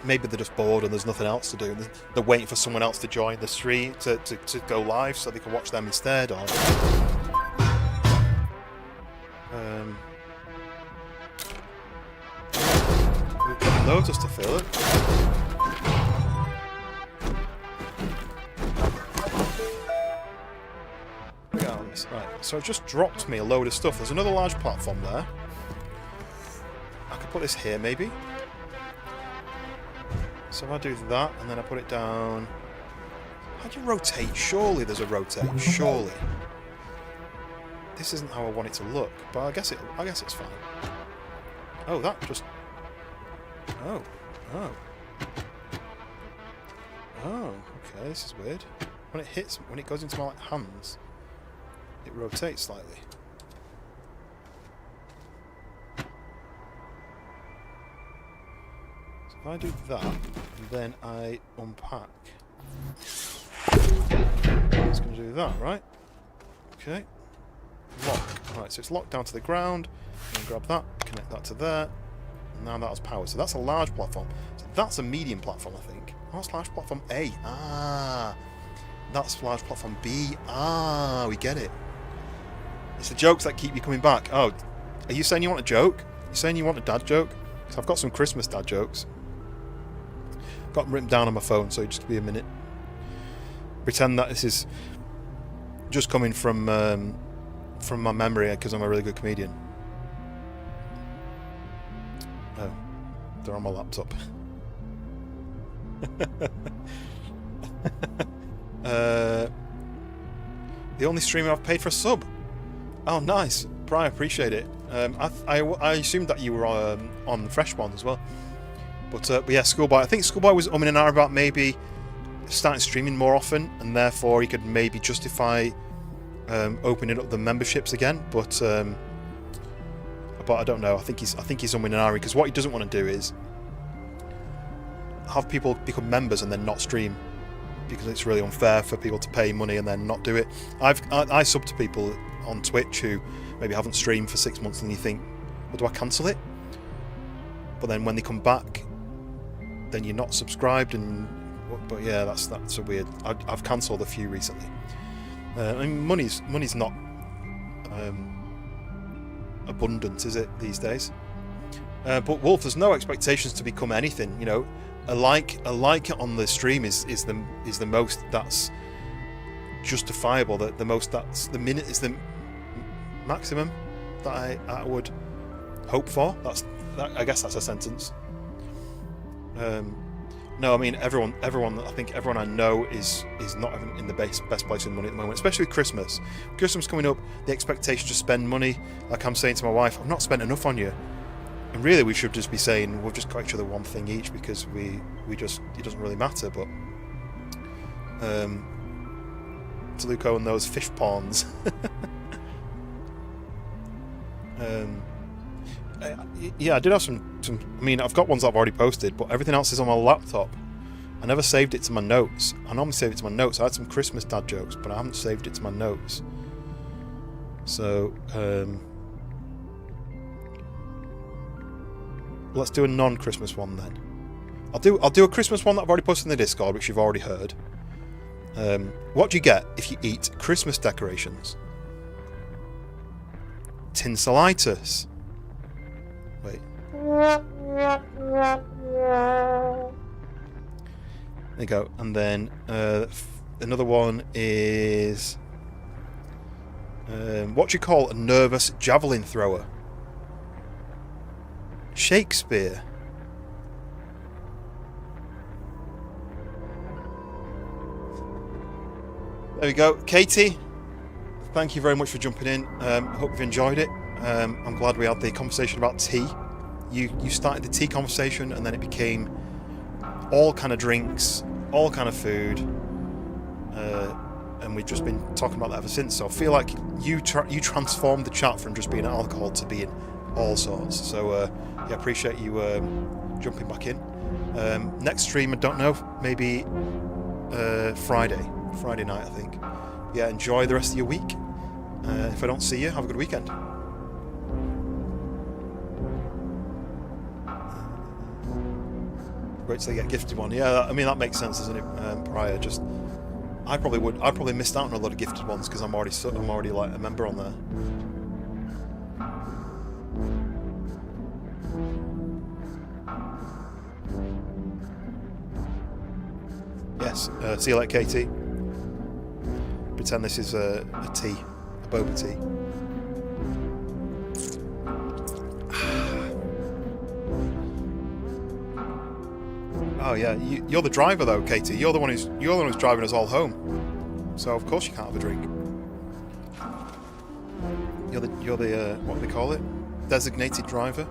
maybe they're just bored and there's nothing else to do. They're waiting for someone else to join the stream to go live so they can watch them instead. Or notice to fill it. Right, so it just dropped me a load of stuff. There's another large platform there. I could put this here, maybe. So if I do that, and then I put it down... How do you rotate? Surely there's a rotate. Surely. This isn't how I want it to look, but I guess it's fine. Oh, that just... Oh. Oh. Oh, okay, this is weird. When it goes into my like, hands... It rotates slightly. So if I do that, and then I unpack. It's going to do that, right? Okay. Lock. Right, so it's locked down to the ground. And grab that, connect that to there. And now that has power. So that's a large platform. So that's a medium platform, I think. Oh, that's large platform A. Ah. That's large platform B. Ah, we get it. It's the jokes that keep you coming back. Oh, are you saying you want a joke? You're saying you want a dad joke? Because I've got some Christmas dad jokes. Got them written down on my phone, so just give me a minute. Pretend that this is just coming from my memory because I'm a really good comedian. Oh, they're on my laptop. The only streamer I've paid for a sub. Oh, nice. Brian, appreciate it. I assumed that you were on Fresh One as well. But yeah, Schoolboy. I think Schoolboy was umming and ahhing about maybe starting streaming more often, and therefore he could maybe justify opening up the memberships again. But I don't know. I think he's umming and ahhing because what he doesn't want to do is have people become members and then not stream, because it's really unfair for people to pay money and then not do it. I sub to people on Twitch who maybe haven't streamed for 6 months, and you think, well, do I cancel it? But then when they come back, then you're not subscribed, and but yeah, that's a weird. I've cancelled a few recently. I mean, money's not abundant, is it, these days? But Wolf, there's no expectations to become anything. You know, a like on the stream is the most that's justifiable. The most that's the minute is the maximum that I would hope for. I guess that's a sentence. No, I mean everyone. I think everyone I know is not in the best place with money at the moment, especially with Christmas. Christmas coming up, the expectation to spend money. Like I'm saying to my wife, I've not spent enough on you. And really, we should just be saying we've just got each other one thing each, because we just, it doesn't really matter. But Toluco and those fish ponds. Yeah, I did have some. I mean, I've got ones I've already posted, but everything else is on my laptop. I never saved it to my notes. I normally save it to my notes. I had some Christmas dad jokes, but I haven't saved it to my notes. So, let's do a non-Christmas one then. I'll do a Christmas one that I've already posted in the Discord, which you've already heard. What do you get if you eat Christmas decorations? Tinselitis. Wait. There you go. And then another one is what do you call a nervous javelin thrower? Shakespeare. There we go. Katie, thank you very much for jumping in. I hope you've enjoyed it. I'm glad we had the conversation about tea. You started the tea conversation, and then it became all kind of drinks, all kind of food, and we've just been talking about that ever since. So I feel like you transformed the chat from just being alcohol to being all sorts. So yeah, appreciate you jumping back in. Next stream, I don't know, maybe Friday night, I think. Yeah, enjoy the rest of your week. If I don't see you, have a good weekend. Wait till they get gifted one. Yeah, I mean that makes sense, doesn't it? Prior, I probably missed out on a lot of gifted ones because I'm already like a member on there. Yes. See you later, Katie. Pretend this is a tea, a boba tea. Oh yeah, you're the driver though, Katie. You're the one who's driving us all home. So of course you can't have a drink. You're the what do they call it? Designated driver.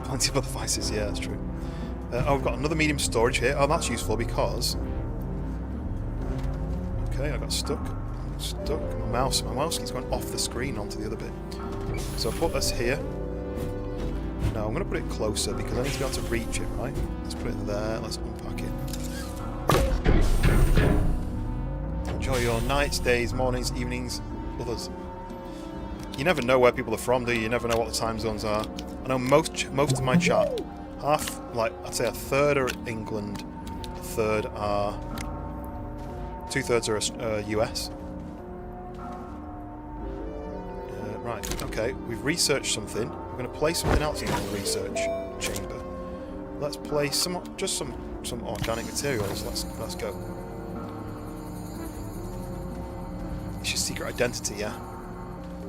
Plenty of other vices. Yeah, that's true. Oh, we've got another medium storage here. Oh, that's useful because. Okay, I got stuck. I'm stuck. My mouse keeps going off the screen onto the other bit. So I'll put this here. No, I'm going to put it closer because I need to be able to reach it, right? Let's put it there. Let's unpack it. Enjoy your nights, days, mornings, evenings, others. You never know where people are from, do you? You never know what the time zones are. I know most of my chat, half, like, I'd say a third are England, a third are... 2/3 are US. Right, okay, we've researched something. We're going to place something else in the research chamber. Let's place some organic materials. Let's go. It's your secret identity, yeah.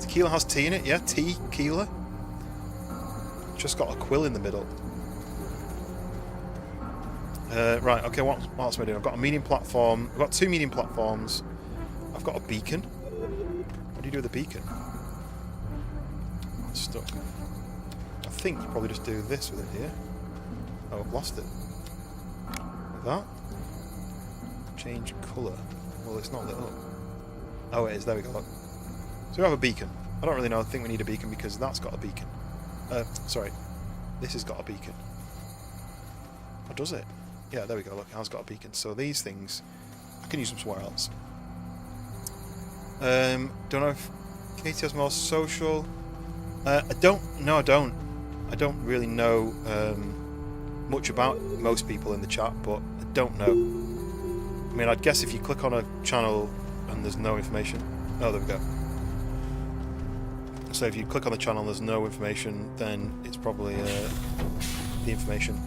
Tequila has tea in it, yeah. Tequila. Just got a quill in the middle. Right, okay, what else am I doing? I've got a medium platform. I've got 2 medium platforms. I've got a beacon. What do you do with a beacon? I'm stuck. I think you probably just do this with it here. Oh, I've lost it. Like that. Change colour. Well, it's not lit up. Oh, it is. There we go. Look. So we have a beacon. I don't really know. I think we need a beacon because that's got a beacon. Sorry. This has got a beacon. Or does it? Yeah, there we go. Look, it has got a beacon. So these things, I can use them somewhere else. Don't know if Katie has more social. I don't. No, I don't. I don't really know much about most people in the chat, but I don't know. I mean, I'd guess if you click on a channel and there's no information. Oh, there we go. So if you click on the channel and there's no information, then it's probably the information.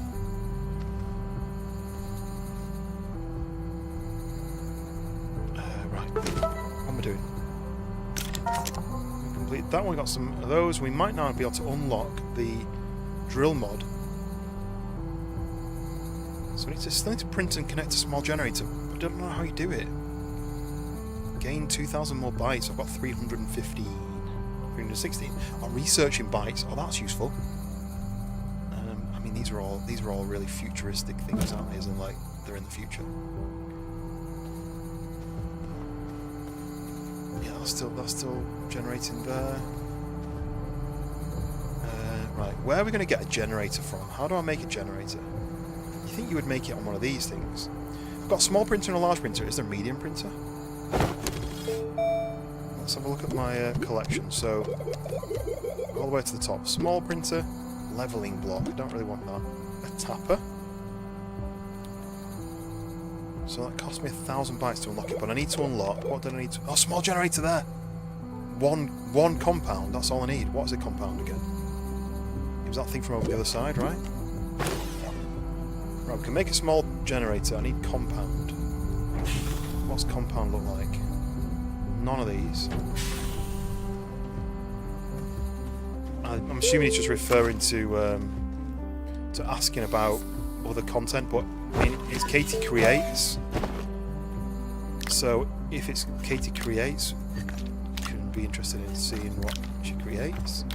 Right. What am I doing? Complete that one. We got some of those. We might now be able to unlock the drill mod. So we still need to print and connect a small generator. I don't know how you do it. Gain 2,000 more bytes. I've got 315. 316. Oh, researching bytes. Oh, that's useful. I mean, these are all really futuristic things, aren't they? As in, like, they're in the future. Yeah, that's still generating there. Right, where are we going to get a generator from? How do I make a generator? You think you would make it on one of these things? I've got a small printer and a large printer. Is there a medium printer? Let's have a look at my collection. So, all the way to the top. Small printer, leveling block. I don't really want that. A tapper. So that cost me 1,000 bytes to unlock it, but I need to unlock. What did I need to... Oh, small generator there! One compound, that's all I need. What is a compound again? It was that thing from over the other side, right? Right, we can make a small generator. I need compound. What's compound look like? None of these. I'm assuming it's just referring to asking about other content, but I mean, it's Katie Creates. So if it's Katie Creates, you can be interested in seeing what she creates.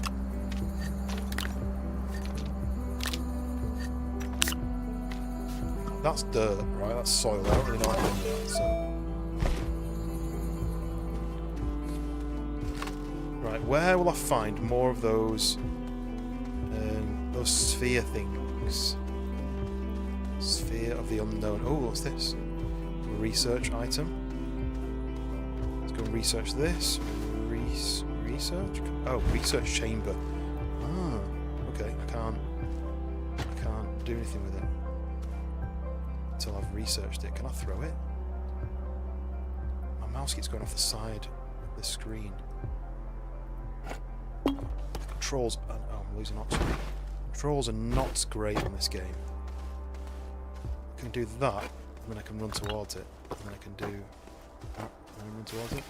That's dirt, right? That's soil. I don't really know anything about that, so. Right, where will I find more of those sphere things? Sphere of the unknown. Oh, what's this? Research item. Let's go and research this. Research? Oh, research chamber. Ah, okay. I can't do anything with it until I've researched it. Can I throw it? My mouse keeps going off the side of the screen. Controls. Oh, I'm losing options. Controls are not great on this game. can do that, and then I can run towards it. And then I can do that, and then run towards it.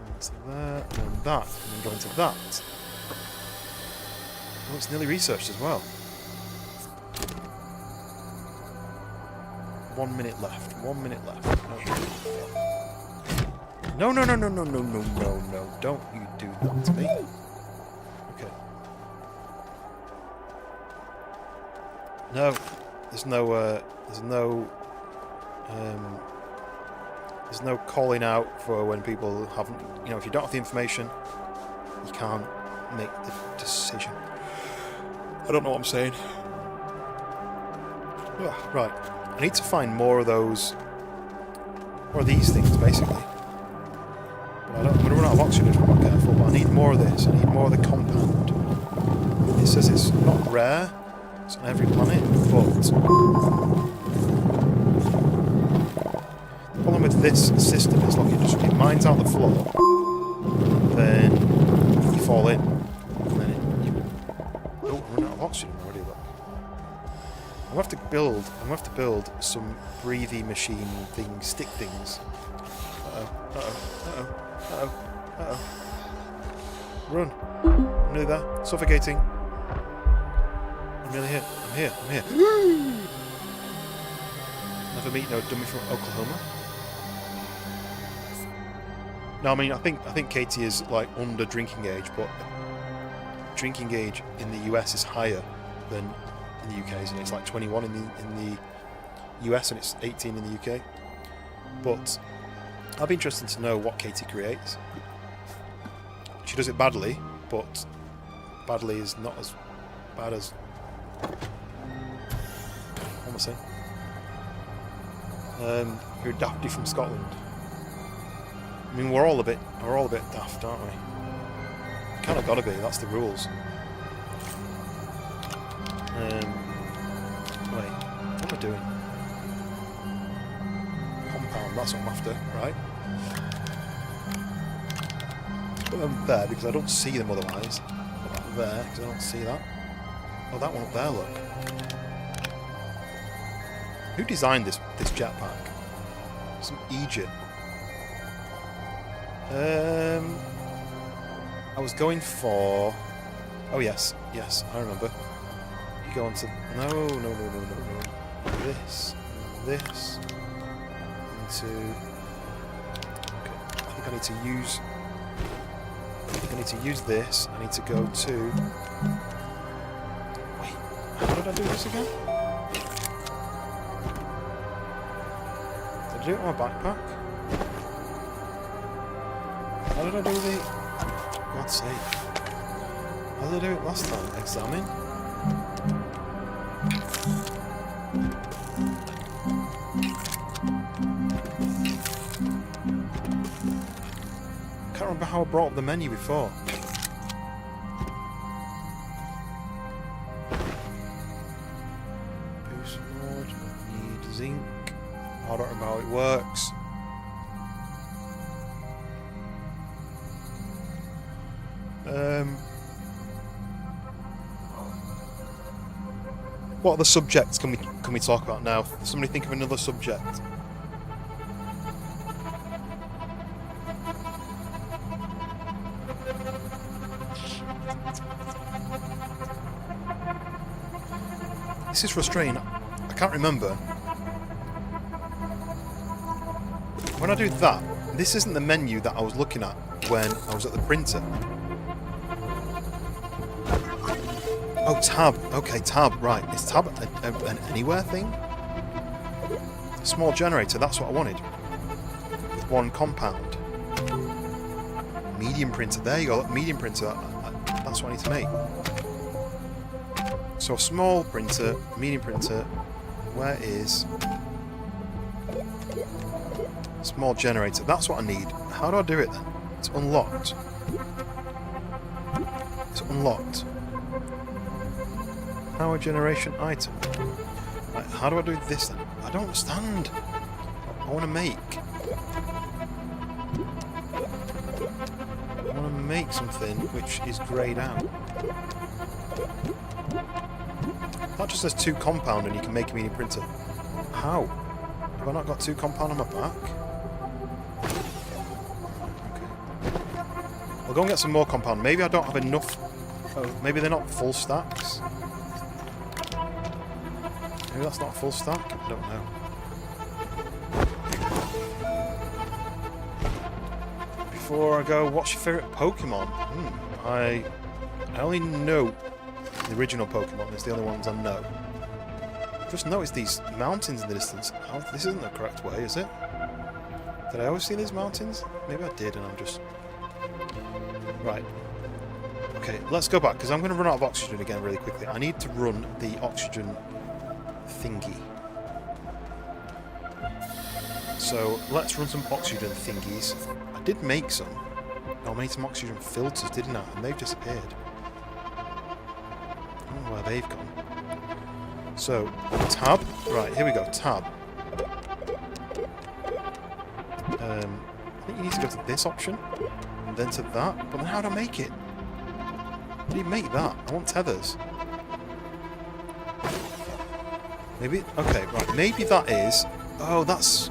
That's there, and then that, and then go into that. Oh, it's nearly researched as well. 1 minute left. 1 minute left. No, no, no, no, no, no, no, no, no. Don't you do that to me. Okay. No. There's no calling out for when people haven't, you know, if you don't have the information, you can't make the decision. I don't know what I'm saying. Oh, right. I need to find more of those, more of these things, basically. But I'm going to run out of oxygen if I'm not careful, but I need more of this. I need more of the compound. It says it's not rare, it's on every planet, but the problem with this system is, look, it mines out the floor, then you fall in, and then oh, I'm running out of oxygen already, look. I'm going to have to build some breathy machine things, stick things. Uh-oh. Run. I'm nearly there. Suffocating. I'm nearly here. I'm here. Never meet no dummy from Oklahoma. No, I mean, I think Katie is like under drinking age, but drinking age in the US is higher than in the UK, isn't it? It's like 21 in the US and it's 18 in the UK. But I'd be interested to know what Katie creates. She does it badly, but badly is not as bad as what am I saying? You're Dafty from Scotland. I mean, we're all a bit daft, aren't we? Kind of gotta be. That's the rules. Wait, what am I doing? Compound. That's what I'm after, right? Put them there because I don't see them otherwise. Put that there because I don't see that. Oh, that one up there. Look. Who designed this jetpack? Some Egypt. I was going for. Oh yes, I remember. You go on to no. This into. Okay, I think I need to use. This. I need to go to. Wait, how did I do this again? Did I do it on my backpack? How did I do the... God's sake. How did I do it last time? Examine? I can't remember how I brought up the menu before. Boost mode, need zinc. I don't remember how it works. What other subjects can we talk about now? Somebody think of another subject. This is frustrating. I can't remember. When I do that, this isn't the menu that I was looking at when I was at the printer. Oh, tab. Okay, tab. Right. Is tab an anywhere thing? A small generator. That's what I wanted. With one compound. Medium printer. There you go. Look, medium printer. That's what I need to make. So a small printer, medium printer. Where is small generator? That's what I need. How do I do it then? It's unlocked. It's unlocked. Power generation item. Right, how do I do this then? I don't understand. I want to make. I want to make something which is greyed out. That just says 2 compound and you can make a mini printer. How? Have I not got 2 compound on my back? Okay. I'll go and get some more compound. Maybe I don't have enough. Oh, maybe they're not full stacks. Maybe that's not a full stack. I don't know. Before I go, what's your favourite Pokemon? I only know the original Pokemon. It's the only ones I know. Just noticed these mountains in the distance. Oh, this isn't the correct way, is it? Did I always see these mountains? Maybe I did and I'm just... Right. Okay, let's go back, because I'm going to run out of oxygen again really quickly. I need to run the oxygen thingy. So, let's run some oxygen thingies. I did make some. I made some oxygen filters, didn't I? And they've disappeared. I don't know where they've gone. So, tab. Right, here we go. Tab. I think you need to go to this option, and then to that. But then how do I make it? How do you make that? I want tethers. Maybe... Okay, right. Maybe that is... Oh, that's...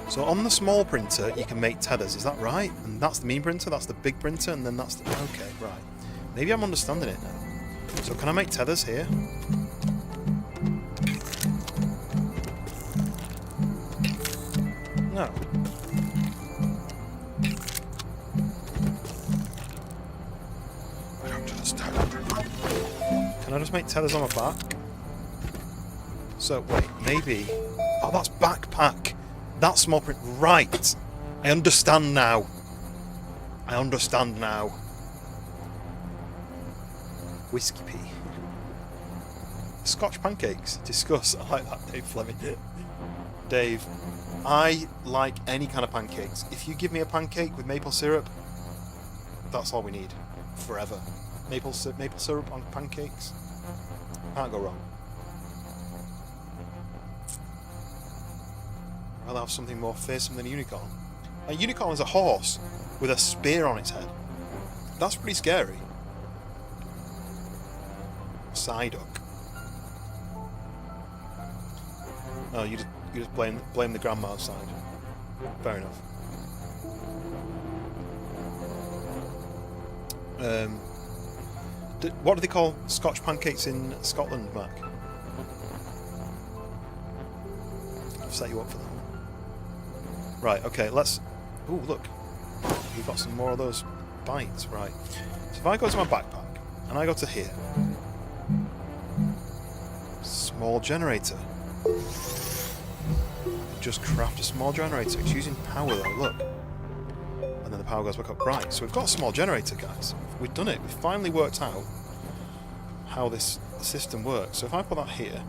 So on the small printer, you can make tethers. Is that right? And that's the mini printer, that's the big printer, and then that's the... Okay, right. Maybe I'm understanding it now. So can I make tethers here? No. I don't understand. Can I just make tethers on my back? So, wait, maybe... Oh, that's backpack! That small print... Right! I understand now. I understand now. Whiskey pea. Scotch pancakes. Discuss. I like that, Dave Fleming. Dave, I like any kind of pancakes. If you give me a pancake with maple syrup, that's all we need. Forever. Maple syrup on pancakes. Can't go wrong. I'll have something more fearsome than a unicorn. A unicorn is a horse with a spear on its head. That's pretty scary. Psyduck. Oh, you just blame the grandma side. Fair enough. What do they call Scotch pancakes in Scotland, Mac? I've set you up for that one. Right, okay, let's... Ooh, look. We've got some more of those bites, right. So if I go to my backpack, and I go to here... Small generator. Just craft a small generator. It's using power though, look. And then the power goes back up. Right, so we've got a small generator, guys. We've done it. We've finally worked out how this system works. So if I put that here,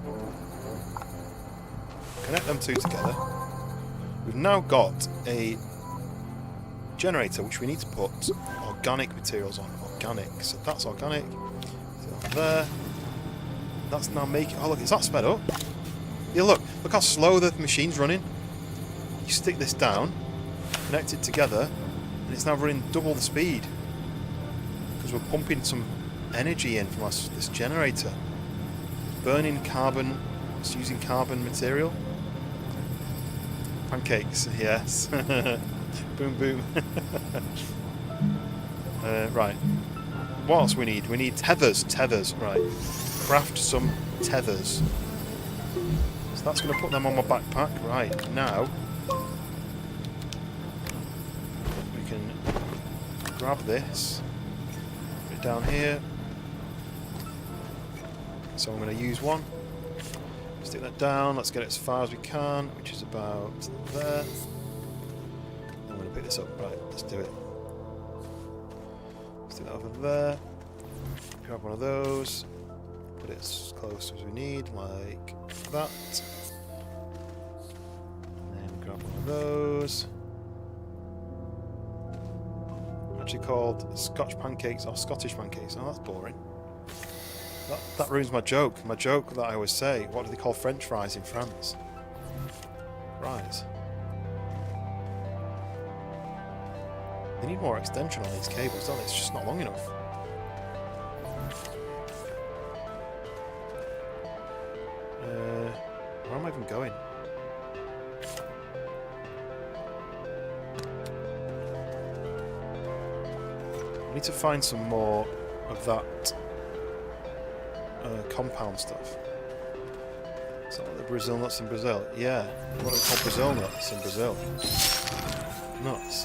connect them two together, we've now got a generator which we need to put organic materials on. Organic. So that's organic. So there. That's now making... Oh, look, is that sped up? Yeah, look how slow the machine's running. You stick this down, connect it together, and it's now running double the speed. Because we're pumping some energy in from this generator. Burning carbon, it's using carbon material. Pancakes, yes. Boom, boom. Right. What else we need? We need tethers, right. Craft some tethers. So that's going to put them on my backpack. Right, now we can grab this, put it down here. So I'm going to use one. Stick that down, let's get it as far as we can, which is about there. I'm going to pick this up. Right, let's do it. Stick that over there. Grab one of those. Put it as close as we need, like that. And then grab one of those. Actually called Scotch pancakes or Scottish pancakes. Oh, that's boring. That ruins my joke. My joke that I always say. What do they call French fries in France? Fries. They need more extension on these cables, don't they? It's just not long enough. even going? I need to find some more of that compound stuff. Is that like the Brazil nuts in Brazil? Yeah. What are they called? Brazil nuts in Brazil. Nuts.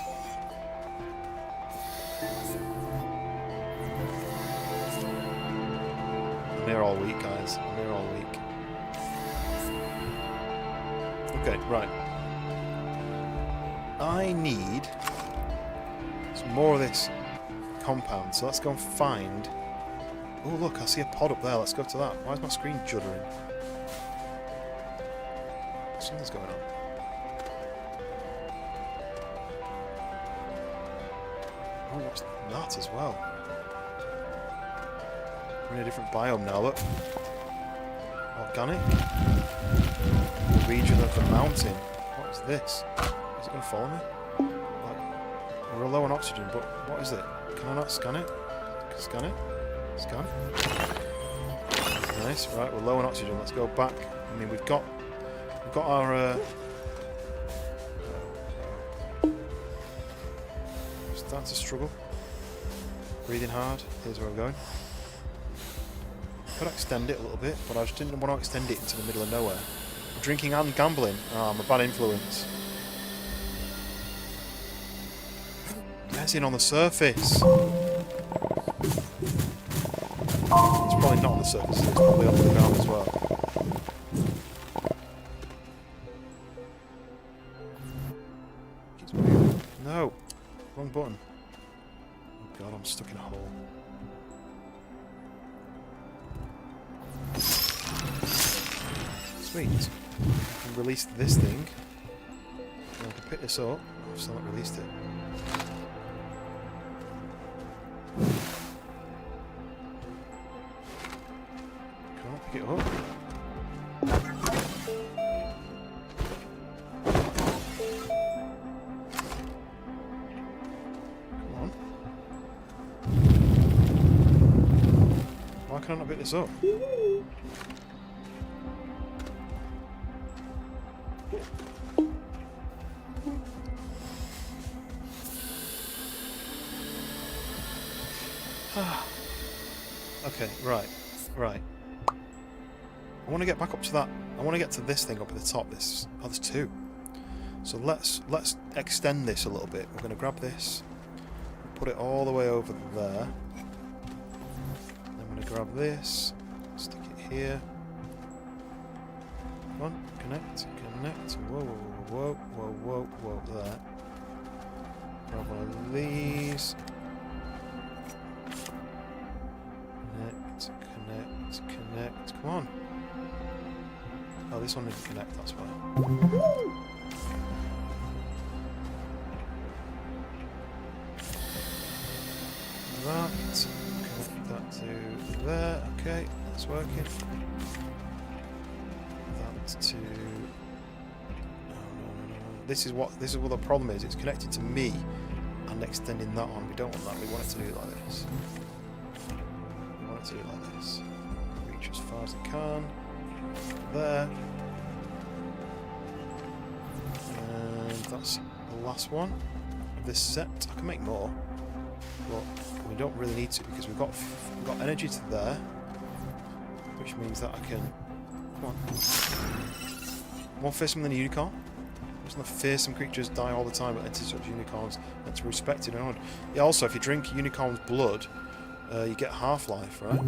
I'm here all week, guys. I'm here all week. Okay, right. I need some more of this compound, so let's go and find... Oh look, I see a pod up there, let's go to that. Why is my screen juddering? Something's going on. Oh, what's that as well? We're in a different biome now, look. Organic. The region of the mountain. What is this? Is it going to follow me? Like, we're low on oxygen, but what is it? Can I not scan it? Scan it? Scan. Nice, right, we're low on oxygen. Let's go back. I mean, we've got our... Start to struggle. Breathing hard. Here's where we're going. Could extend it a little bit, but I just didn't want to extend it into the middle of nowhere. Drinking and gambling. Oh, I'm a bad influence. Get in on the surface. It's probably not on the surface, it's probably on the ground as well. No! Wrong button. Oh god, I'm stuck in a hole. Sweet. I can release this thing. And I can pick this up. I've still not released it. Can I pick it up? Come on. Why can I not pick this up? Okay, right. I want to get back up to that. I want to get to this thing up at the top. This. Oh, there's two. So let's extend this a little bit. We're going to grab this, put it all the way over there. I'm going to grab this, stick it here. Come on, connect. Whoa, there. Grab one of these. Connect. Come on. Oh, this one didn't connect, that's why. That. Connect that to there. Okay, that's working. That to... No. This is what the problem is. It's connected to me and extending that on. We don't want that. We want it to do it like this. Do it like this. Reach as far as I can. There. And that's the last one of this set. I can make more, but we don't really need to because we've got energy to there, which means that I can. Come on. More fearsome than a unicorn. Doesn't the fearsome creatures die all the time, but enter such unicorns and to respect it and honored. Yeah. Also, if you drink unicorn's blood. You get half-life, right?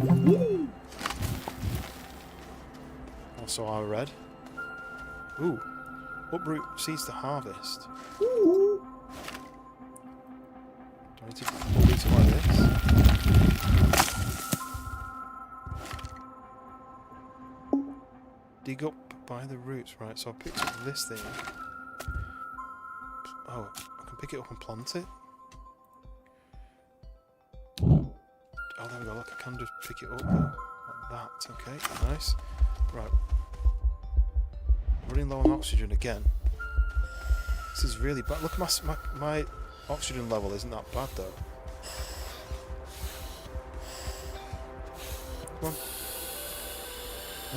Also, I read. Ooh. Uproot seeds to harvest. Do I need to uproot it like this? Dig up by the roots, right? So I picked up this thing. Oh, I can pick it up and plant it. Oh, there we go, look, I can just pick it up like that, okay, nice. Right. Running low on oxygen again. This is really bad. Look at my oxygen level isn't that bad though. Come on.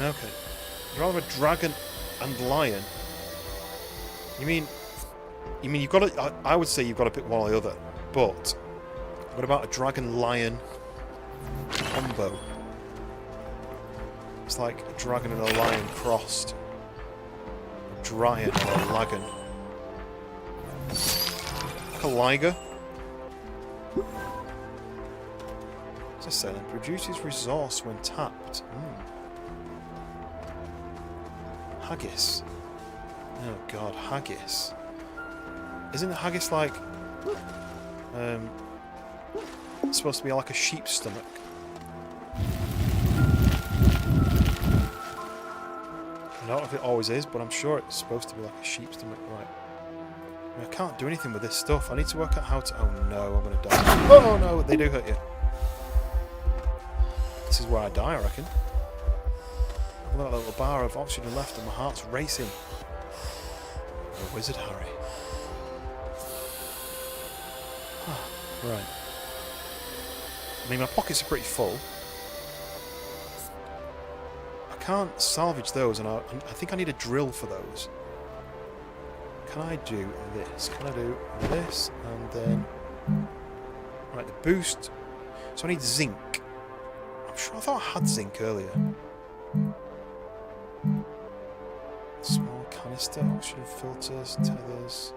Okay. I'd rather a dragon... and lion. You mean you've got to... I would say you've got to pick one or the other. But what about a dragon-lion combo? It's like a dragon and a lion crossed. A Dryan and a lagon. Like a liger. What's this saying? Produces resource when tapped. Haggis. Oh god, haggis. Isn't haggis like... it's supposed to be like a sheep's stomach? I don't know if it always is, but I'm sure it's supposed to be like a sheep's stomach, right? I can't do anything with this stuff. I need to work out how to... Oh no, I'm going to die. Oh no, they do hurt you. This is where I die, I reckon. I've got a little bar of oxygen left and my heart's racing. A wizard, Harry. Right. I mean, my pockets are pretty full. I can't salvage those, and I think I need a drill for those. Can I do this? Can I do this? And then... Right, the boost... So I need zinc. I'm sure I thought I had zinc earlier. Small canister, oxygen filters, tethers...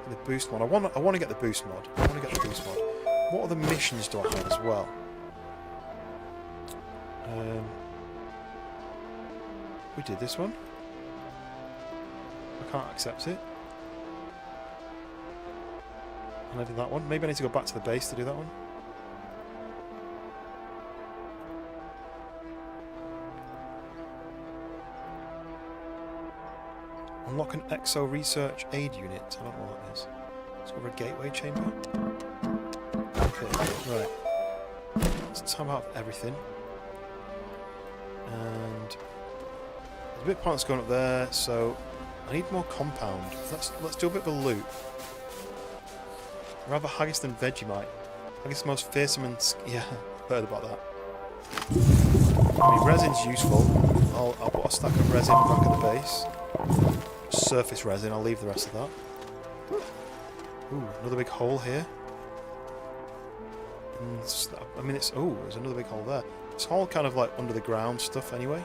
The boost mod. I want to get the boost mod. What other missions do I have as well? We did this one. I can't accept it. And I did that one. Maybe I need to go back to the base to do that one. Unlock an Exo Research Aid Unit. I don't know what that is. It's over a gateway chamber. Okay, right. Let's tab out everything. And there's a bit of points going up there, so I need more compound. Let's do a bit of a loop. Rather haggis than Vegemite. Haggis is the most fearsome and... Yeah, heard about that. I mean, resin's useful. I'll put a stack of resin back at the base. Surface resin, I'll leave the rest of that. Ooh, another big hole here. I mean, it's... Oh, there's another big hole there. It's all kind of like under the ground stuff anyway.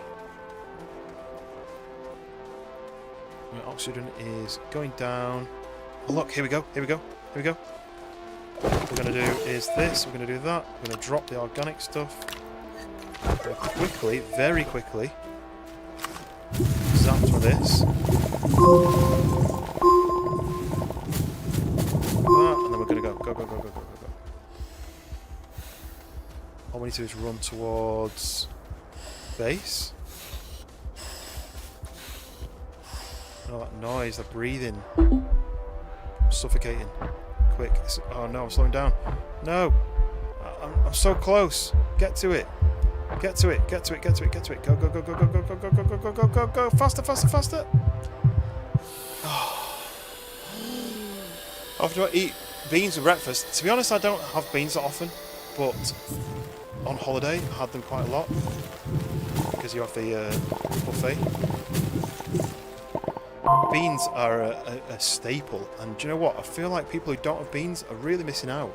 My oxygen is going down. Oh look, here we go. What we're going to do is this, we're going to do that. We're going to drop the organic stuff. Quickly, very quickly. Zap for this. That, and then we're going to go. Go. All we need to do is run towards base. Oh, that noise, the breathing. I'm suffocating. Quick. Oh no, I'm slowing down. No! I'm so close. Get to it. Go. Go. Faster. After I eat beans for breakfast, to be honest, I don't have beans that often, but on holiday, I had them quite a lot because you have the buffet. Beans are a staple, and do you know what? I feel like people who don't have beans are really missing out.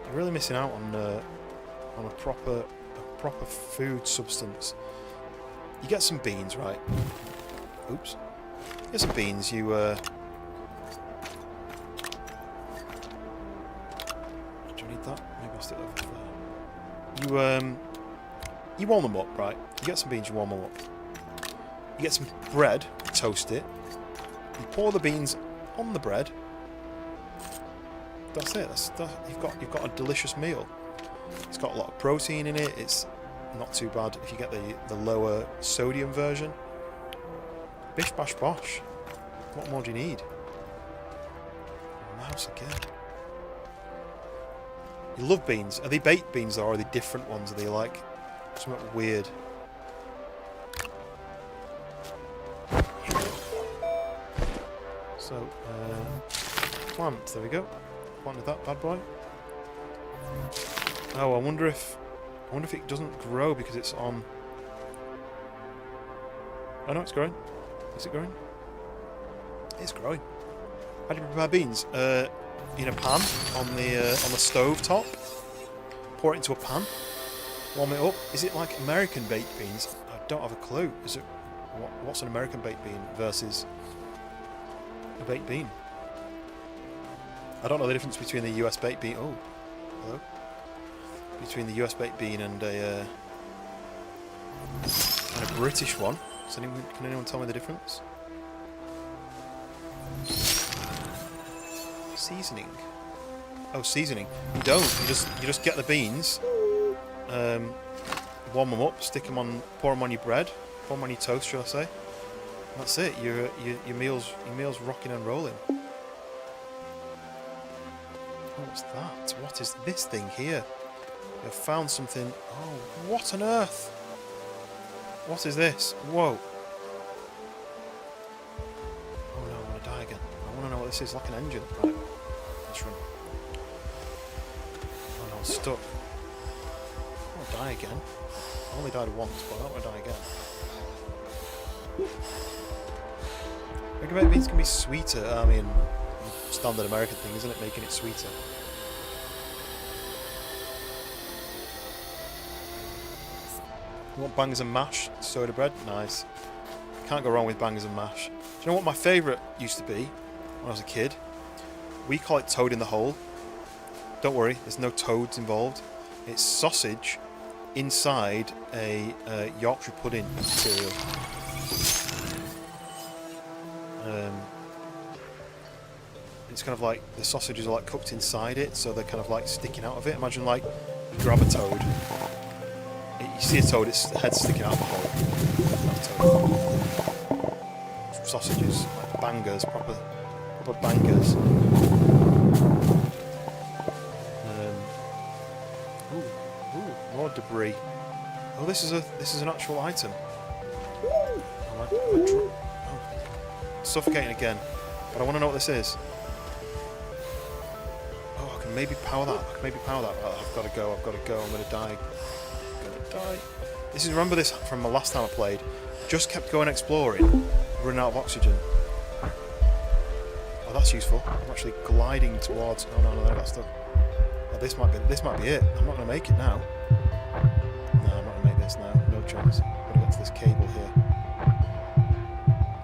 They're really missing out on a proper food substance. You get some beans, right? Oops. You get some beans. You do you need that? Maybe I'll stick that over there. You warm them up, right? You get some beans. You warm them up. You get some bread, toast it, you pour the beans on the bread. That's it. You've got a delicious meal. It's got a lot of protein in it. It's not too bad if you get the lower sodium version. Bish bash bosh. What more do you need? Mouse again. You love beans. Are they baked beans though, or are they different ones? Are they like something weird? So, plant, there we go. Planted that bad boy. Oh, I wonder if it doesn't grow because it's on Oh no, it's growing. Is it growing? It's growing. How do you prepare beans? In a pan on the stove top. Pour it into a pan. Warm it up. Is it like American baked beans? I don't have a clue. Is it? What's an American baked bean versus a baked bean? I don't know the difference between the US baked bean. Oh, hello. Between the US baked bean and a British one. Can anyone tell me the difference? Seasoning. Oh, seasoning. You don't. You just get the beans, warm them up, stick them on, pour them on your bread, pour them on your toast, shall I say? And that's it. Your meal's rocking and rolling. Oh, what's that? What is this thing here? You've found something. Oh, what on earth? What is this? Whoa. Oh no, I want to die again. I want to know what this is. Like an engine. Right. Let's run. Oh no, I'm stuck. I want to die again. I only died once, but I don't want to die again. Regular beans can be sweeter. I mean, standard American thing, isn't it? Making it sweeter. You want bangers and mash? Soda bread? Nice. Can't go wrong with bangers and mash. Do you know what my favourite used to be when I was a kid? We call it toad in the hole. Don't worry, there's no toads involved. It's sausage inside a Yorkshire pudding material. It's kind of like the sausages are like cooked inside it, so they're kind of like sticking out of it. Imagine like you grab a toad. You see a toad, its head's sticking out of the hole. That's toad. Sausages, like bangers, proper bangers. Ooh, more debris. Oh, this is an actual item. Suffocating again, but I want to know what this is. Oh, I can maybe power that. I've got to go. I'm going to die. This is, remember this from the last time I played. Just kept going exploring, running out of oxygen. Oh, that's useful. I'm actually gliding towards. Oh no, that's stuff. Oh, this might be it. I'm not going to make it now. No, I'm not going to make this now. No chance. I'm going to get to this cable here.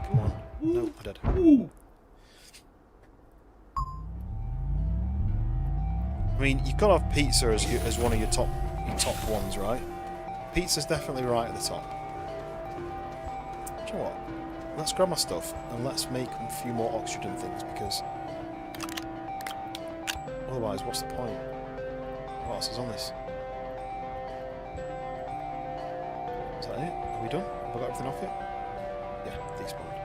Come on. No, I'm dead. I mean, you've got to have pizza as one of your top ones, right? Pizza's definitely right at the top. Do you know what? Let's grab my stuff and let's make a few more oxygen things, because otherwise, what's the point? What else is on this? Is that it? Are we done? Have I got everything off it? Yeah, despawned.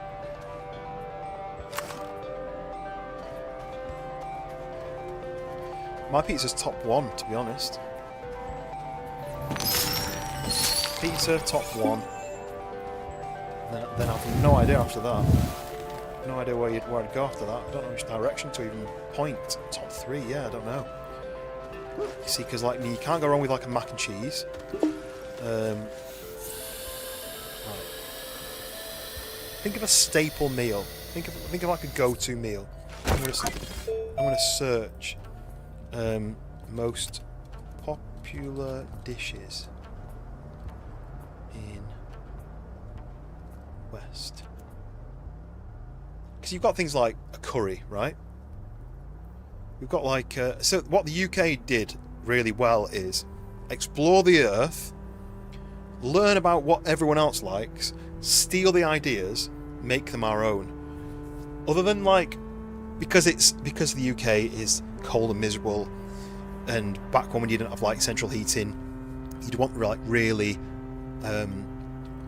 My pizza's top one, to be honest. Pizza, top one. Then I've no idea after that. No idea where I'd go after that. I don't know which direction to even point. Top three, yeah, I don't know. You see, because like me, you can't go wrong with like a mac and cheese. Right. Think of a staple meal. Think of like a go-to meal. I'm gonna search most popular dishes in West. Because you've got things like a curry, right? We've got like so what the UK did really well is explore the earth, learn about what everyone else likes, steal the ideas, make them our own. Other than like because the UK is cold and miserable, and back when you didn't have like central heating, you'd want like really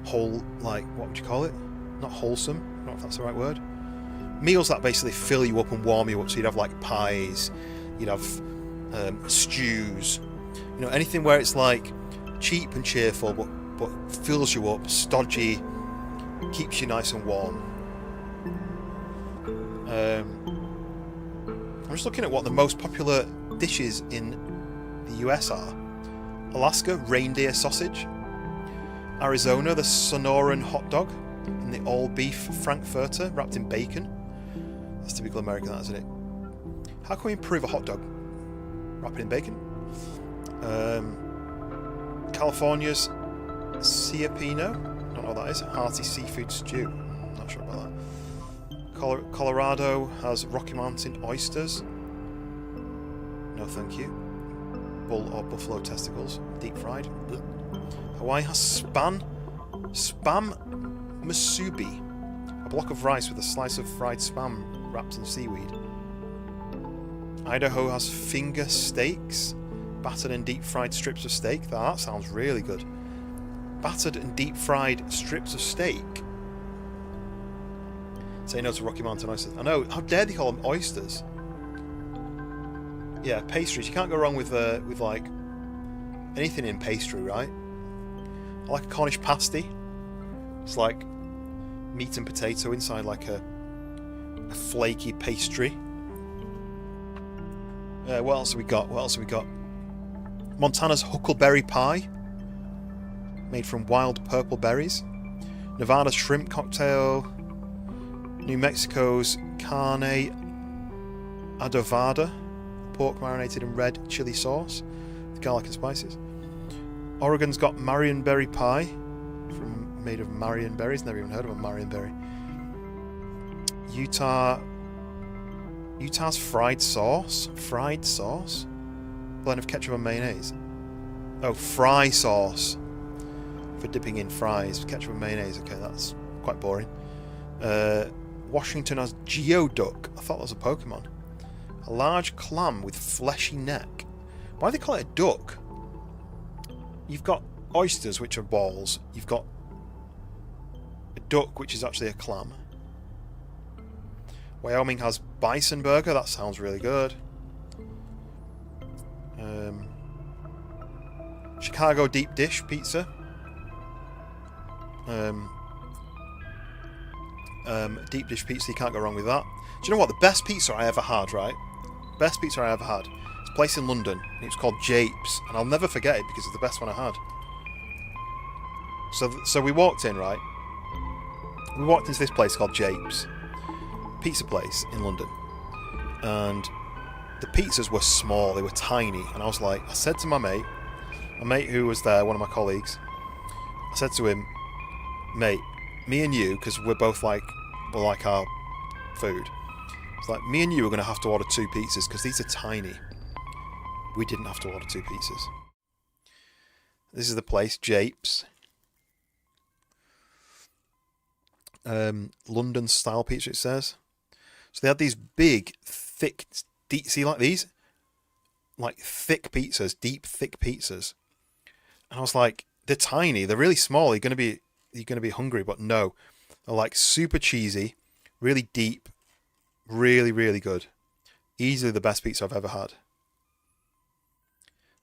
whole, like, what would you call it? Not wholesome, I don't know if that's the right word. Meals that basically fill you up and warm you up. So you'd have like pies, you'd have stews, you know, anything where it's like cheap and cheerful but fills you up, stodgy, keeps you nice and warm. I'm just looking at what the most popular dishes in the US are. Alaska, reindeer sausage. Arizona, the Sonoran hot dog. And the all-beef frankfurter wrapped in bacon. That's typical American, that, isn't it? How can we improve a hot dog? Wrap it in bacon. California's Ciapino. Don't know what that is. Hearty seafood stew. Not sure about that. Colorado has Rocky Mountain oysters. No, thank you. Bull or buffalo testicles, deep fried. Hawaii has spam musubi, a block of rice with a slice of fried spam wrapped in seaweed. Idaho has finger steaks, battered and deep fried strips of steak. That sounds really good. Battered and deep fried strips of steak. Say no to Rocky Mountain oysters. I know. How dare they call them oysters? Yeah, pastries. You can't go wrong with like anything in pastry, right? I like a Cornish pasty. It's like meat and potato inside like a flaky pastry. What else have we got? What else have we got? Montana's huckleberry pie, made from wild purple berries. Nevada's shrimp cocktail. New Mexico's carne adobada, pork marinated in red chili sauce with garlic and spices. Oregon's got marionberry pie, made of marionberries. Never even heard of a marionberry. Utah's fried sauce. Fried sauce? Blend of ketchup and mayonnaise. Oh, fry sauce for dipping in fries. Ketchup and mayonnaise. Okay, that's quite boring. Washington has geoduck. I thought that was a Pokemon. A large clam with fleshy neck. Why do they call it a duck? You've got oysters, which are balls. You've got a duck, which is actually a clam. Wyoming has bison burger. That sounds really good. Chicago deep dish pizza. Deep dish pizza, you can't go wrong with that. Do you know what? The best pizza I ever had, right? Best pizza I ever had. It's a place in London. And it was called Japes. And I'll never forget it because it's the best one I had. So we walked in, right? We walked into this place called Japes. Pizza place in London. And the pizzas were small. They were tiny. And I said to my mate who was there, one of my colleagues, I said to him, mate, me and you, because we're like our food. It's like, me and you are going to have to order 2 pizzas because these are tiny. We didn't have to order 2 pizzas. This is the place, Japes. London style pizza, it says. So they had these big, thick, deep, see like these? Like thick pizzas, deep, thick pizzas. And I was like, they're tiny, they're really small, you're going to be hungry, but no. They're like super cheesy, really deep, really, really good. Easily the best pizza I've ever had.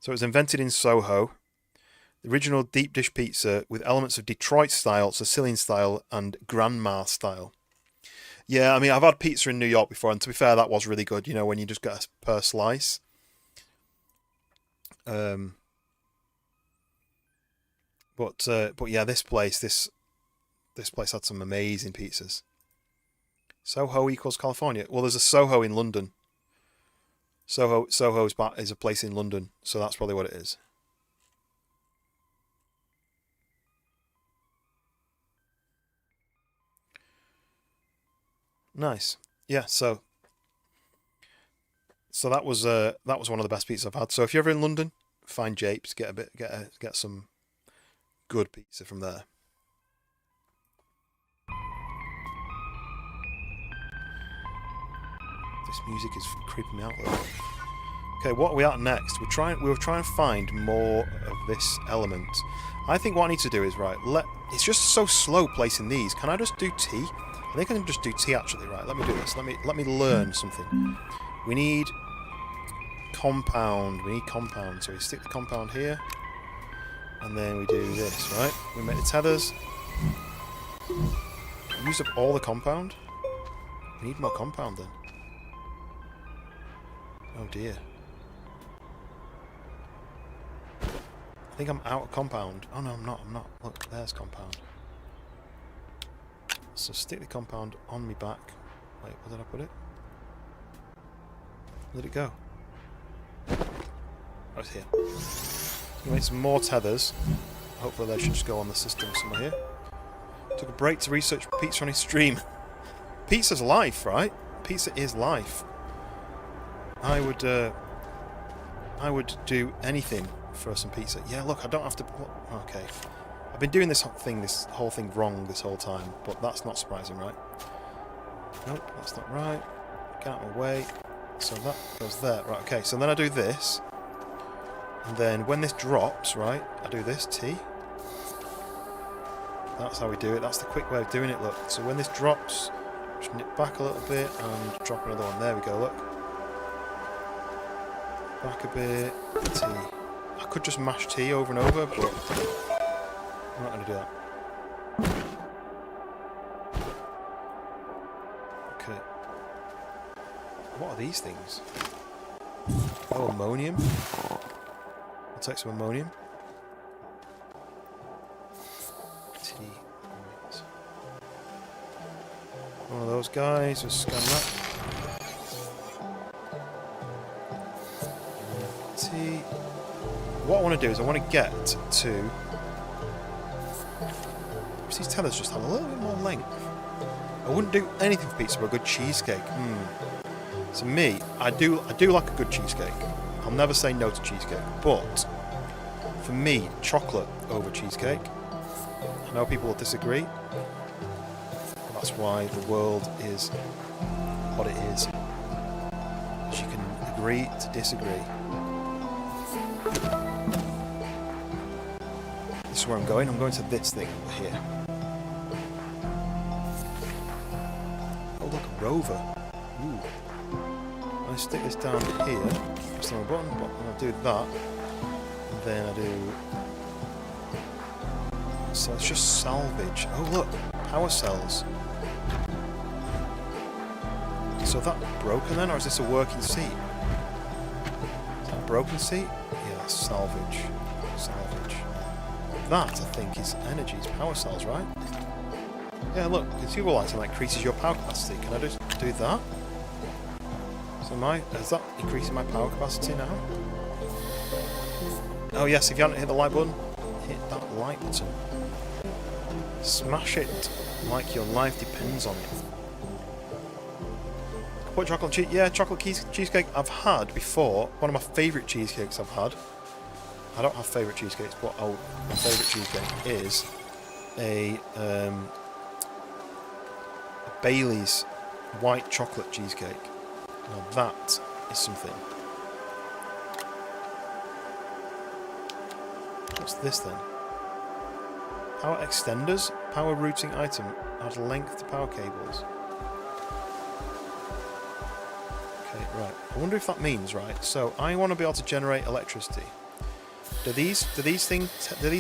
So it was invented in Soho. The original deep dish pizza with elements of Detroit style, Sicilian style, and grandma style. Yeah, I mean, I've had pizza in New York before, and to be fair, that was really good, you know, when you just get a per slice. But yeah, this place had some amazing pizzas. Soho equals California. Well, there's a Soho in London. Soho is a place in London, so that's probably what it is. Nice. Yeah, so that was one of the best pizzas I've had. So if you're ever in London, find Japes, get some good pizza from there. This music is creeping me out a little. Okay, what are we at next? We'll try and find more of this element. I think what I need to do is, it's just so slow placing these. Can I just do T? I think I can just do T actually, right? Let me do this. Let me learn something. We need compound. So we stick the compound here. And then we do this, right? We make the tethers. Use up all the compound. We need more compound then. Oh dear. I think I'm out of compound. Oh no, I'm not. Look, there's compound. So stick the compound on me back. Wait, where did I put it? Where did it go? Oh, it's here. Gonna make some more tethers. Hopefully they should just go on the system somewhere here. Took a break to research pizza on his stream. Pizza's life, right? Pizza is life. I would do anything for some pizza. Yeah, look, I don't have to... Okay. I've been doing this whole thing wrong this whole time, but that's not surprising, right? Nope, that's not right. Get out of my way. So that goes there. Right, okay, so then I do this. And then when this drops, right, I do this, T. That's how we do it. That's the quick way of doing it, look. So when this drops, just nip back a little bit and drop another one. There we go, look. Back a bit, T. I could just mash T over and over, but I'm not going to do that. Okay. What are these things? Oh, ammonium. I'll take some ammonium. T. Right. One of those guys. Just scan that. T. What I want to do is I want to get to... These tethers just have a little bit more length. I wouldn't do anything for pizza but a good cheesecake. So me, I do like a good cheesecake. I'll never say no to cheesecake, but for me, chocolate over cheesecake. I know people will disagree. But that's why the world is what it is. You can agree to disagree. This is where I'm going. I'm going to this thing over here. Oh, look, a rover. Ooh. I stick this down here. Press on a button, but I'll do that. And then I do... So it's just salvage. Oh, look, power cells. So is that broken then, or is this a working seat? Is that a broken seat? Yeah, that's salvage. Salvage. That, I think, is energy. It's power cells, right? Yeah, look, it's your lighting that increases your power capacity. Can I just do that? So is that increasing my power capacity now? Oh yes, if you haven't hit the like button, hit that like button. Smash it like your life depends on it. What chocolate cheese? Yeah, chocolate cheesecake I've had before. One of my favourite cheesecakes I've had. I don't have favourite cheesecakes, but my favourite cheesecake is a Bailey's white chocolate cheesecake. Now that is something. What's this then? Power extenders? Power routing item. Add length to power cables. Okay, right. I wonder if that means, right, so I want to be able to generate electricity. Do these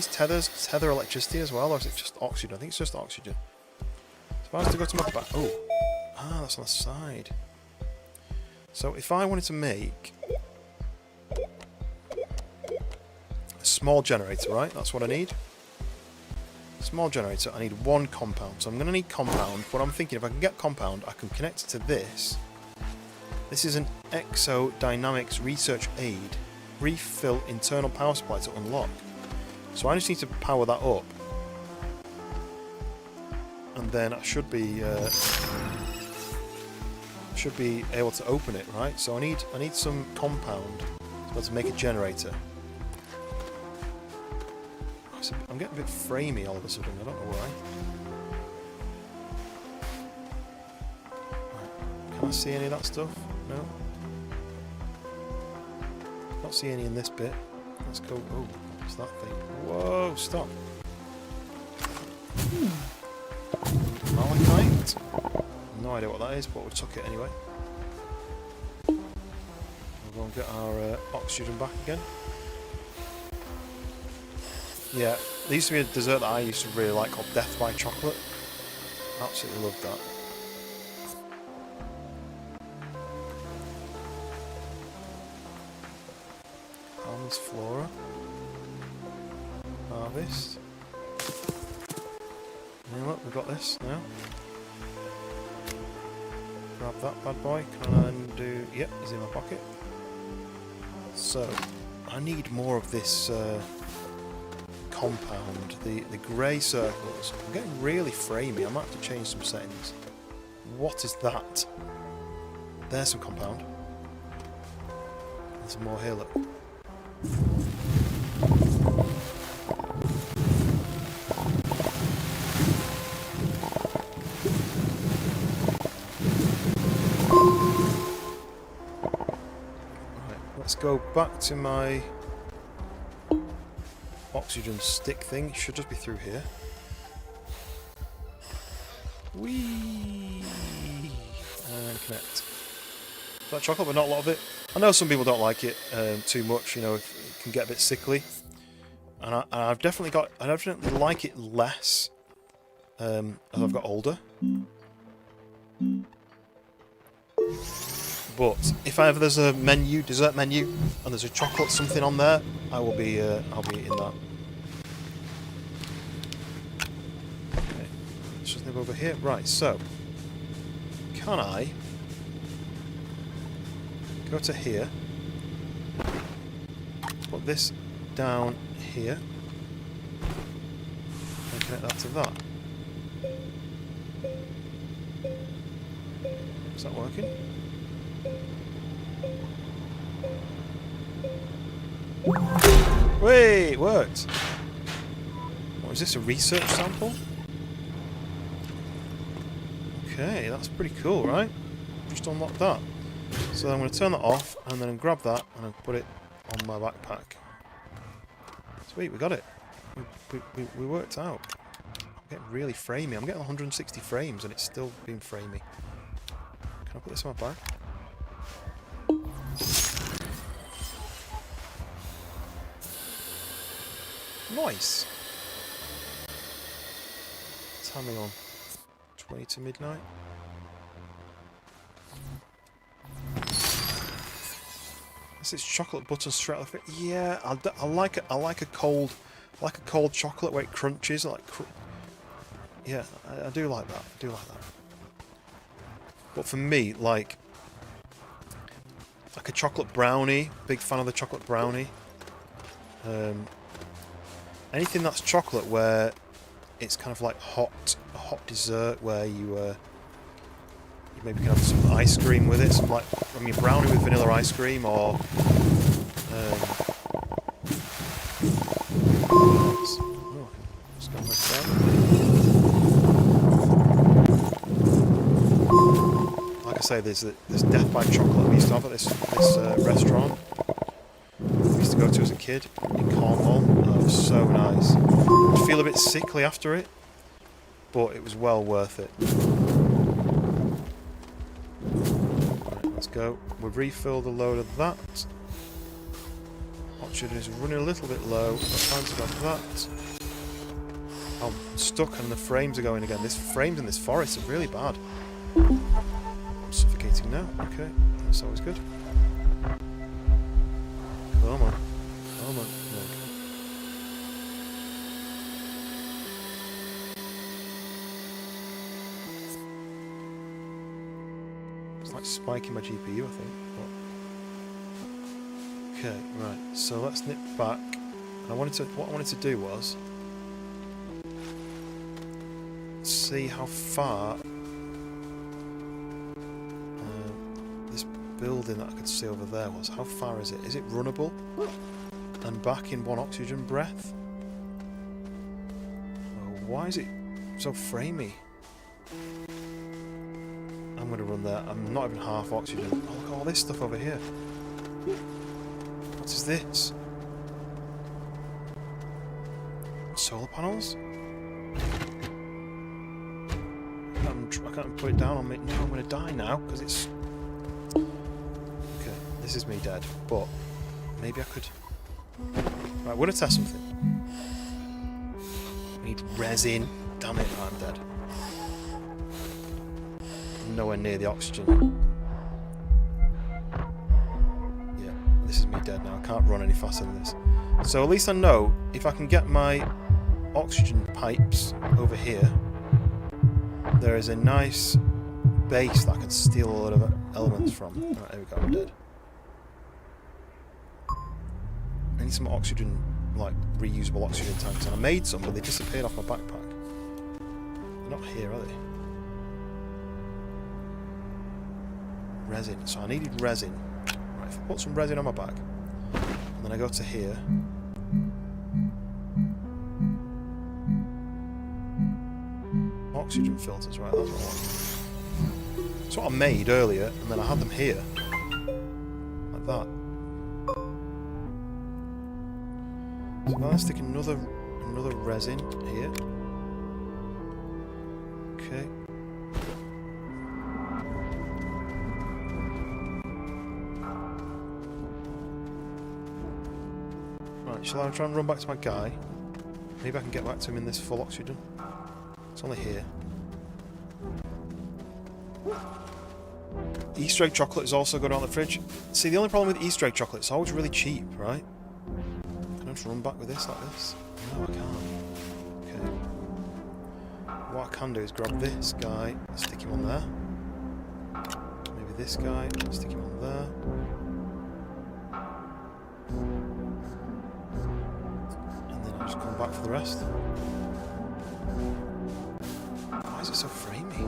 tethers tether electricity as well, or is it just oxygen? I think it's just oxygen. So if I was to go to my back... Oh! Ah, that's on the side. So if I wanted to make a small generator, right? That's what I need. Small generator, I need one compound. So I'm going to need compound. What I'm thinking, if I can get compound, I can connect it to this. This is an exodynamics research aid. Refill internal power supply to unlock. So I just need to power that up. And then I should be able to open it, right? So I need some compound to be able to make a generator. I'm getting a bit framey all of a sudden, I don't know why. Right. Can I see any of that stuff? No? Not see any in this bit. Let's go. Oh, what's that thing? Whoa, stop. Malachite? No idea what that is, but we took it anyway. We'll go and get our oxygen back again. Yeah, there used to be a dessert that I used to really like called Death by Chocolate. Absolutely loved that. Almonds Flora. Harvest. And look, we've got this now. grab that bad boy. Can I do... Yep, he's in my pocket. So, I need more of this compound. The grey circles. I'm getting really framey. I might have to change some settings. What is that? There's some compound. There's some more here, look. Let's go back to my oxygen stick thing. It should just be through here. Whee! And connect. That chocolate, but not a lot of it. I know some people don't like it too much. You know, it can get a bit sickly. And I definitely like it less as I've got older. But if ever there's a menu, dessert menu, and there's a chocolate something on there, I'll be eating that. Okay, let's just nib over here. Right, so can I go to here, put this down here, and connect that to that? Is that working? Wait, it worked! What is this, a research sample? Okay, that's pretty cool, right? Just unlocked that. So I'm going to turn that off, and then grab that, and I'll put it on my backpack. Sweet, we got it. We worked out. I'm getting really framey. I'm getting 160 frames, and it's still being framey. Can I put this on my bag? Nice! Timing on 20 to midnight. This is chocolate butter straight off it. Yeah, I like it. I like a cold chocolate where it crunches. Yeah, I do like that. I do like that. But for me, like a chocolate brownie. Big fan of the chocolate brownie. Anything that's chocolate where it's kind of like a hot dessert where you maybe can have some ice cream with it. Some brownie with vanilla ice cream, or let's go like that. Like I say, there's Death by Chocolate we used to have at this restaurant. We used to go to as a kid in Cornwall. Oh, it was so nice. I'd feel a bit sickly after it, but it was well worth it. Right, let's go. We've refilled a load of that. Oxygen is running a little bit low. Time to grab that. I'm stuck and the frames are going again. This frames in this forest are really bad. I'm suffocating now. Okay, that's always good. Come on. Come on. It's like spiking my GPU, I think. But... okay, right. So let's nip back. And what I wanted to do was see how far this building that I could see over there was. How far is it? Is it runnable? And back in one oxygen breath? Oh, why is it so framey? I'm going to run there. I'm not even half oxygen. Oh, look at all this stuff over here. What is this? Solar panels? I can't put it down on me. No, I'm going to die now because it's... okay, this is me dead. But maybe I could... right, we're going to test something. We need resin. Damn it, I'm dead. I'm nowhere near the oxygen. Yeah, this is me dead now. I can't run any faster than this. So at least I know if I can get my oxygen pipes over here, there is a nice base that I can steal a lot of elements from. Right, here we go, I'm dead. I need some oxygen, like reusable oxygen tanks, and I made some, but they disappeared off my backpack. They're not here, are they? Resin. So I needed resin. Right, if I put some resin on my back, and then I go to here. Oxygen filters, right, that's what I want. That's what I made earlier, and then I had them here. Like that. So now let's stick another resin here. Okay. Right, shall I try and run back to my guy? Maybe I can get back to him in this full oxygen. It's only here. Easter egg chocolate is also good on the fridge. See, the only problem with Easter egg chocolate, it's always really cheap, right? Can I just run back with this like this? No, I can't. Okay. What I can do is grab this guy, stick him on there. Maybe this guy, stick him on there. And then I'll just come back for the rest. Why is it so framey?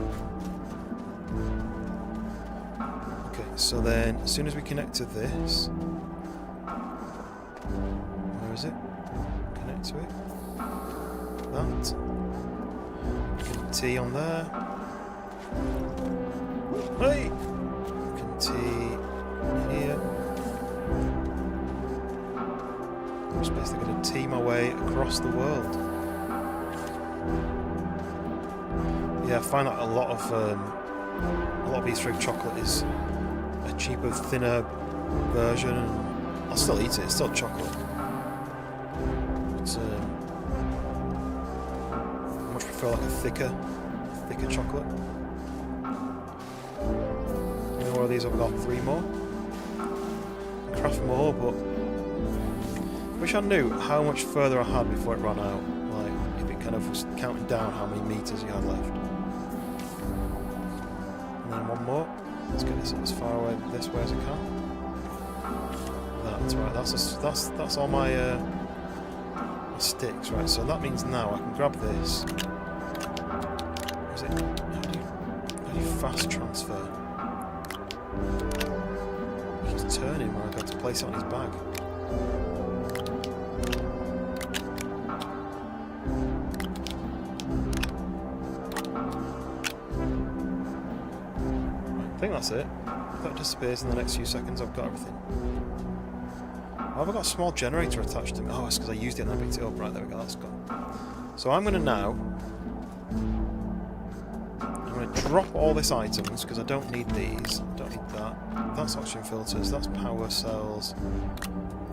Okay, so then as soon as we connect to this, where is it? Connect to it. That. Get a T on there. Hey! Get a T here. I'm just basically going to T my way across the world. Yeah, I find that a lot of Easter egg chocolate is a cheaper, thinner version. I'll still eat it. It's still chocolate. But I much prefer like a thicker chocolate. How many more of these I've got? 3 more. Craft more, but I wish I knew how much further I had before it ran out. Like if it kind of was counting down how many meters you had left. And then one more. Let's get this as far away this way as I can. That's right. That's all my sticks, right? So that means now I can grab this. Is it? How do you fast transfer? He's turning when I go to place it on his bag. I think that's it. If that disappears in the next few seconds, I've got everything. Oh, have I got a small generator attached to me? Oh, it's because I used it and I picked it up. Right, there we go, that's gone. So I'm going to now... I'm going to drop all these items, because I don't need these. I don't need that. That's oxygen filters, that's power cells.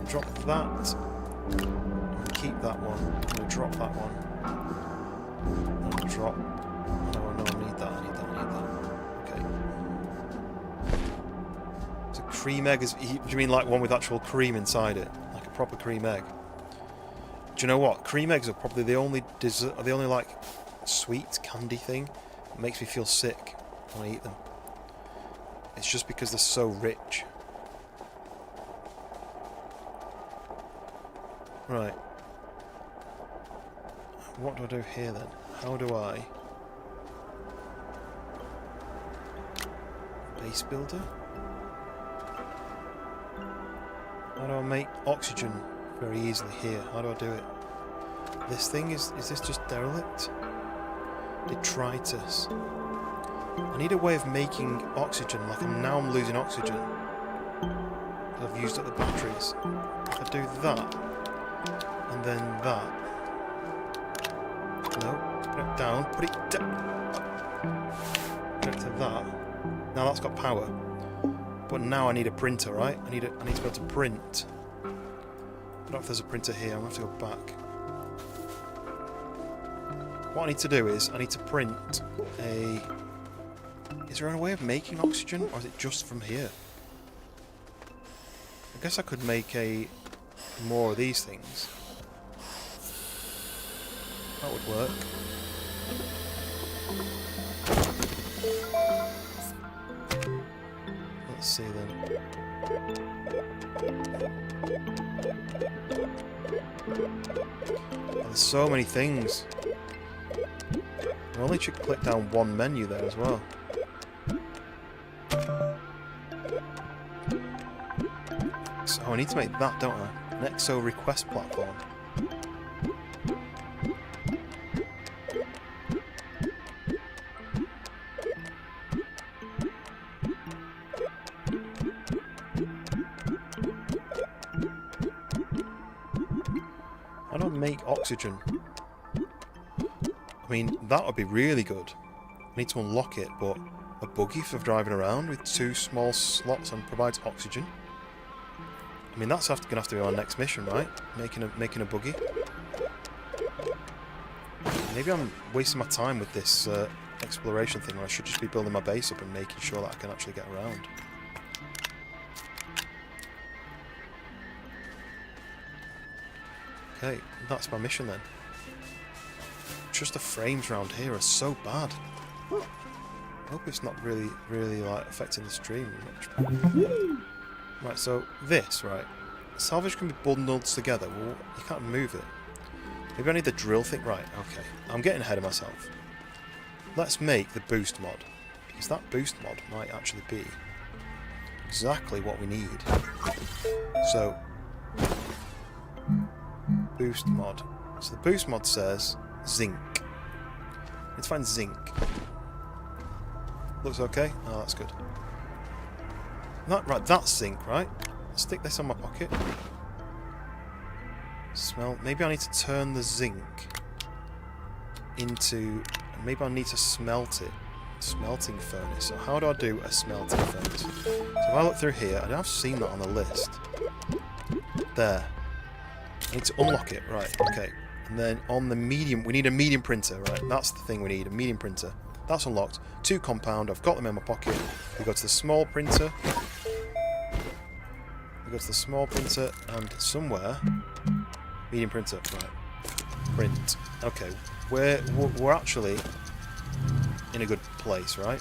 Drop that. I'm going to keep that one. I'm going to drop that one. I'm going to drop... No, I need that, I need that. Cream egg is... Do you mean like one with actual cream inside it? Like a proper cream egg? Do you know what? Cream eggs are probably the only dessert, the only like sweet candy thing that makes me feel sick when I eat them. It's just because they're so rich. Right. What do I do here then? How do I... Base builder? How do I make oxygen very easily here? How do I do it? This thing is this just derelict? Detritus. I need a way of making oxygen, like now I'm losing oxygen. I've used up the batteries. If I do that, and then that. No, put it down, put it down. Connect to that. Now that's got power. But now I need a printer, right? I need to be able to print. I don't know if there's a printer here. I'm going to have to go back. What I need to do is I need to print a... Is there a way of making oxygen, or is it just from here? I guess I could make more of these things. That would work. Let's see then. There's so many things. I only should click down one menu there as well. So I need to make that, don't I? An EXO request platform. How do I make oxygen? I mean, that would be really good. I need to unlock it, but a buggy for driving around with 2 small slots and provides oxygen. I mean, that's going to have to be our next mission, right? Making a buggy. Maybe I'm wasting my time with this exploration thing, when I should just be building my base up and making sure that I can actually get around. Okay, that's my mission then. Just the frames around here are so bad. I hope it's not really like affecting the stream much. Right, so this, right. Salvage can be bundled together. Well, you can't move it. Maybe I need the drill thing. Right, okay. I'm getting ahead of myself. Let's make the boost mod. Because that boost mod might actually be exactly what we need. So, boost mod. So the boost mod says zinc. Let's find zinc. Looks okay. Oh, that's good. Right, that's zinc, right? Stick this on my pocket. Smell. Maybe I need to turn the zinc into. Maybe I need to smelt it. Smelting furnace. So how do I do a smelting furnace? So if I look through here, I have seen that on the list. There. I need to unlock it. Right. Okay. And then on the medium, we need a medium printer. Right. That's the thing we need. A medium printer. That's unlocked. 2 compound. I've got them in my pocket. We go to the small printer. We go to the small printer and somewhere medium printer. Right. Print. Okay. We're actually in a good place, right?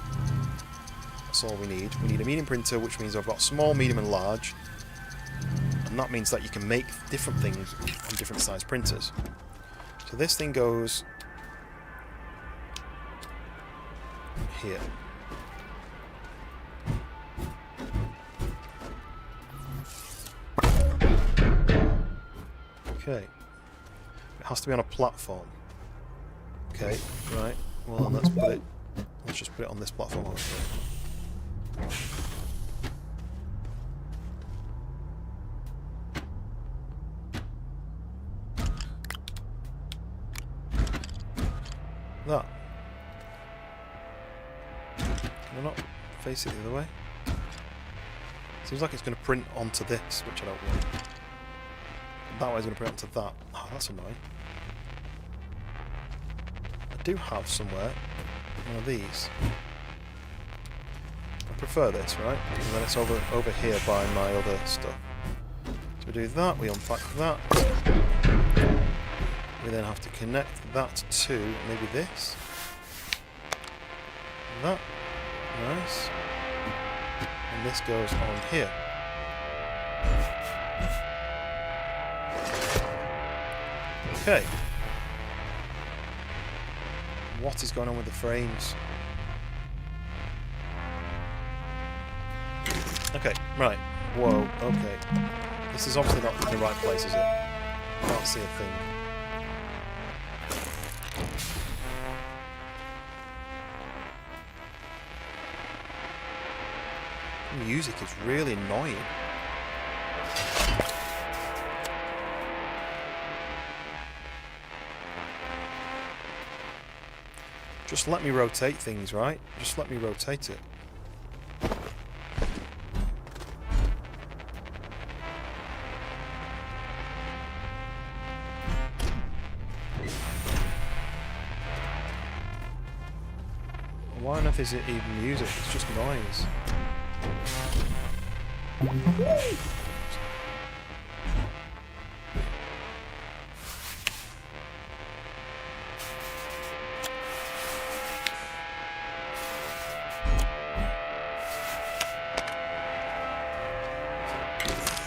That's all we need. We need a medium printer, which means I've got small, medium, and large, and that means that you can make different things on different size printers. So this thing goes here. Okay. It has to be on a platform. Okay, right. Well, then let's just put it on this platform over here. That. Can I not face it the other way? Seems like it's going to print onto this, which I don't want. That way's going to print onto that. Oh, that's annoying. I do have somewhere one of these. I prefer this, right? And then it's over here by my other stuff. So we do that, we unpack that. We then have to connect that to maybe this. That. Nice. And this goes on here. Okay. What is going on with the frames? Okay, right. Whoa, okay. This is obviously not the right place, is it? Can't see a thing. The music is really annoying. Just let me rotate things, right? Just let me rotate it. Why on earth is it even music? It's just noise.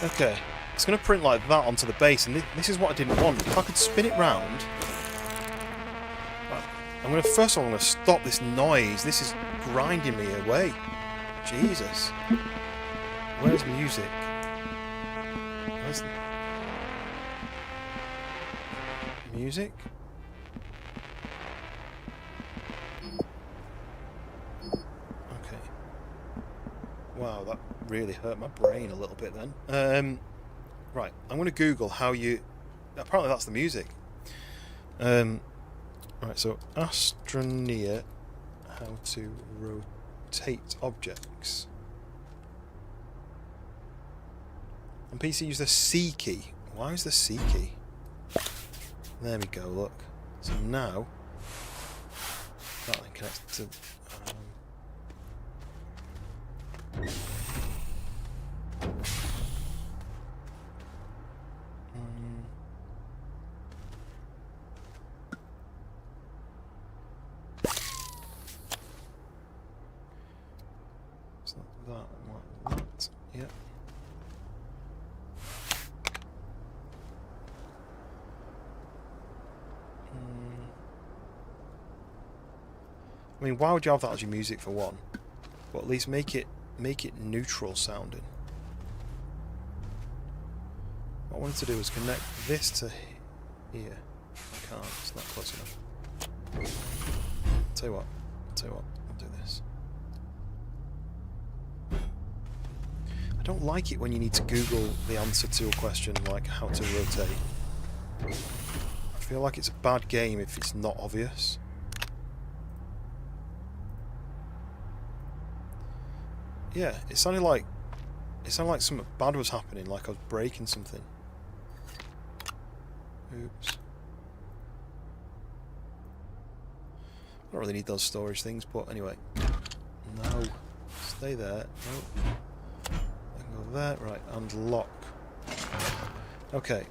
Okay, it's going to print like that onto the base, and this is what I didn't want. If I could spin it round... First of all, I'm going to stop this noise. This is grinding me away. Jesus. Where's music? Where's the... music? Okay. Wow, that really hurt my brain a little bit then. Right, I'm going to Google how you... Apparently that's the music. Right, so Astroneer, how to rotate objects. On PC, use the C key. Why is the C key? There we go, look. So now, that then connects to... that, like that, yeah. I mean, why would you have that as your music for one? But at least make it neutral sounding. What I wanted to do was connect this to here. I can't, it's not close enough. Tell you what, I'll do this. I don't like it when you need to Google the answer to a question like how to rotate. I feel like it's a bad game if it's not obvious. Yeah, it sounded like something bad was happening, like I was breaking something. Oops. I don't really need those storage things, but anyway. No. Stay there. No. Go there, right, and lock. Okay.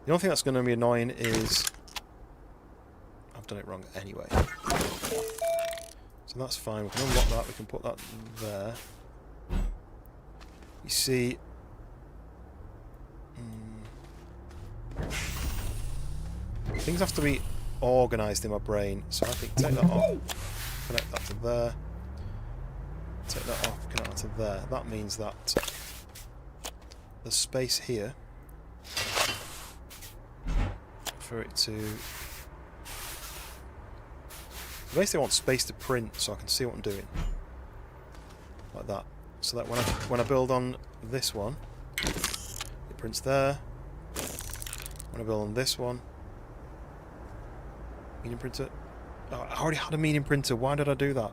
The only thing that's going to be annoying is... I've done it wrong anyway. So that's fine, we can unlock that, we can put that there. You see... things have to be organised in my brain, so I think take that off, connect that to there. Take that off, connect that to there. That means that the space here for it to... Basically I want space to print so I can see what I'm doing. Like that. So that when I build on this one, it prints there. When I build on this one, medium printer. Oh, I already had a medium printer, why did I do that?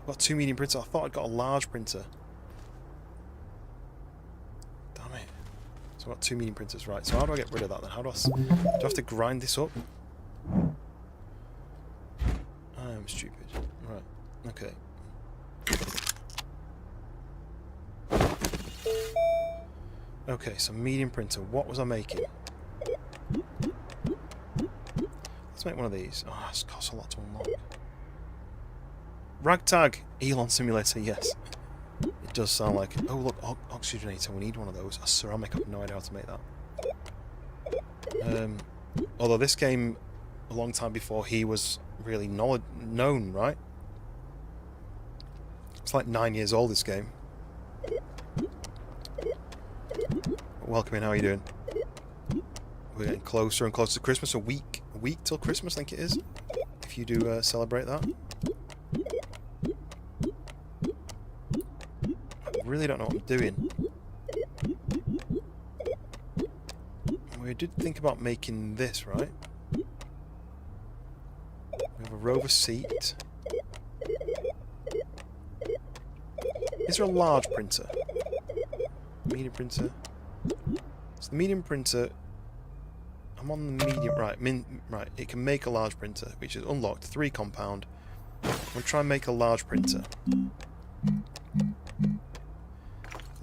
I've got two medium printers, I thought I'd got a large printer. Damn it. So I've got two medium printers, right, so how do I get rid of that then? How do I have to grind this up? I'm stupid. Right, okay. Okay, so medium printer, what was I making? Let's make one of these. Oh, this costs a lot to unlock. Ragtag! Elon Simulator, yes. It does sound like... Oh, look, oxygenator, we need one of those. A ceramic, I have no idea how to make that. Although this game, a long time before he was really known, right? It's like 9 years old, this game. Welcome in, how are you doing? We're getting closer and closer to Christmas. A week till Christmas, I think it is. If you do celebrate that. I really don't know what I'm doing. We did think about making this, right? We have a rover seat. Is there a large printer? Medium printer. So the medium printer... I'm on the medium... Right, right, it can make a large printer, which is unlocked. 3 compound. I'm going to try and make a large printer.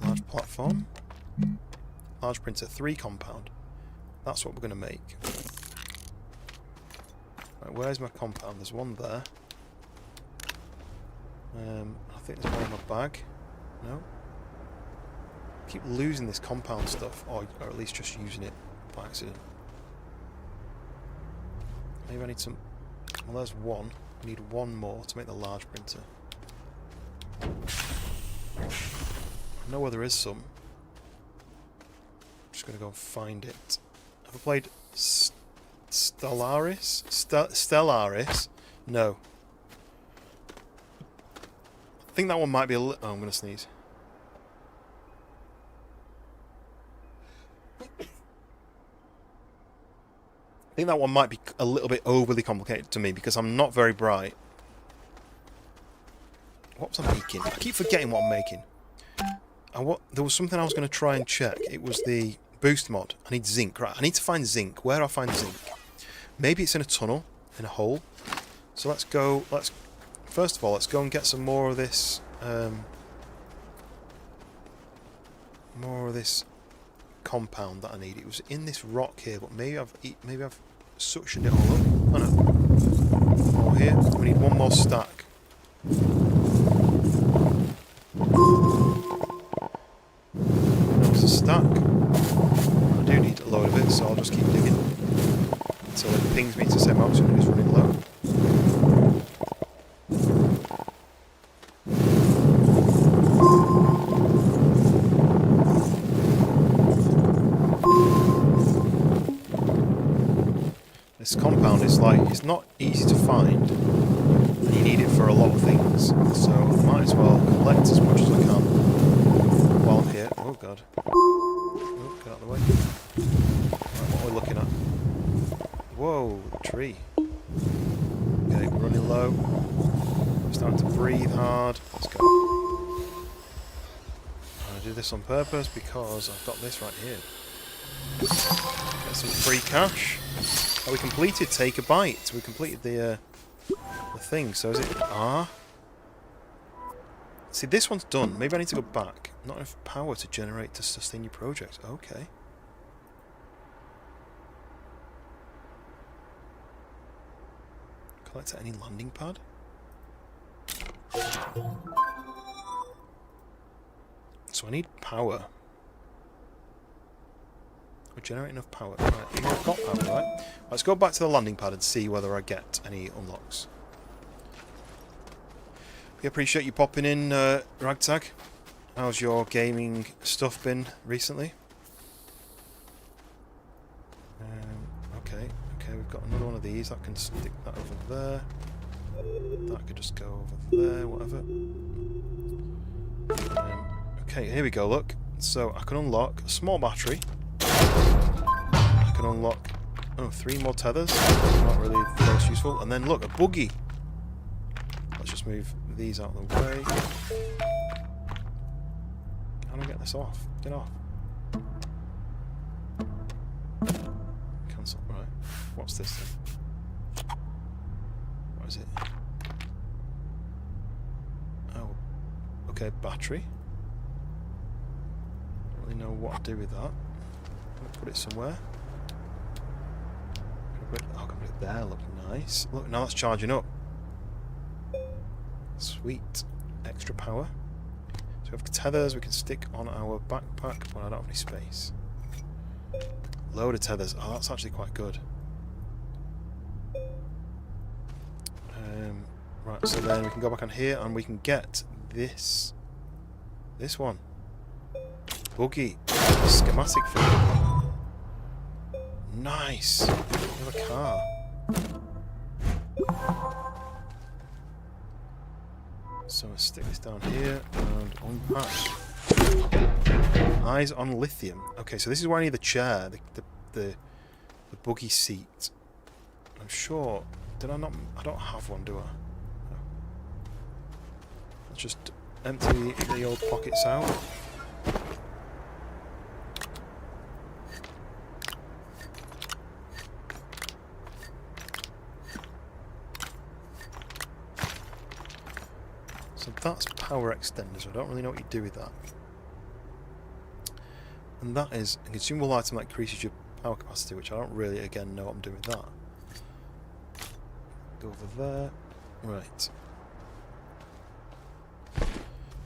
Large platform. Large printer, 3 compound. That's what we're going to make. Right, where's my compound? There's one there. I think there's one in my bag. No? keep losing this compound stuff, or at least just using it by accident. Maybe I need some... Well, there's one. I need one more to make the large printer. I know where there is some. I'm just going to go and find it. Have I played Stellaris? Stellaris? No. I think that one might be a little... Oh, I'm going to sneeze. I think that one might be a little bit overly complicated to me because I'm not very bright. What was I making? I keep forgetting what I'm making. There was something I was going to try and check. It was the boost mod. I need zinc. Right, I need to find zinc. Where do I find zinc? Maybe it's in a tunnel, in a hole. So let's go... First of all, let's go and get some more of this... more of this compound that I need. It was in this rock here, but maybe I've suctioned it all up. Oh no. Oh, here. We need one more stack. There's a stack. I do need a load of it, so I'll just keep digging until it pings me to say my oxygen is running low. This compound is like, it's not easy to find, and you need it for a lot of things, so I might as well collect as much as I can while I'm here. Oh god. Oh, get out of the way. Right, what are we looking at? Whoa, the tree. Okay, we're running low. I'm starting to breathe hard. Let's go. I do this on purpose because I've got this right here. Get some free cash. Oh, we completed Take a Bite. We completed the thing. So is it R? See, this one's done. Maybe I need to go back. Not enough power to generate to sustain your project. Okay. Collect at any landing pad. So I need power. We'll generate enough power. Right, I've got power, right? Let's go back to the landing pad and see whether I get any unlocks. We appreciate you popping in, Ragtag. How's your gaming stuff been recently? Okay, we've got another one of these. I can stick that over there. That could just go over there, whatever. Okay, here we go, look. So I can unlock a small battery. I can unlock 3 more tethers. Not really the most useful. And then look, a buggy. Let's just move these out of the way. How do I get this off? Get off. Cancel. Right. What's this thing? What is it? Oh. Okay, battery. Don't really know what to do with that. I'm going to put it somewhere. I can put it there. Look nice. Look, now that's charging up. Sweet. Extra power. So we have tethers we can stick on our backpack. Well, I don't have any space. Load of tethers. Oh, that's actually quite good. Right, so then we can go back on here and we can get this one. Buggy. Schematic for it. Nice. Another car. So I'll stick this down here and unpack. Eyes on lithium. Okay, so this is where I need the chair, the buggy seat. I'm sure. Did I not? I don't have one, do I? No. Let's just empty the old pockets out. So that's power extenders. I don't really know what you do with that. And that is a consumable item that increases your power capacity, which I don't really, again, know what I'm doing with that. Go over there. Right.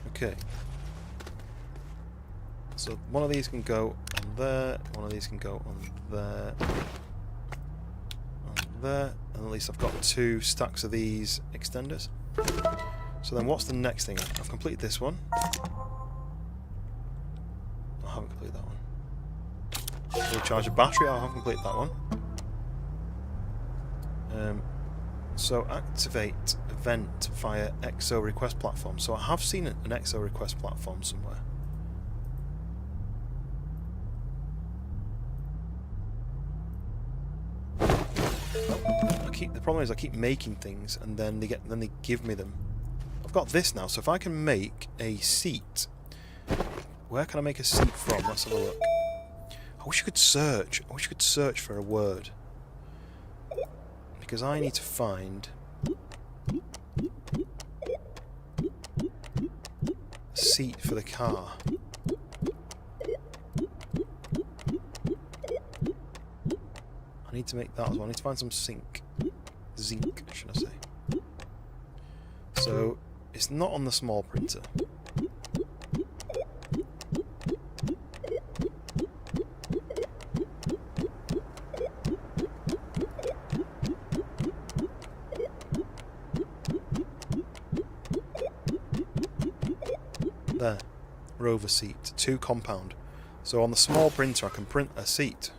Okay. So one of these can go on there, one of these can go on there, on there, and at least I've got 2 stacks of these extenders. So then what's the next thing? I've completed this one. I haven't completed that one. Recharge a battery, I haven't completed that one. So activate event via EXO request platform. So I have seen an EXO request platform somewhere. The problem is I keep making things and then they give me them. I've got this now, so if I can make a seat, where can I make a seat from? Let's have a look. I wish you could search. I wish you could search for a word. Because I need to find a seat for the car. I need to make that as well. I need to find some zinc, should I say. So, it's not on the small printer. There. Rover seat. 2 compound. So on the small printer I can print a seat.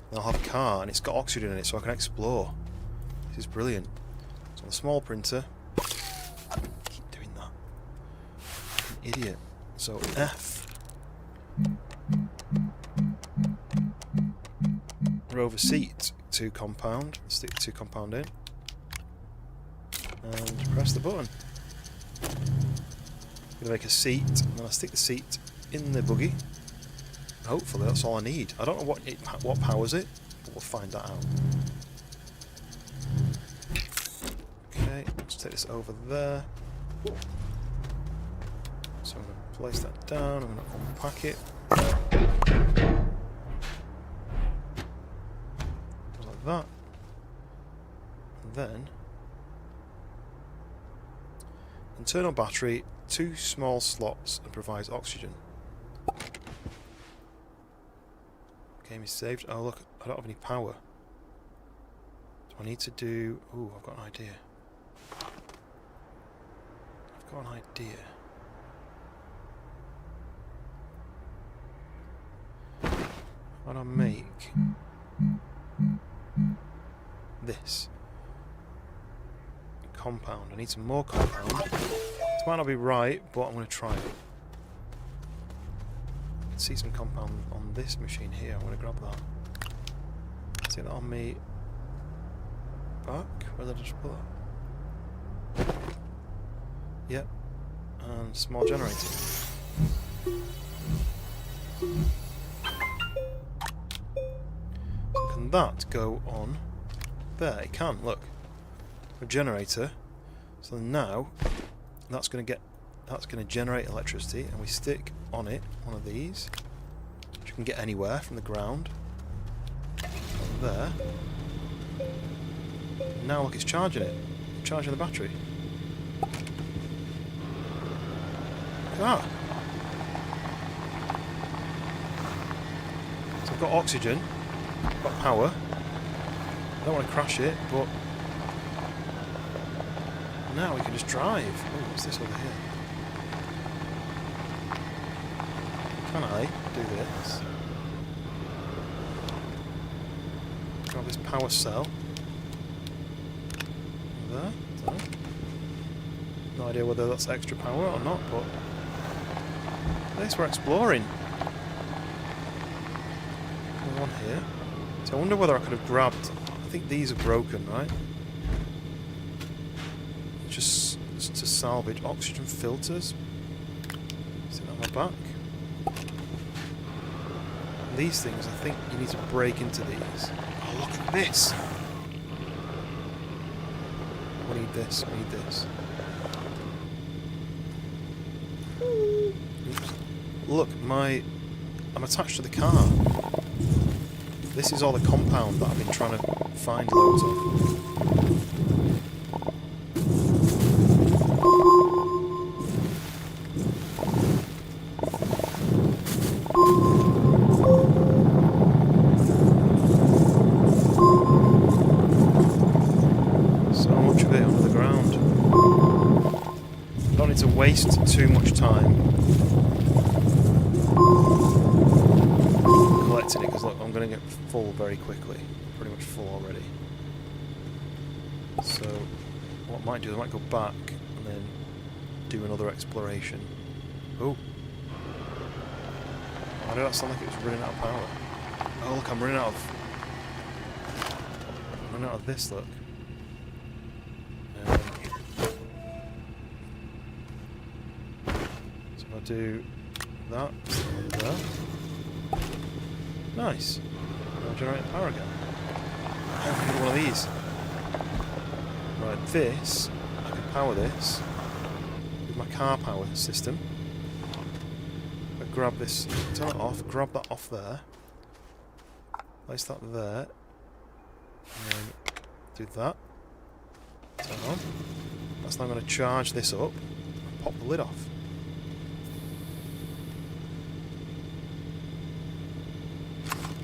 And I'll have a car and it's got oxygen in it so I can explore. This is brilliant. So on the small printer... keep doing that. I'm an idiot. So F. Rover seat. 2 compound. Stick 2 compound in. And press the button. I'm going to make a seat, and then I stick the seat in the buggy. Hopefully that's all I need. I don't know what powers it, but we'll find that out. Okay, let's take this over there. So I'm going to place that down, I'm going to unpack it. Goes like that. And then... internal battery, 2 small slots, and provides oxygen. Game is saved. Oh look, I don't have any power. Do I need to do... ooh, I've got an idea. I've got an idea. How do I make this? Compound. I need some more compound. This might not be right, but I'm going to try it. I can see some compound on this machine here. I'm going to grab that. See that on me back? Where did I just put that? Yep. And small generator. So can that go on there? It can, look. A generator. So now that's going to generate electricity, and we stick on it one of these, which you can get anywhere from the ground. There. Now look, it's charging it. Charging the battery. Ah. So I've got oxygen, I've got power. I don't want to crash it, but now we can just drive. Oh, what's this over here? Can I do this? Grab this power cell. There. No idea whether that's extra power or not, but at least we're exploring. There's one here. So I wonder whether I could have grabbed... I think these are broken, right? Just to salvage oxygen filters. See that on my back? These things, I think you need to break into these. Oh, look at this! We need this, we need this. Oops. Look, I'm attached to the car. This is all the compound that I've been trying to find loads of. waste too much time collecting it, because look, I'm going to get full very quickly. Pretty much full already. So what I might do is I might go back and then do another exploration. Oh. Why did that sound like it was running out of power? Oh look, I'm running out of this, look. So I'll do that there. Nice. I'll generate power again. I have to do one of these. Right, this, I can power this with my car power system. I grab this, turn it off, grab that off there. Place that there. And then do that. Turn on. That's now going to charge this up and pop the lid off.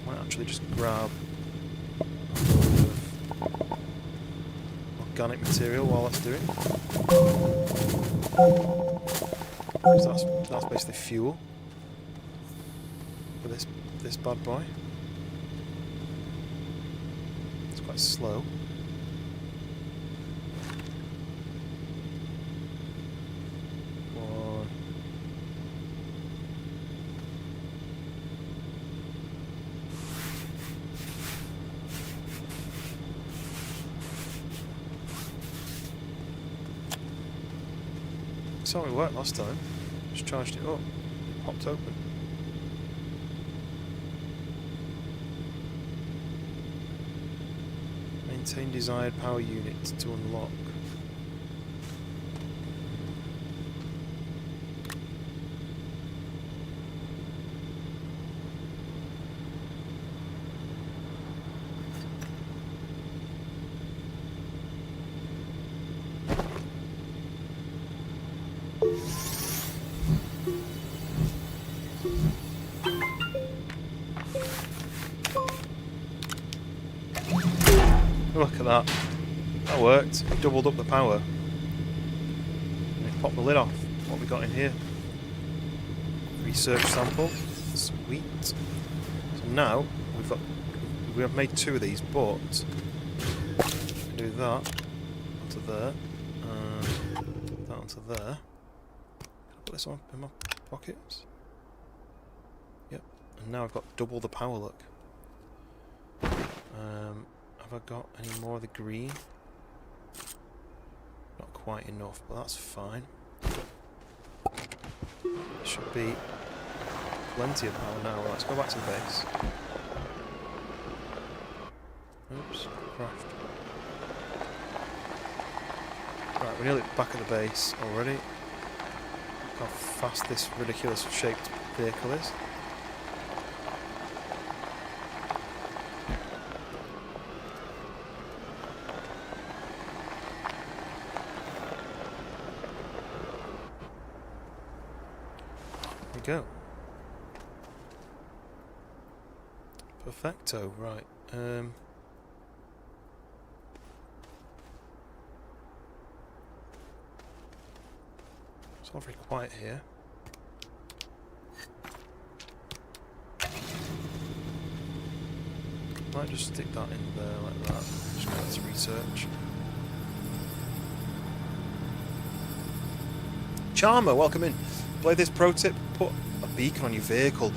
Might actually just grab a load of organic material while that's doing. Because that's basically fuel for this bad boy. It's quite slow. That's how it worked last time. Just charged it up, popped open. Maintain desired power unit to unlock. Look at that. That worked. It doubled up the power. And it popped the lid off. What have we got in here? Research sample. Sweet. So now we have made 2 of these, but we can do that onto there, and that onto there. Can I put this on in my pockets? Yep. And now I've got double the power. Look. Have I got any more of the green? Not quite enough, but that's fine. Should be plenty of power now. Let's go back to the base. Oops, craft. Right, we're nearly back at the base already. Look how fast this ridiculous shaped vehicle is. Go. Perfecto, right. It's all very quiet here. Might just stick that in there like that. Just go to research. Charmer, welcome in. Play this pro tip, put a beacon on your vehicle.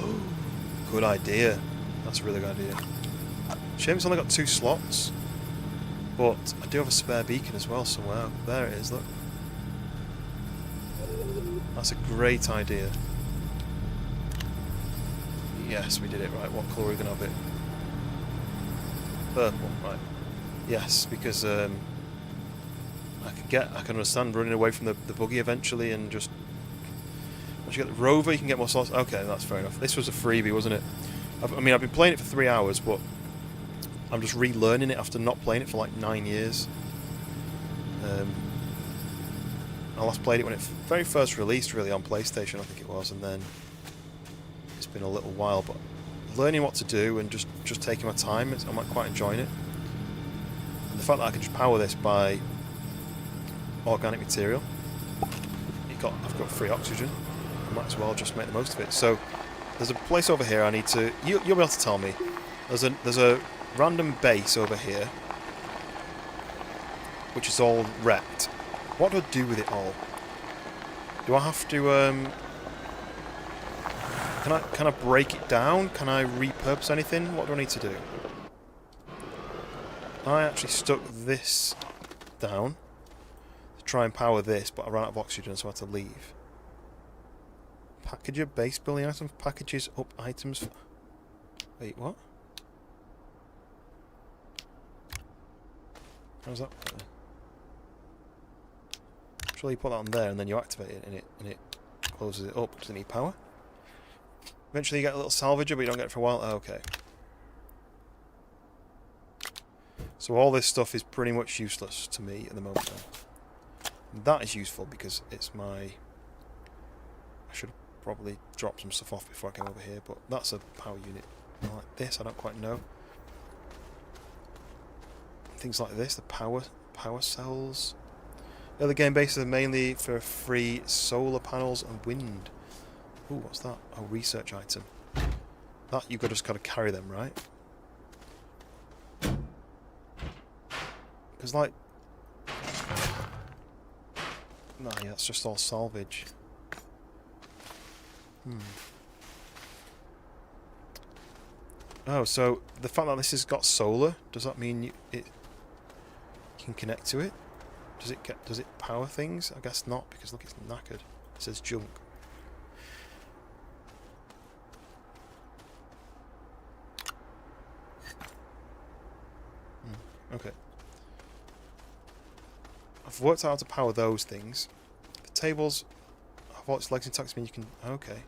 Good idea. That's a really good idea. Shame it's only got 2 slots. But I do have a spare beacon as well somewhere. There it is, look. That's a great idea. Yes, we did it right. What colour are we going to have it? Purple, right. Yes, because I can understand running away from the buggy eventually and just... Once you get the rover, you can get more slots. Okay, that's fair enough. This was a freebie, wasn't it? I've been playing it for 3 hours, but I'm just relearning it after not playing it for like 9 years. I last played it when it very first released, really, on PlayStation, I think it was, and then it's been a little while. But learning what to do and just taking my time, I'm quite enjoying it. And the fact that I can just power this by organic material. You I've got free oxygen. I might as well just make the most of it. So there's a place over here I need to. You'll be able to tell me. There's a random base over here, which is all wrecked. What do I do with it all? Do I have to Can I break it down? Can I repurpose anything? What do I need to do? I actually stuck this down to try and power this, but I ran out of oxygen, so I had to leave. Packager, base building items, packages up items. Wait, what? How's that? Surely you put that on there and then you activate it and it closes it up. Does it need power? Eventually you get a little salvager, but you don't get it for a while. Oh, okay. So all this stuff is pretty much useless to me at the moment. Then. That is useful because it's my... I should have probably dropped some stuff off before I came over here, but that's a power unit like this. I don't quite know. Things like this, the power cells. The other game bases are mainly for free solar panels and wind. Ooh, what's that? Oh, research item. That you've just got to carry them, right? Because, like... Nah, yeah, that's just all salvage. Oh, so the fact that this has got solar, does that mean it can connect to it? Does it power things? I guess not, because look, it's knackered. It says junk. Okay. I've worked out how to power those things. The tables have all its legs intact, mean you can... Okay.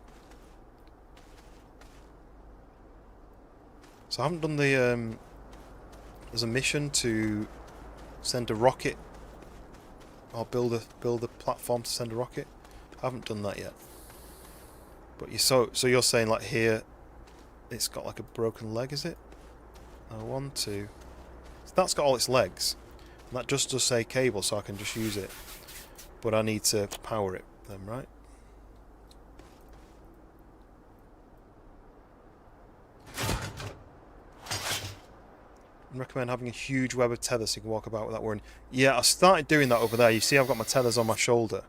So I haven't done the... There's a mission to send a rocket, or build a platform to send a rocket. I haven't done that yet. But so you're saying like here, it's got like a broken leg, is it? Oh, 1, 2. So that's got all its legs. And that just does say cable, so I can just use it. But I need to power it then, right? I recommend having a huge web of tethers so you can walk about without worrying. Yeah, I started doing that over there. You see I've got my tethers on my shoulder.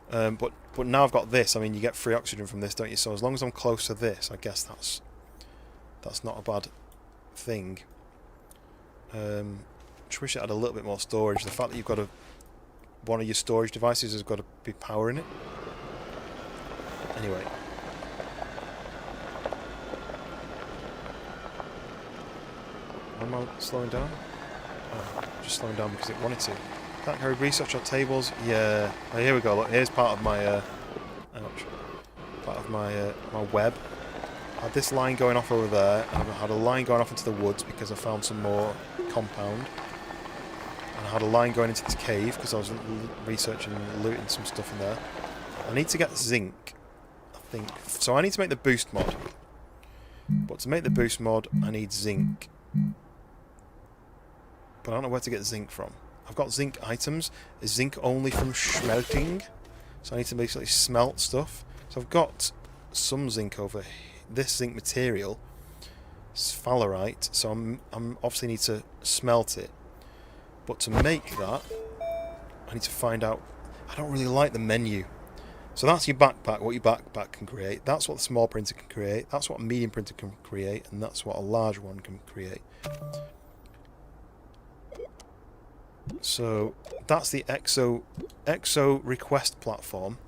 But now I've got this. I mean, you get free oxygen from this, don't you? So as long as I'm close to this, I guess that's not a bad thing. Just wish it had a little bit more storage. The fact that you've got one of your storage devices has got to be powering it. Anyway. Why am I slowing down? Oh, just slowing down because it wanted to. Can't carry research on tables. Yeah. Oh, here we go. Look, here's part of my ouch. Part of my my web. I had this line going off over there. I had a line going off into the woods because I found some more compound. And I had a line going into this cave because I was researching and looting some stuff in there. I need to get zinc, I think. So I need to make the boost mod. But to make the boost mod, I need zinc. But I don't know where to get zinc from. I've got zinc items. Is zinc only from smelting? So I need to basically smelt stuff. So I've got some zinc over here. This zinc material is sphalerite, so I'm obviously need to smelt it. But to make that, I need to find out... I don't really like the menu. So that's your backpack, what your backpack can create. That's what the small printer can create. That's what a medium printer can create. And that's what a large one can create. So that's the Exo request platform.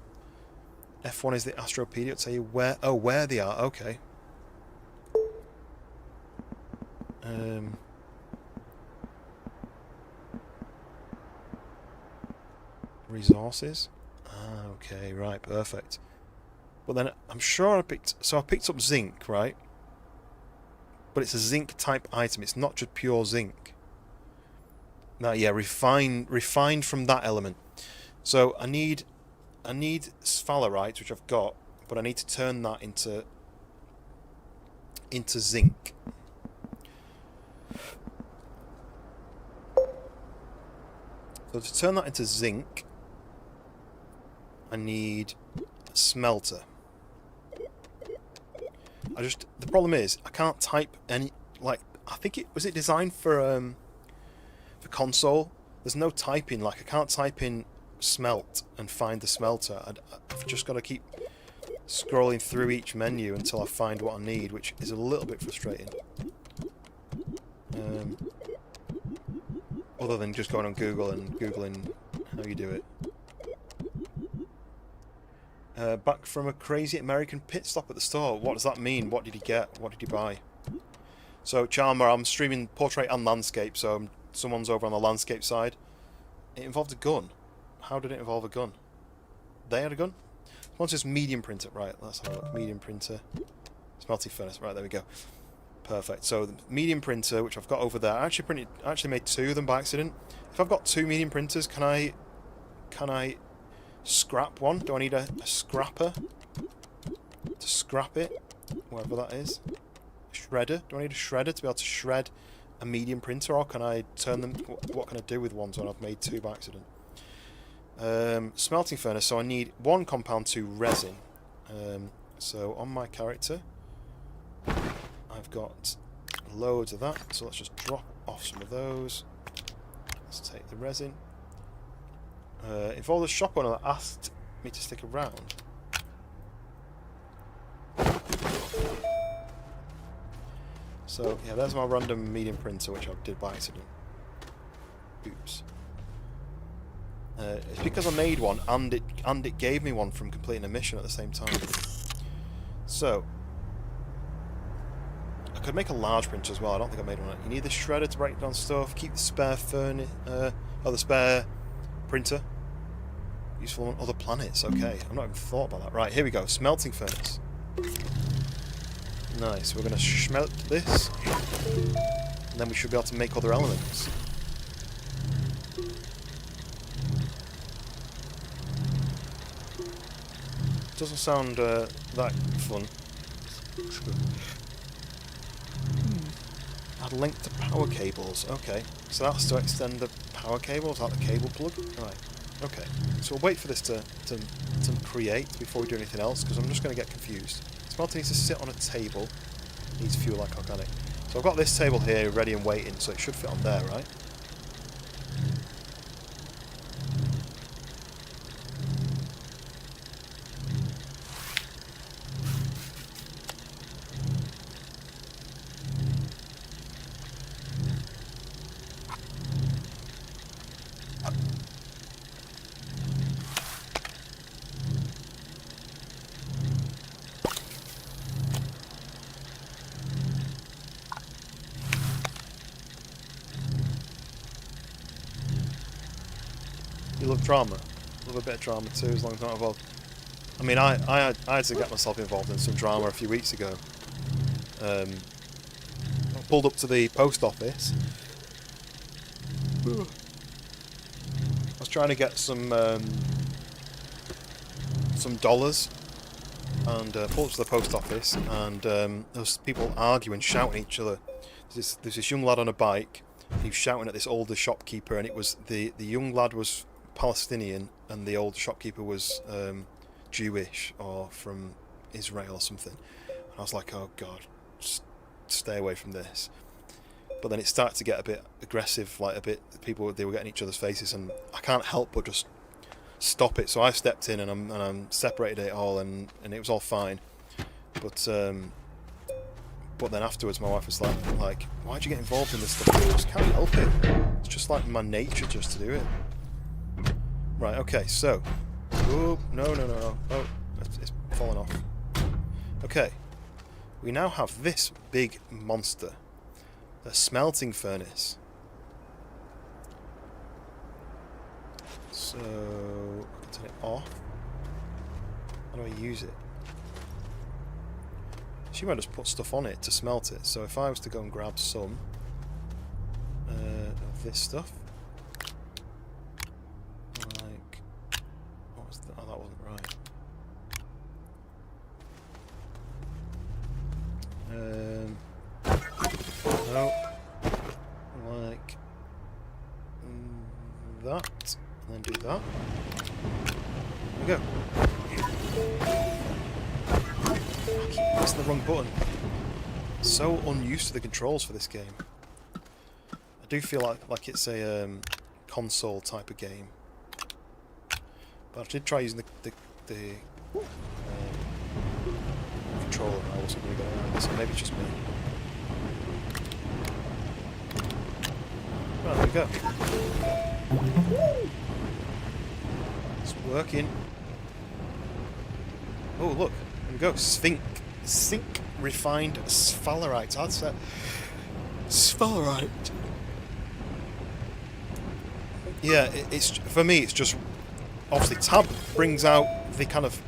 F1 is the Astropedia. It'll tell you where they are. Okay. Resources. Okay, right, perfect. But then I'm sure I picked up zinc, right? But it's a zinc type item. It's not just pure zinc. Now, yeah, refined from that element. So I need sphalerite, which I've got, but I need to turn that into zinc. So to turn that into zinc, I need a smelter. The problem is I can't type any, like, I think it was designed for console. There's no typing, like I can't type in smelt and find the smelter. I've just got to keep scrolling through each menu until I find what I need, which is a little bit frustrating. Other than just going on Google and Googling how you do it. Back from a crazy American pit stop at the store. What does that mean? What did he get? What did he buy? So, Charmer, I'm streaming portrait and landscape, so someone's over on the landscape side. It involved a gun. How did it involve a gun? They had a gun? One says medium printer. Right, let's have a look. Medium printer. Smelting furnace. Right, there we go. Perfect. So, the medium printer, which I've got over there, I actually made 2 of them by accident. If I've got 2 medium printers, can I scrap one? Do I need a scrapper to scrap it? Whatever that is. Shredder? Do I need a shredder to be able to shred a medium printer, or can I turn them? What can I do with ones when I've made 2 by accident? Smelting furnace. So I need 1 compound 2 resin. So on my character, I've got loads of that. So let's just drop off some of those. Let's take the resin. If all the shop owner asked me to stick around. So yeah, there's my random medium printer, which I did by accident. Oops. It's because I made one and it gave me one from completing a mission at the same time. So I could make a large printer as well. I don't think I made one. You need the shredder to break down stuff. Keep the spare furnace, the spare printer. Useful on other planets. Okay, I've not even thought about that. Right, here we go. Smelting furnace. Nice. We're going to smelt this, and then we should be able to make other elements. Doesn't sound that fun. Add link to power cables. Okay, so that's to extend the power cable. Is that the cable plug? Right. Okay. So we'll wait for this to create before we do anything else, because I'm just going to get confused. Smelter needs to sit on a table. Needs fuel like organic. So I've got this table here ready and waiting, so it should fit on there, right? You love drama. Love a bit of drama too, as long as it's not involved. I mean, I had to get myself involved in some drama a few weeks ago. I pulled up to the post office. I was trying to get some dollars, and pulled up to the post office, and there was people arguing, shouting at each other. There's this young lad on a bike. He was shouting at this older shopkeeper, and it was the young lad was Palestinian and the old shopkeeper was Jewish or from Israel or something. And I was like, oh god, just stay away from this. But then it started to get a bit aggressive, like they were getting each other's faces, and I can't help but just stop it. So I stepped in and I'm separated it all, and it was all fine. But then afterwards my wife was like, why'd you get involved in this stuff? I just can't help it. It's just like my nature just to do it. Right, okay, so... Oh, no. Oh, it's fallen off. Okay. We now have this big monster. The smelting furnace. So... I can turn it off. How do I use it? She might just put stuff on it to smelt it. So if I was to go and grab some of this stuff, like, what was that? Oh, that wasn't right. No, like that, and then do that. we go. I keep pressing the wrong button. So unused to the controls for this game. I do feel like it's a console type of game. But I did try using the controller and I wasn't really getting around it, so maybe it's just me. Right, there we go. It's working. Oh, look. There we go. Zinc refined sphalerite. I'd say sphalerite. Yeah, it's for me. It's just obviously tab brings out the kind of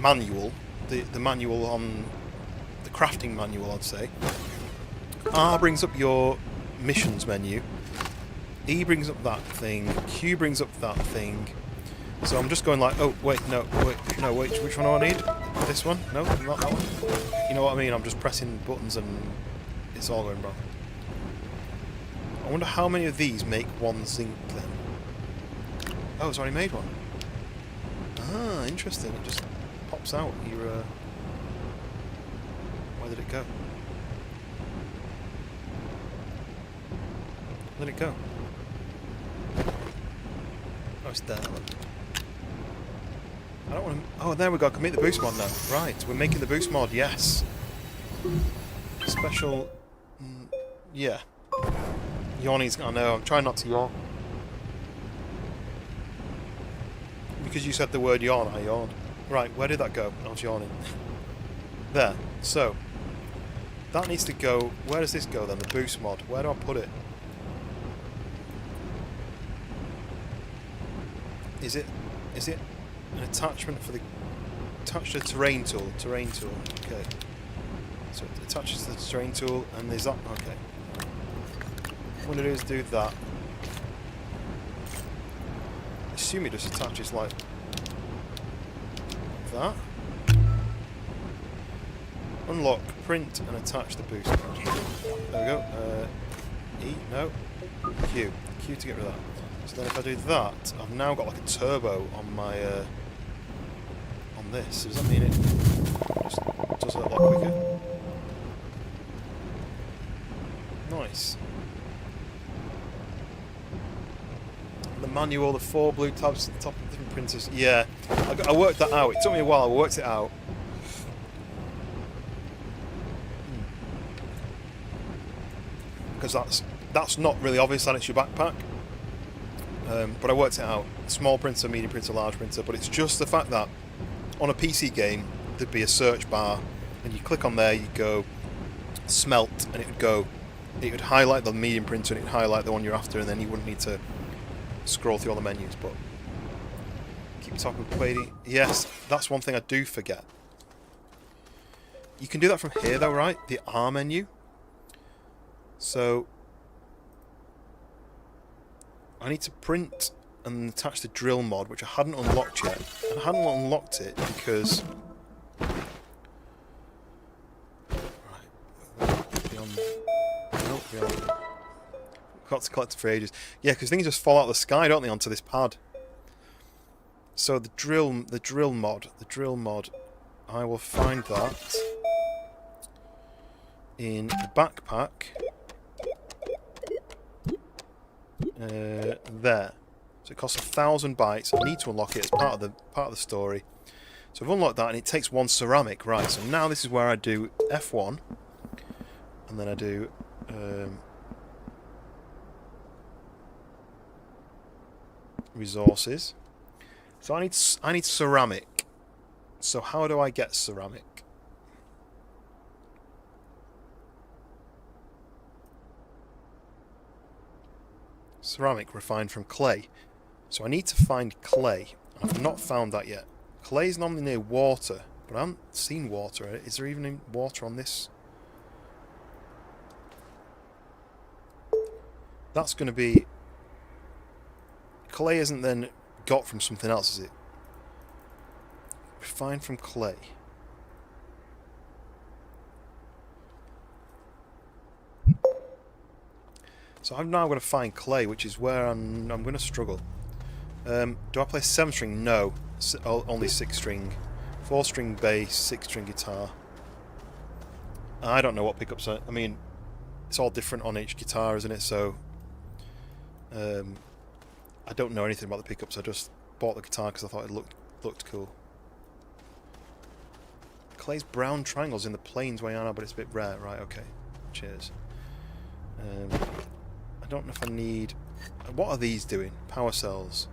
manual, the manual on the crafting manual. I'd say. R brings up your missions menu. E brings up that thing. Q brings up that thing. So I'm just going like, oh wait, no, which one do I need? This one? No, not that one. You know what I mean? I'm just pressing buttons and it's all going wrong. I wonder how many of these make one zinc then. Oh, it's already made one. Ah, interesting. It just pops out. Where did it go? Where did it go? Oh, it's there. Look. I don't want to... Oh, there we go. I can make the boost mod now. Right, we're making the boost mod, yes. Special... yeah. Yawning's... I know, I'm trying not to yawn. Because you said the word yawn, I yawned. Right, where did that go? I was yawning. There. So, that needs to go... Where does this go then? The boost mod. Where do I put it? Is it an attachment for the... Attach to the terrain tool. Terrain tool. Okay. So it attaches to the terrain tool and there's that... Okay. What I'm going to do is do that. I assume it just attaches like that. Unlock, print and attach the boost mod. There we go. E, no. Q. Q to get rid of that. So then if I do that, I've now got like a turbo on my on this. Does that mean it just does it a lot quicker? Nice. The manual, the 4 blue tabs at the top of the different printers. Yeah, I worked that out. It took me a while. I worked it out. Because that's not really obvious that it's your backpack. But I worked it out. Small printer, medium printer, large printer. But it's just the fact that on a PC game, there'd be a search bar, and you click on there, you go smelt, and it would highlight the medium printer, and it would highlight the one you're after, and then you wouldn't need to scroll through all the menus. But keep talking with Quady. Yes, that's one thing I do forget. You can do that from here, though, right? The R menu. So I need to print and attach the drill mod, which I hadn't unlocked yet. And I hadn't unlocked it because... Right. Beyond... Nope, beyond... Got to collect it for ages. Yeah, because things just fall out of the sky, don't they, onto this pad. So the drill mod, I will find that in the backpack. There. So it costs 1,000 bytes. I need to unlock it as part of the story. So I've unlocked that, and it takes 1 ceramic. Right. So now this is where I do F1, and then I do resources. So I need ceramic. So how do I get ceramic? Ceramic refined from clay. So I need to find clay. I've not found that yet. Clay is normally near water, but I haven't seen water. Is there even any water on this? That's going to be... Clay isn't then got from something else, is it? Refined from clay. So I'm now going to find clay, which is where I'm going to struggle. Do I play 7-string? No. Only 6-string. 4-string bass, 6-string guitar. I don't know what pickups are. I mean, it's all different on each guitar, isn't it? So, I don't know anything about the pickups. I just bought the guitar because I thought it looked cool. Clay's brown triangles in the plains where I know, but it's a bit rare. Right, okay. Cheers. I don't know if I need... What are these doing? Power cells.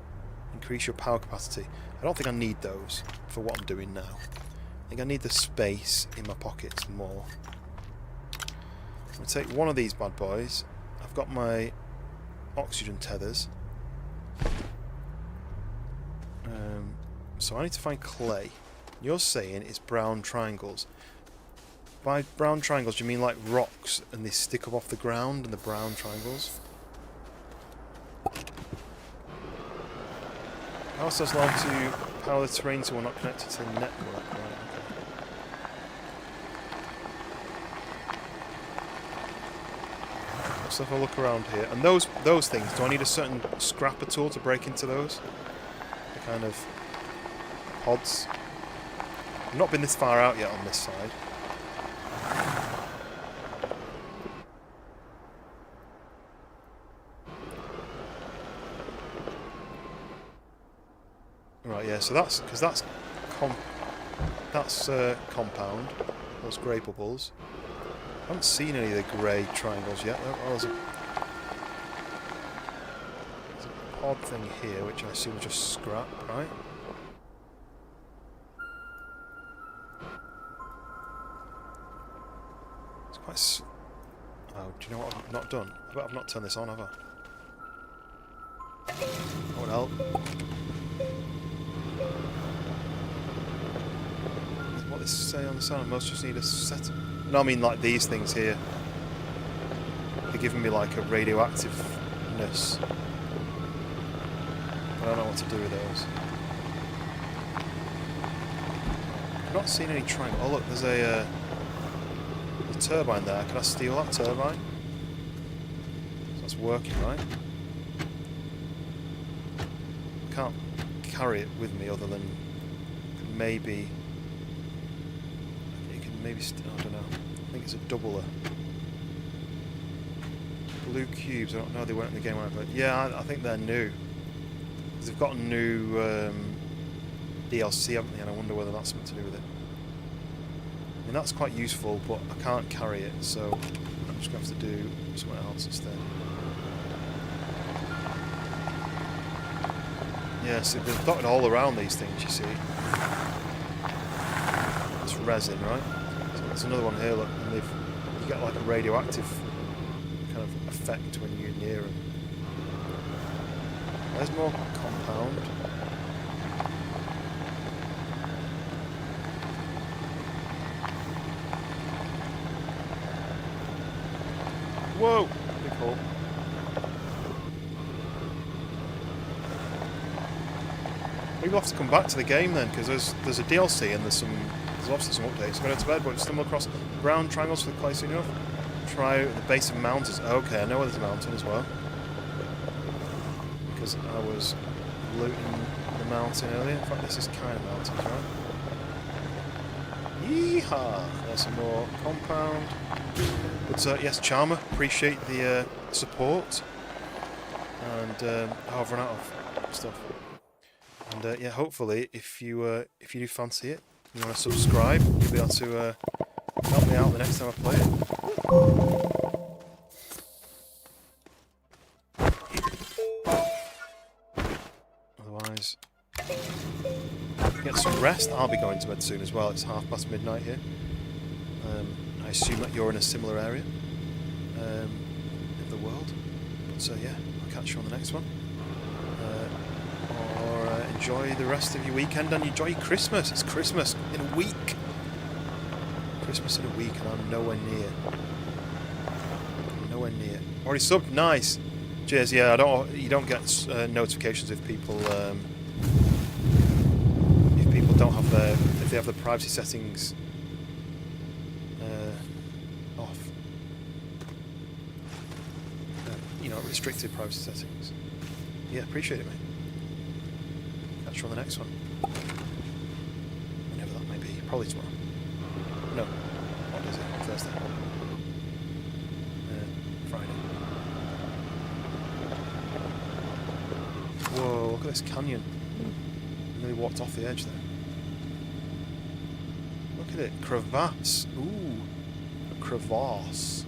Increase your power capacity. I don't think I need those for what I'm doing now. I think I need the space in my pockets more. I'm going to take one of these bad boys. I've got my oxygen tethers. So I need to find clay. You're saying it's brown triangles. By brown triangles, do you mean like rocks and they stick up off the ground and the brown triangles? Power cells allow to power the terrain so we're not connected to the network. Right, okay. So if I look around here, and those things, do I need a certain scrapper tool to break into those? The kind of pods. I've not been this far out yet on this side. Right, yeah, so that's because that's compound. Those grey bubbles. I haven't seen any of the grey triangles yet. There's a pod thing here, which I assume is just scrap, right? It's quite. Oh, do you know what I've not done? I bet I've not turned this on, have I? That would help. What does it say on the side? Most just need a set. No, I mean like these things here. They're giving me like a radioactiveness. I don't know what to do with those. I've not seen any triangle. Oh look, there's a turbine there. Can I steal that turbine? So that's working, right? I can't carry it with me other than maybe... Maybe, I don't know. I think it's a doubler. Blue cubes, I don't know, they weren't in the game, but yeah, I think they're new. Because they've got a new DLC, haven't they? And I wonder whether that's something to do with it. I mean, that's quite useful, but I can't carry it, so I'm just going to have to do something else instead. Yeah, so they've dotted all around these things, you see. It's resin, right? There's another one here, look, and you get like a radioactive kind of effect when you're near them. There's more compound. Whoa! Big hole. Maybe we'll have to come back to the game then, because there's a DLC and there's obviously some updates. I'm going to bed, but stumble across brown triangles for the clay soon enough. Try at the base of mountains. Okay, I know where there's a mountain as well. Because I was looting the mountain earlier. In fact, this is kind of mountains, right? Yeehaw! There's some more compound. But yes, Charmer, appreciate the support. And I've run out of stuff. And yeah, hopefully, if you do fancy it, you want to subscribe, you'll be able to help me out the next time I play it. Otherwise, get some rest. I'll be going to bed soon as well. It's midnight here. I assume that you're in a similar area of the world. But yeah, I'll catch you on the next one. Enjoy the rest of your weekend and enjoy your Christmas. It's Christmas in a week. Christmas in a week and I'm nowhere near. Nowhere near. Already subbed. Nice. Cheers. Yeah, you don't get notifications if people don't have if they have the privacy settings off. You know, restricted privacy settings. Yeah, appreciate it, mate. catch you on the next one. Whenever that may be. Probably tomorrow. No. What is it? Thursday. Friday. Whoa, look at this canyon. Nearly walked off the edge there. Look at it. Crevasse. Ooh. A crevasse.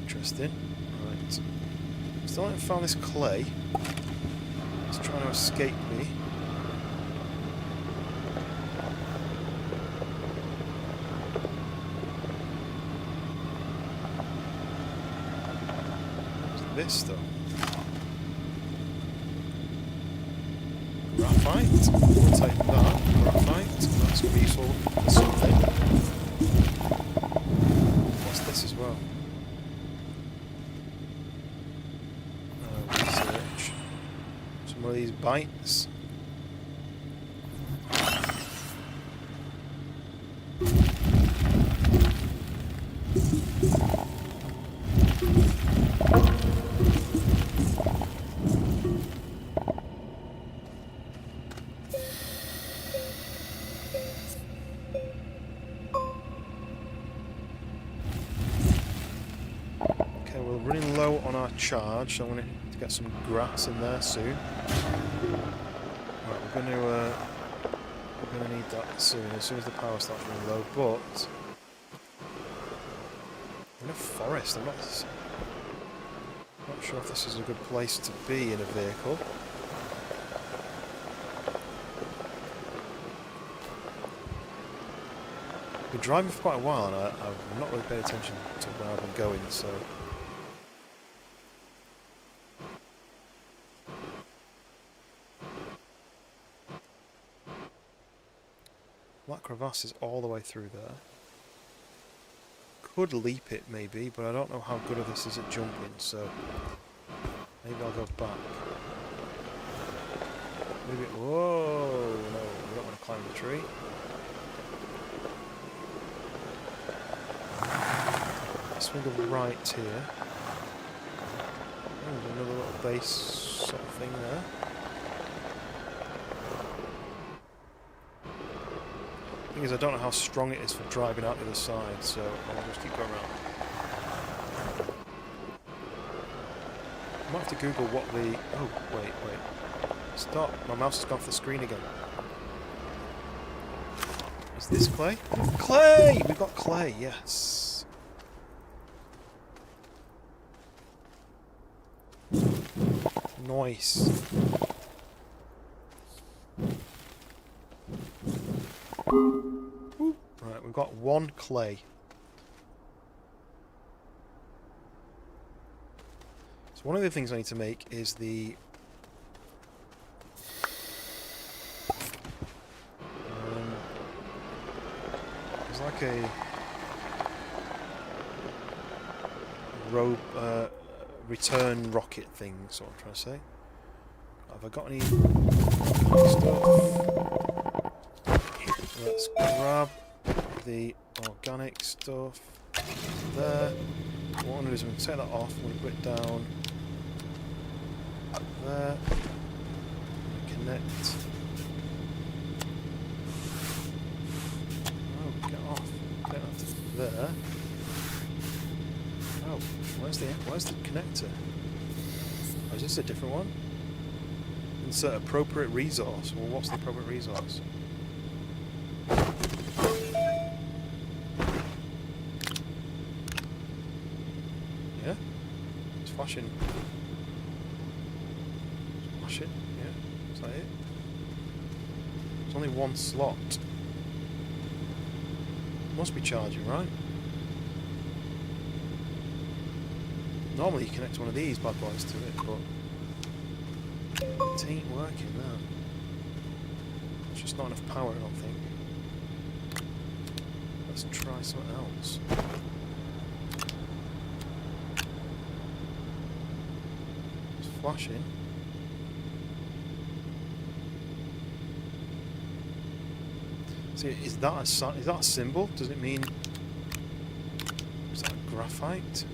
Interesting. Right. Still haven't found this clay. It's trying to escape me. What's this though? Graphite. We'll take that. Graphite. That's going to be useful for something. What's this as well? Research. Some more of these bites. We're running low on our charge, so I'm going to get some grass in there soon. Right, we're going to need that soon, as soon as the power starts running low. But we're in a forest. I'm not sure if this is a good place to be in a vehicle. I've been driving for quite a while, and I've not really paid attention to where I've been going, so. That crevasse is all the way through there. Could leap it maybe, but I don't know how good of this is at jumping, so maybe I'll go back. Maybe. Whoa! No, we don't want to climb the tree. Swing a right here. Oh, there's another little base sort of thing there. Thing is, I don't know how strong it is for driving out the other side, so I'll just keep going around. I might have to Google what the... Oh, wait. Stop. My mouse has gone off the screen again. Is this clay? Clay! We've got clay, yes. Nice. Right, we've got one clay. So one of the things I need to make is the... There's like a... return rocket thing, is what I'm trying to say. Have I got any stuff? Let's grab the organic stuff there. What I'm going to do is I'm going to take that off, I'm going to put it down there, connect. Oh, get off. Get off to there. Oh, where's the connector? Oh, is this a different one? Insert appropriate resource. Well, what's the appropriate resource? Yeah? It's flashing. It's flashing, yeah. Is that it? There's only one slot. It must be charging, right? Normally you connect one of these bad boys to it, but it ain't working now. It's just not enough power, I don't think. Let's try something else. It's flashing. See, is that a symbol? Does it mean... Is that graphite?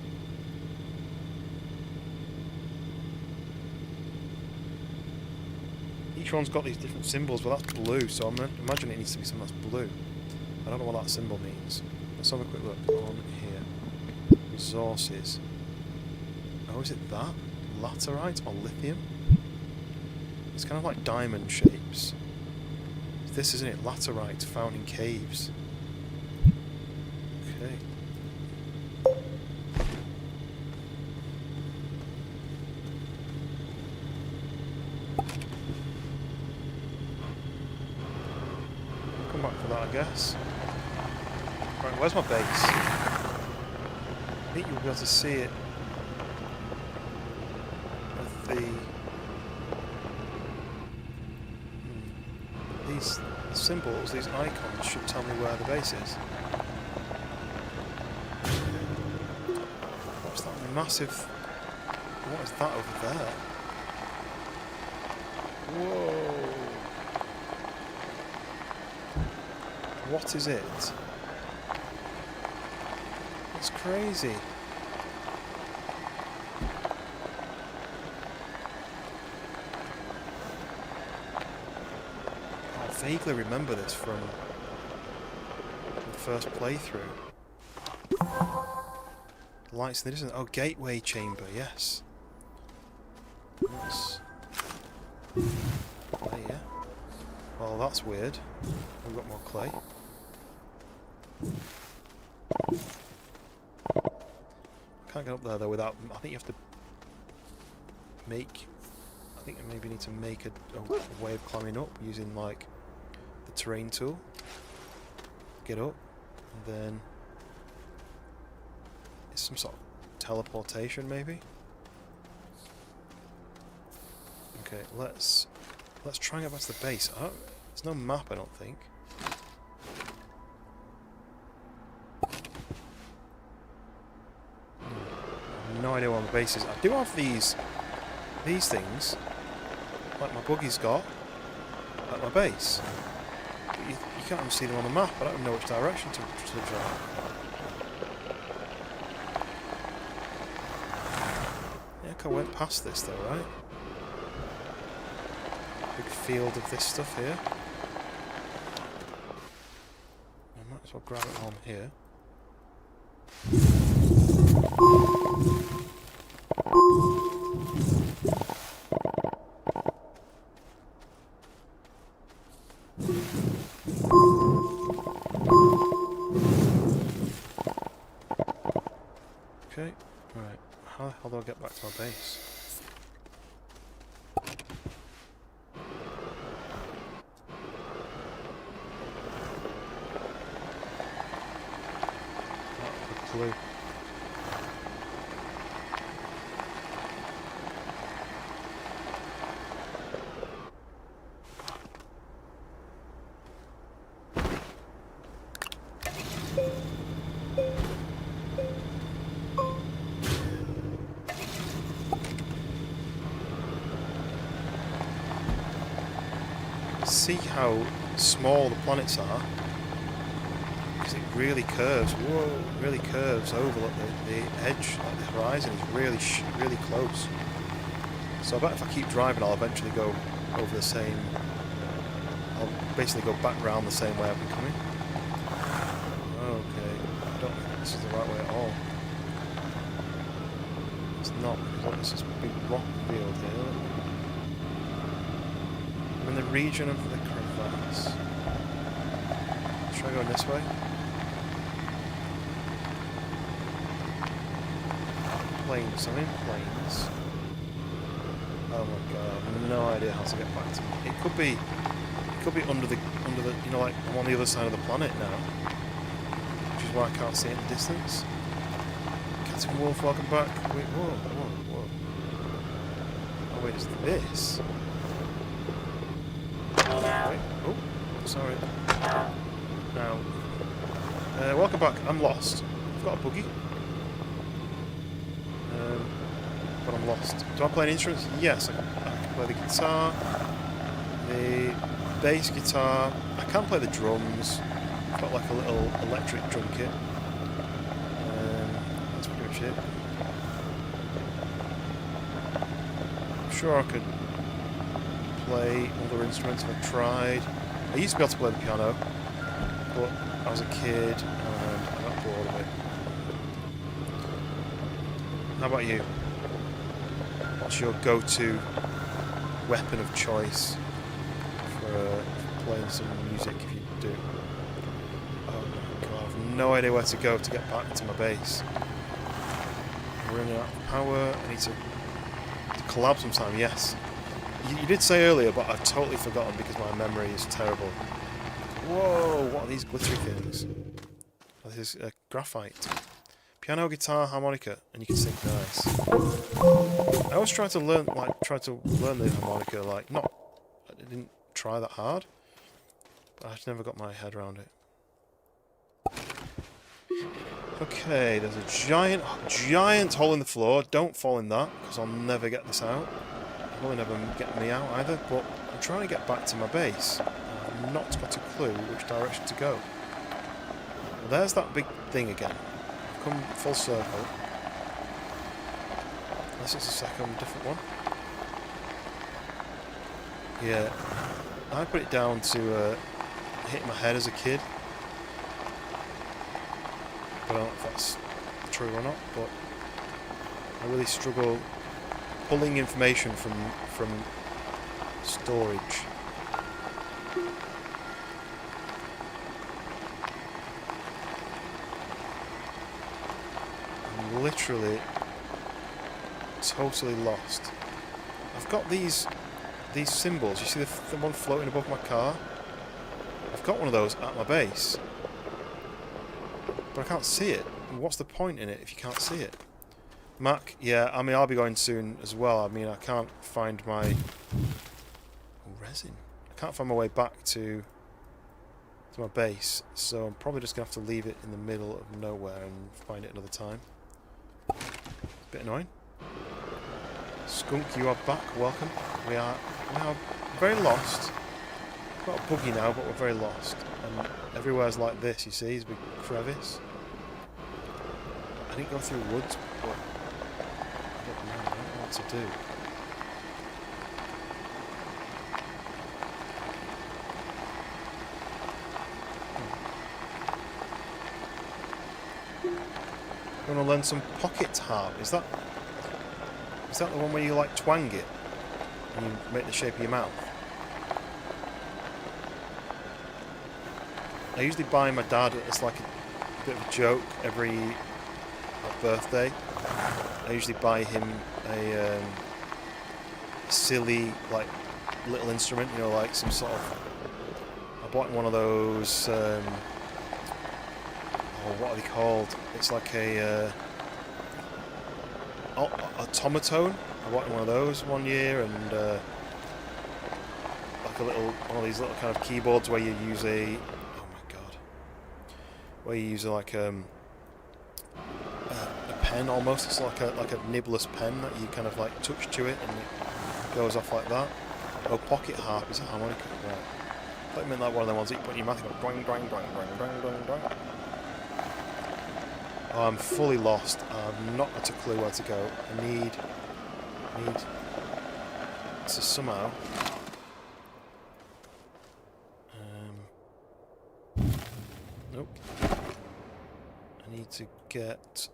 Each one's got these different symbols, but that's blue, so I'm imagining it needs to be something that's blue. I don't know what that symbol means. Let's have a quick look on here. Resources. Oh, is it that? Laterite or lithium? It's kind of like diamond shapes. This, isn't it? Laterite found in caves. Okay. Come back for that, I guess. Right, where's my base? I think you'll be able to see it with the... These symbols, these icons, should tell me where the base is. What's that massive... What is that over there? Whoa! What is it? It's crazy. I vaguely remember this from the first playthrough. Lights in the distance. Oh, gateway chamber, yes. What's clay, yeah? Well, that's weird. We've got more clay. Can't get up there though without... I think you have to make... I think you maybe need to make a way of climbing up using like the terrain tool. Get up, and then it's some sort of teleportation maybe. Okay, let's try and get back to the base. There's no map, I don't think. I have no idea where my base is. I do have these things, like my buggy's got, at my base. But you can't even see them on the map. I don't even know which direction to drive. Yeah, I went past this though, right? Big field of this stuff here. I might as well grab it on here. Okay, right. How the hell do I get back to my base? Clue. See how small the planets are? Because it really curves. Whoa! It really curves over. Like the edge, like the horizon, is really close. So I bet if I keep driving, I'll eventually go over the same. I'll basically go back round the same way I've been coming. Okay, I don't think this is the right way at all. It's not, because look, there's this big rock field here. I'm in the region of the crevasse. Should I go this way? Plains. I'm in plains. Oh my god, I have no idea how to get back to it. It could be under the you know, like I'm on the other side of the planet now, which is why I can't see it in the distance. Captain Wolf, welcome back. Wait, whoa. Oh wait, it's this. Wait, oh, sorry. Now, welcome back. I'm lost. I've got a buggy. But I'm lost. Do I play an instrument? Yes, I can play the guitar, the bass guitar. I can play the drums. I've got like a little electric drum kit. That's pretty much it. I'm sure I could play other instruments. I've tried. I used to be able to play the piano, but I was a kid and I got bored of it. How about you? What's your go-to weapon of choice for playing some music if you do? Oh my god, I have no idea where to go to get back to my base. I'm running out of power. I need to collab sometime, yes. You did say earlier, but I've totally forgotten because my memory is terrible. Whoa, what are these glittery things? Oh, this is graphite. Piano, guitar, harmonica, and you can sing nice. I always try to learn the harmonica, I didn't try that hard, but I just never got my head around it. Okay, there's a giant hole in the floor. Don't fall in that, because I'll never get this out. It'll never get me out either, but I'm trying to get back to my base. I've not got a clue which direction to go. Well, there's that big thing again. I've come full circle. Unless it's a second different one. Yeah, I put it down to hitting my head as a kid. I don't know if that's true or not, but I really struggle pulling information from storage. I'm literally totally lost. I've got these symbols. You see the one floating above my car? I've got one of those at my base. But I can't see it. What's the point in it if you can't see it? Mac, yeah, I mean, I'll be going soon as well. I mean, I can't find my... resin. I can't find my way back to my base, so I'm probably just going to have to leave it in the middle of nowhere and find it another time. Bit annoying. Skunk, you are back. Welcome. We are very lost. Got a buggy now, but we're very lost. And everywhere's like this, you see, it's a big crevice. I didn't go through woods, but I don't know what to do. You want to learn some pocket harp? Is that the one where you like twang it and you make the shape of your mouth? I usually buy my dad, it's like a bit of a joke every birthday. I usually buy him a silly little instrument, you know, like some sort of. I bought him one of those. What are they called? It's like a automaton. I bought him one of those one year, and like one of these little kind of keyboards where you use a. Where you use like a pen almost. It's like a nibbleless pen that you kind of like touch to it and it goes off like that. Oh, pocket harp is a harmonica. Right. I thought you meant like one of the ones that you put in your mouth and go doing, doing, doing, doing, doing, doing, doing. Oh, I'm fully lost. I've not got a clue where to go. I need to somehow. Nope. I need to get.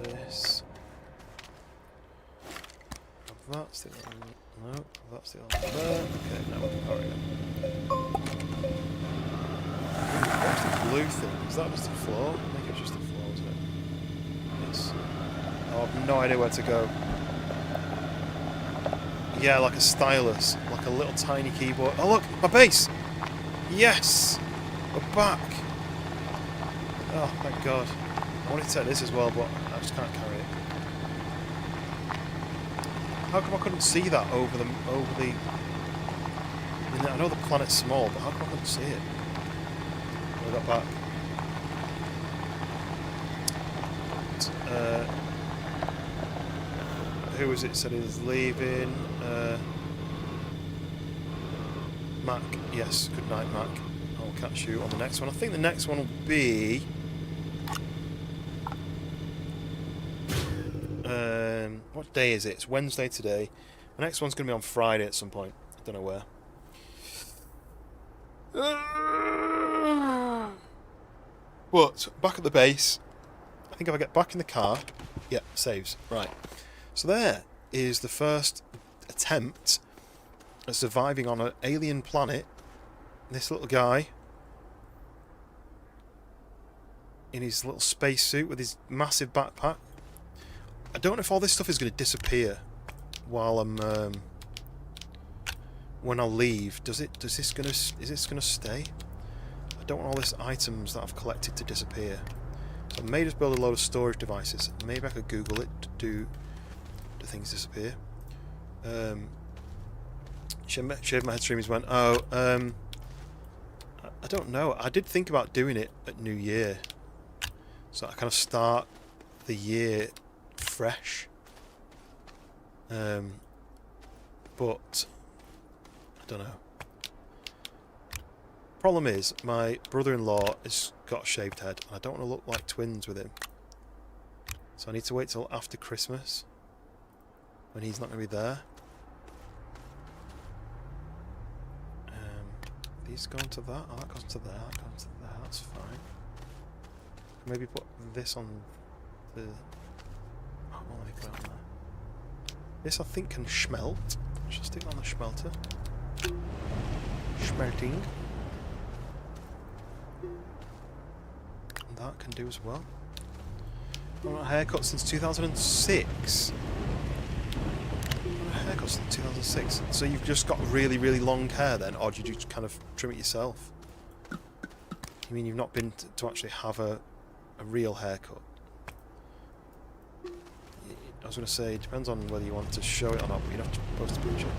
This. That's the one. No, that's the one there. Okay, now we can hurry up. What's the blue thing? Is that just the floor? I think it's just the floor, isn't it? Yes. Oh, I have no idea where to go. Yeah, like a stylus. Like a little tiny keyboard. Oh look! My base! Yes! We're back! Oh, thank God. I wanted to take this as well, but I just can't carry it. How come I couldn't see that over the... I know the planet's small, but how come I couldn't see it? I got back. Who was it said he was leaving? Mac, yes, good night, Mac. I'll catch you on the next one. I think the next one will be... what day is it? It's Wednesday today. The next one's going to be on Friday at some point. I don't know where. But, back at the base. I think if I get back in the car... Yeah, saves. Right. So there is the first attempt at surviving on an alien planet. This little guy in his little spacesuit with his massive backpack. I don't know if all this stuff is going to disappear while I'm when I leave. Is this going to stay? I don't want all these items that I've collected to disappear. So I may just build a load of storage devices. Maybe I could Google it to do things disappear. Shaved my head streamers went, oh, I don't know. I did think about doing it at New Year. So I kind of start the year fresh. But I don't know. Problem is, my brother-in-law has got a shaved head, and I don't want to look like twins with him. So I need to wait till after Christmas, when he's not going to be there. These go into that. Oh, that goes into there. That goes into there. That's fine. Maybe put this on the. Oh, well, let me put it on there. This I think can smelt. I should stick it on the smelter. Smelting. And that can do as well. I've not had a haircut since 2006. Haircut since 2006. So you've just got really, really long hair then, or did you just kind of trim it yourself? You mean you've not been to actually have a real haircut? I was going to say, it depends on whether you want to show it or not, but you'd have to post a picture.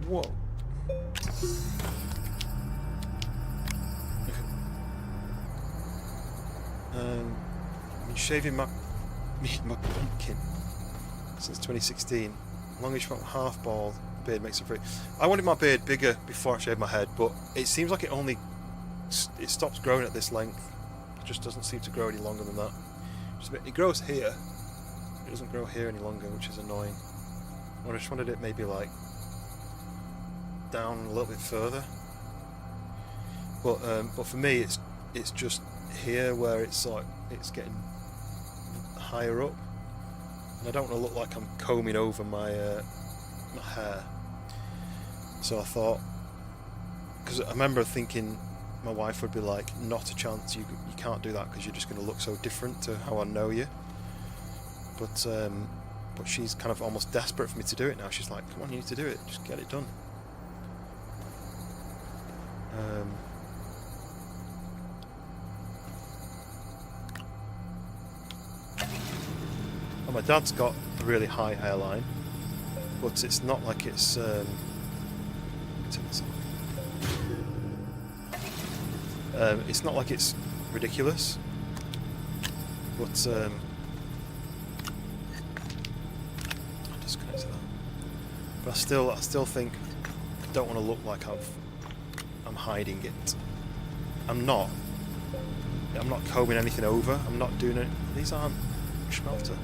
Whoa. I've been shaving my pumpkin since 2016. Longish from half bald beard makes it free. I wanted my beard bigger before I shaved my head, but it seems like it stops growing at this length. It just doesn't seem to grow any longer than that. It grows here. It doesn't grow here any longer, which is annoying. I just wanted it maybe like down a little bit further, but for me it's just here where it's like it's getting higher up, and I don't want to look like I'm combing over my my hair. So I thought, because I remember thinking my wife would be like, not a chance, you can't do that because you're just going to look so different to how I know you. But she's kind of almost desperate for me to do it now. She's like, come on, you need to do it, just get it done. Well, my dad's got a really high hairline, but it's not like it's it's not like it's ridiculous, but I'll disconnect that. But I still think I don't want to look like I'm hiding it. I'm not combing anything over. I'm not doing it. These aren't smelter.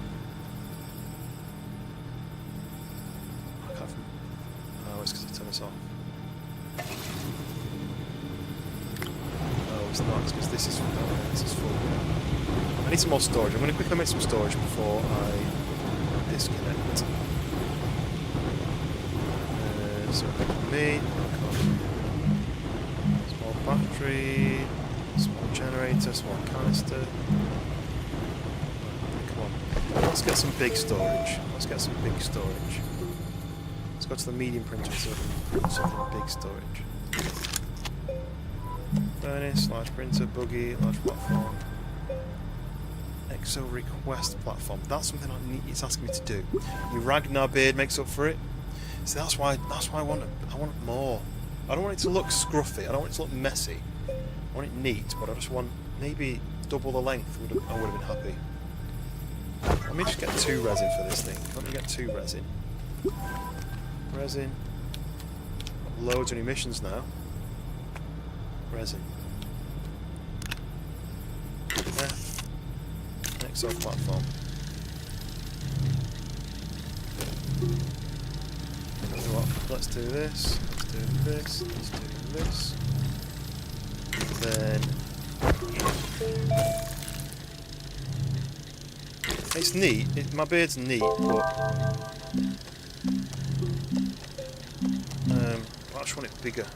I can't. Oh, it's because I turned this off. Oh, it's not. It's because this is full. I need some more storage. I'm going to quickly make some storage before I disconnect. So me. Battery, small generator, small canister. Come on, let's get some big storage. Let's go to the medium printer so we can put something big storage. Furnace, large printer, buggy, large platform. Exo request platform. That's something it's asking me to do. Your Ragnar beard makes up for it. So that's why I want more. I don't want it to look scruffy. I don't want it to look messy. I want it neat, but I just want maybe double the length. I would have been happy. Let me just get 2 resin for this thing. Let me get 2 resin. Resin. Got loads of emissions now. Resin. There. Next off platform. Let's do this. Let's do this. Let's do this. Then it's neat. My beard's neat, but I just want it bigger.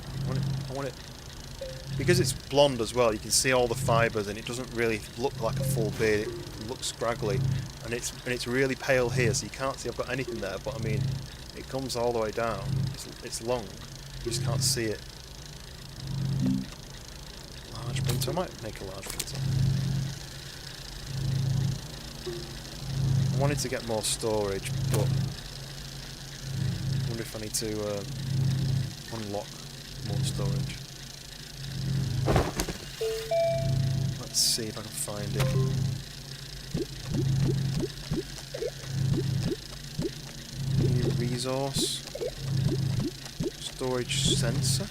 I want it because it's blonde as well. You can see all the fibres, and it doesn't really look like a full beard. It looks scraggly, and it's really pale here, so you can't see I've got anything there. But I mean, it comes all the way down. It's long. You just can't see it. Large printer. I might make a large printer. I wanted to get more storage, but I wonder if I need to unlock more storage. Let's see if I can find it. New resource. Storage sensor.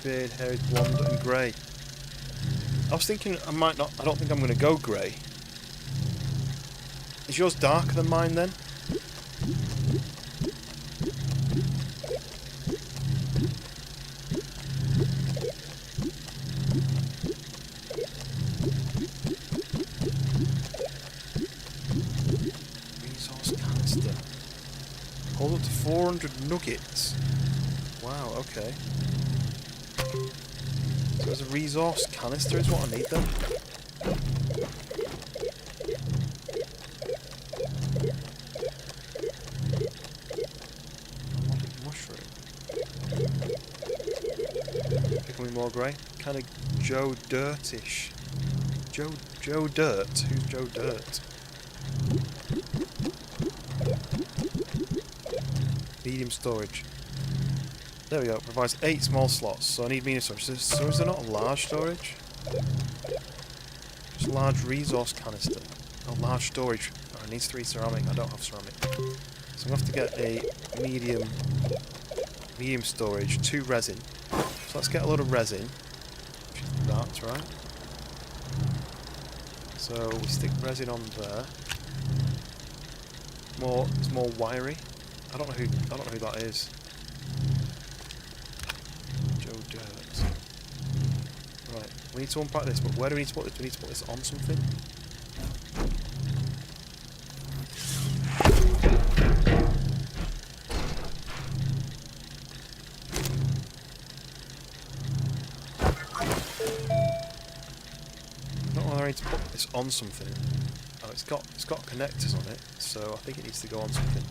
Beard, hair is blonde and grey. I was thinking I don't think I'm going to go grey. Is yours darker than mine then? Resource canister. Hold up to 400 nuggets. Wow, okay. So there's a resource canister is what I need then. Melodic mushroom. Becoming more grey. Kind of Joe Dirtish. Joe Dirt? Who's Joe Dirt? Medium storage. There we go, provides 8 small slots, so I need medium storage. So is there not a large storage? Just a large resource canister. Oh, large storage. Oh, it needs 3 ceramic. I don't have ceramic. So I'm going to have to get a medium storage, 2 resin. So let's get a load of resin. Which is that, right? So we stick resin on there. It's more wiry. I don't know who that is. Dirt. Right, we need to unpack this, but where do we need to put this? Do we need to put this on something? I don't know whether I need to put this on something. Oh, it's got connectors on it, so I think it needs to go on something.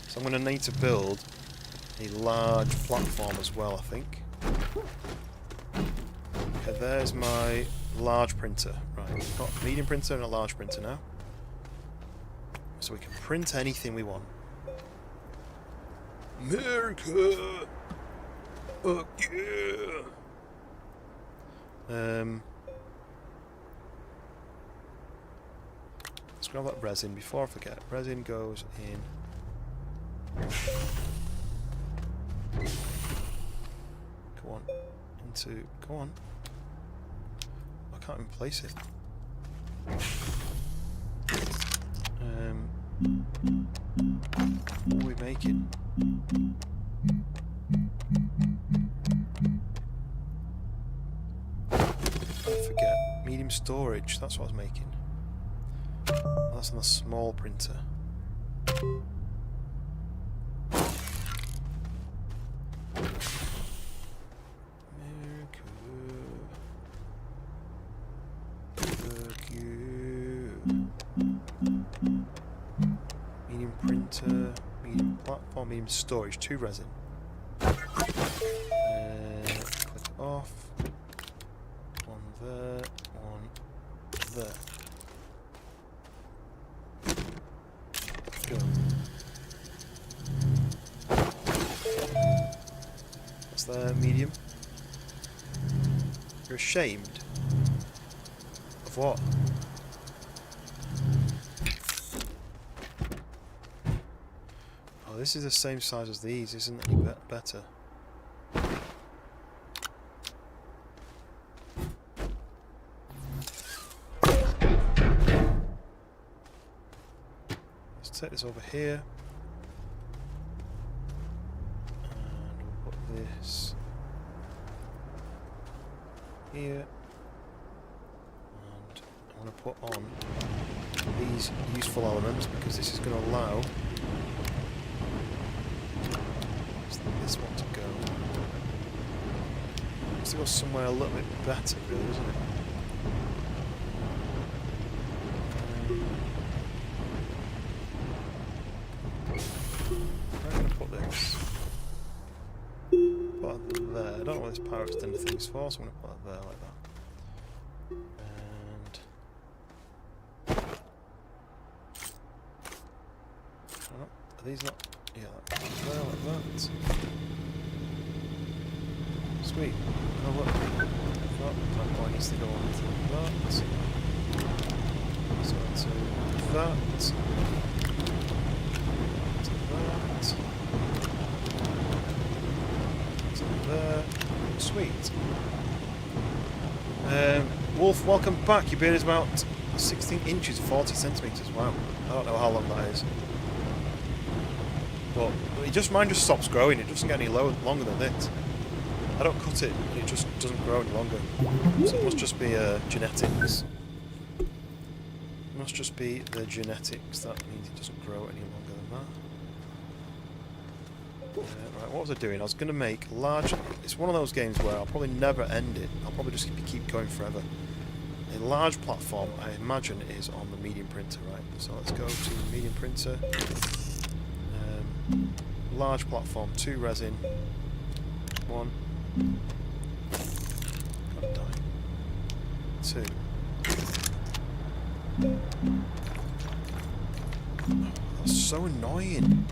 So I'm going to need to build a large platform as well, I think. Okay, there's my large printer. Right, we've got a medium printer and a large printer now. So we can print anything we want. America! Fuck yeah! Let's grab that resin before I forget. Resin goes in. Go on. Go on. I can't even place it. What are we making? I forget. Medium storage, that's what I was making. That's on a small printer. Medium printer, medium platform, medium storage, 2 resin. Click off. One there. You're ashamed? Of what? Oh, this is the same size as these, isn't any better? Let's take this over here. And we'll put this here. And I want to put on these useful elements because this is going to allow this one to go. It's to go somewhere a little bit better, really, isn't it? I'm going to put this. Put that there. I don't know what this power extender thing's for, so I'm going to put that there like that. And oh, are these not? Yeah, there like that. Sweet. Oh look, that point needs to go on to that. So to that. To that. To there. Sweet. Wolf, welcome back. Your beard is about 16 inches, 40 centimetres. Wow. I don't know how long that is. But mine just stops growing. It doesn't get any longer than it. I don't cut it, and it just doesn't grow any longer. So it must just be genetics. It must just be the genetics. That means it doesn't grow any longer than that. Right, what was I doing? I was going to make large... It's one of those games where I'll probably never end it. I'll probably just keep going forever. A large platform, I imagine, is on the medium printer, right? So let's go to the medium printer. Large platform, 2 resin, 1. God damn. 2. Oh, that's so annoying.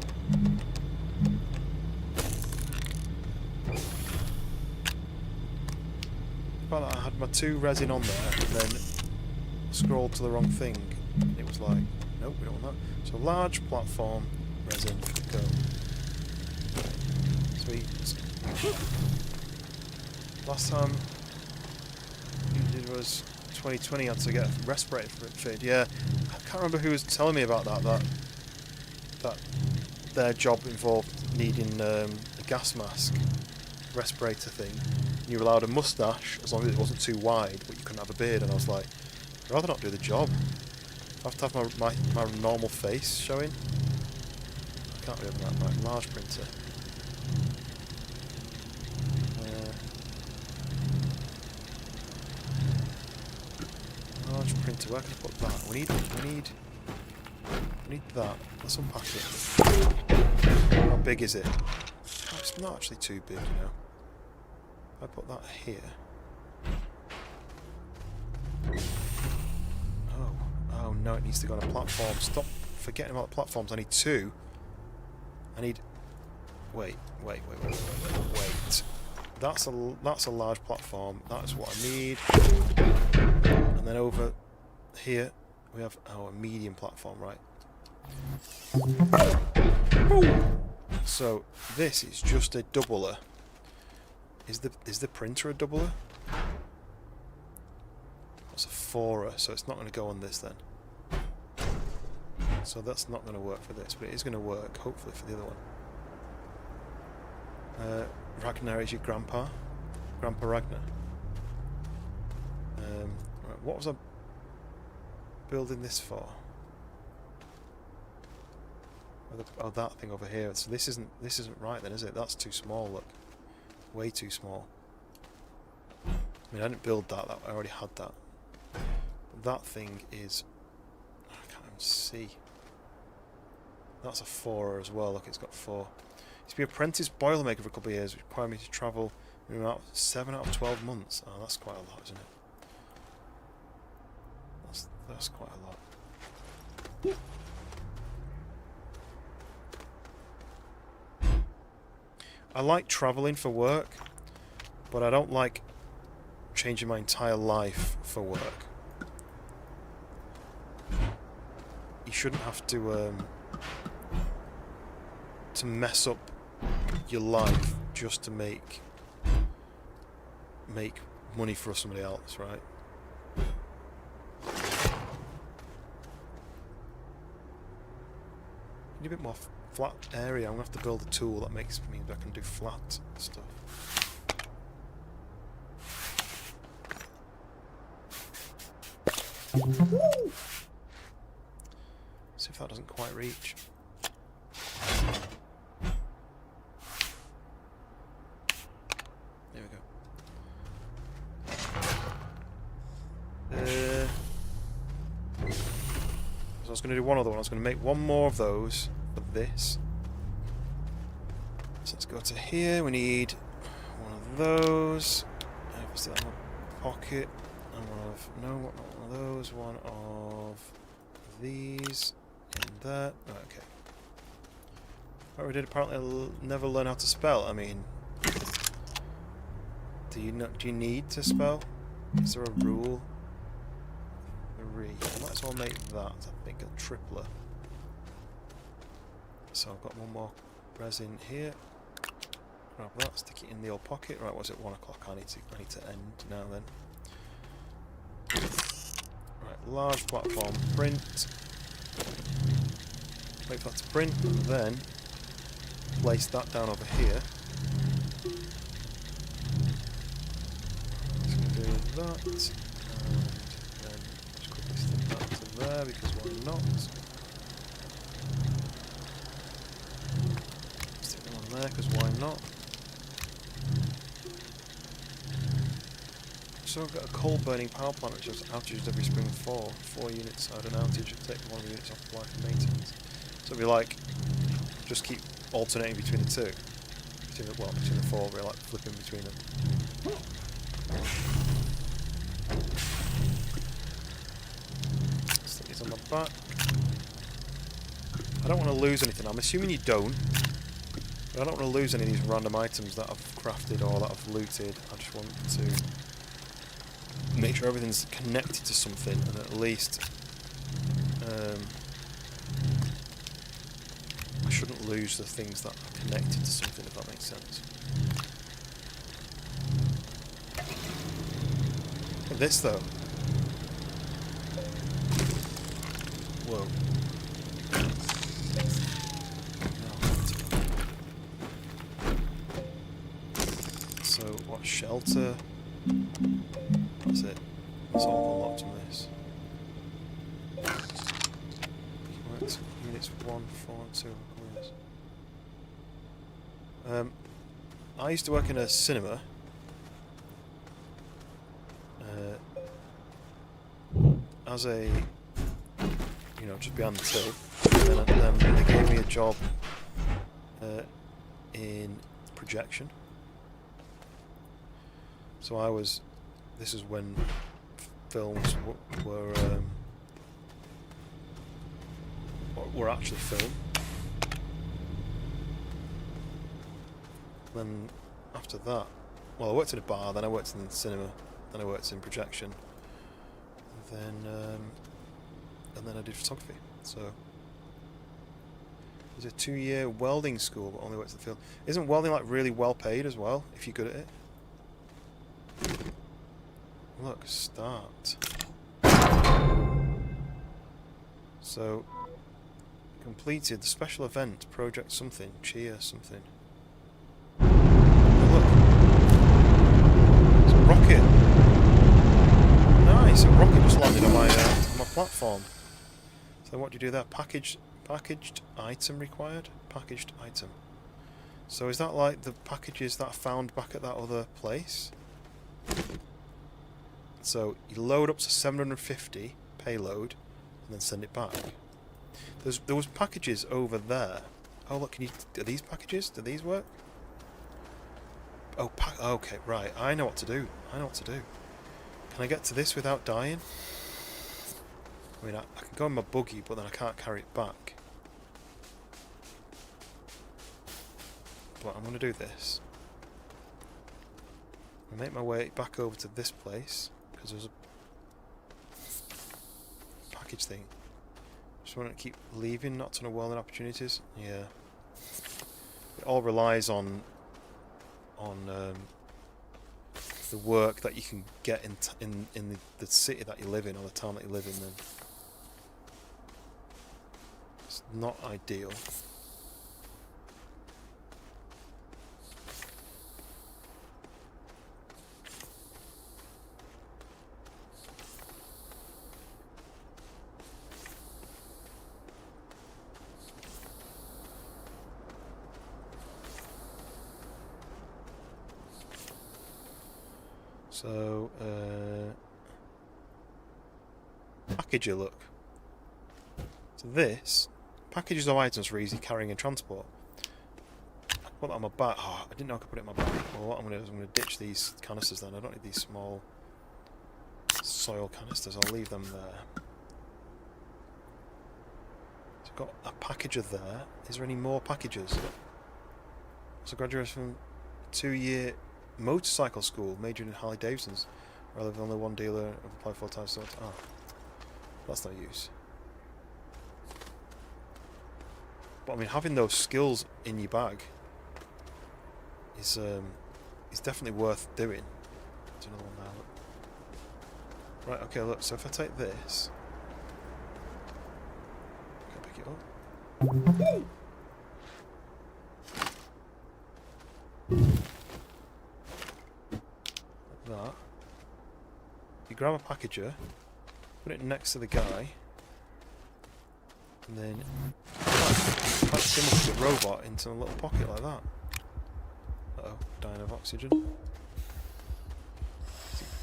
Well, I had my 2 resin on there and then scrolled to the wrong thing. It was like, nope, we don't want that. So large platform, resin, go. Sweet. Last time you did was 2020. I had to get a respirator for it fitted. Yeah, I can't remember who was telling me about that their job involved needing a gas mask respirator thing. And you were allowed a moustache as long as it wasn't too wide, but you couldn't have a beard. And I was like, I'd rather not do the job. I have to have my normal face showing. I can't really have that large printer. Large printer, where can I put that? We need that. Let's unpack it. How big is it? Oh, it's not actually too big, you know. If I put that here. Oh no, it needs to go on a platform. Stop forgetting about the platforms. I need 2. I need... Wait. That's a large platform. That's what I need. And then over here we have our medium platform, right? So this is just a doubler. Is the printer a doubler? That's a 4er, so it's not going to go on this then. So that's not going to work for this, but it is going to work, hopefully, for the other one. Ragnar is your grandpa? Grandpa Ragnar. Right, what was I building this for? Oh, that thing over here. So this isn't right then, is it? That's too small, look. Way too small. I mean, I didn't build that, I already had that. That thing is... I can't even see. That's a 4er as well, look, it's got 4. Used to be apprentice boilermaker for a couple of years, which required me to travel in about 7 out of 12 months. Oh, that's quite a lot, isn't it? That's quite a lot. I like travelling for work, but I don't like changing my entire life for work. You shouldn't have to mess up your life just to make money for somebody else, right? Need a bit more flat area. I'm gonna have to build a tool that makes me I can do flat stuff. See if that doesn't quite reach. There we go. So I was going to do one other one. I was going to make one more of those for this. So let's go to here. We need one of those. Obviously, that one pocket. And one of not one of those. One of these in there. Oh, okay. What we did apparently never learn how to spell. I mean, do you need to spell? Is there a rule? 3. I might as well make that. I think a tripler. So I've got one more resin here. Grab that, stick it in the old pocket. Right, was it 1 o'clock? I need to end now then. Right, large platform, print. Wait for that to print, and then place that down over here. Just going to do that, and then just quickly stick that to there, because why not? Stick them on there, because why not? So I've got a coal burning power plant which is outages every spring fall. 4 units I had an outage, it'll take 1 unit off the life of maintenance. So it'll be like, just keep alternating between the two. Between the 4, we're like flipping between them. Stick these on my back. I don't want to lose anything, I'm assuming you don't. But I don't want to lose any of these random items that I've crafted or that I've looted. I just want to make sure everything's connected to something, and at least I shouldn't lose the things that are connected to something, if that makes sense. Look at this though. Whoa. So what, shelter? That's it. That's all unlocked on this. Right, units 1, 4, and 2. I used to work in a cinema. As a, just behind the till. And then they gave me a job in projection. So this is when films were actually filmed. Then after that, well, I worked in a bar, then I worked in the cinema, then I worked in projection, and then I did photography. So it was a 2-year welding school, but only worked in the field. Isn't welding like really well paid as well if you're good at it? Look, start. So, completed the special event, project something, cheer something. Oh, look. It's a rocket. Nice, a rocket just landed on my platform. So what do you do there? Packaged item required? Packaged item. So is that like the packages that I found back at that other place? So you load up to 750 payload and then send it back. There was packages over there. Oh look, are these packages? Do these work? Oh, okay, right. I know what to do. Can I get to this without dying? I mean, I can go in my buggy, but then I can't carry it back. But I'm going to do this. I make my way back over to this place because there's a package thing. Just want to keep leaving, not ton of welding opportunities. Yeah. It all relies on the work that you can get in the city that you live in or the town that you live in. Then it's not ideal. So, packager, look. So this, packages of items for easy carrying and transport. I put that on my back. Oh, I didn't know I could put it in my back. Well, what I'm going to do is I'm going to ditch these canisters then. I don't need these small soil canisters. I'll leave them there. So I've got a packager there. Is there any more packages? So graduated from 2-year motorcycle school, majoring in Harley Davidsons. Where I live with only one dealer. I've applied 4 times. So that's no use. But I mean, having those skills in your bag is definitely worth doing. There's another one now. Right. Okay. Look. So if I take this, can I pick it up? That. You grab a packager, put it next to the guy, and then patch him up with a robot into a little pocket like that. Uh-oh, dying of oxygen. So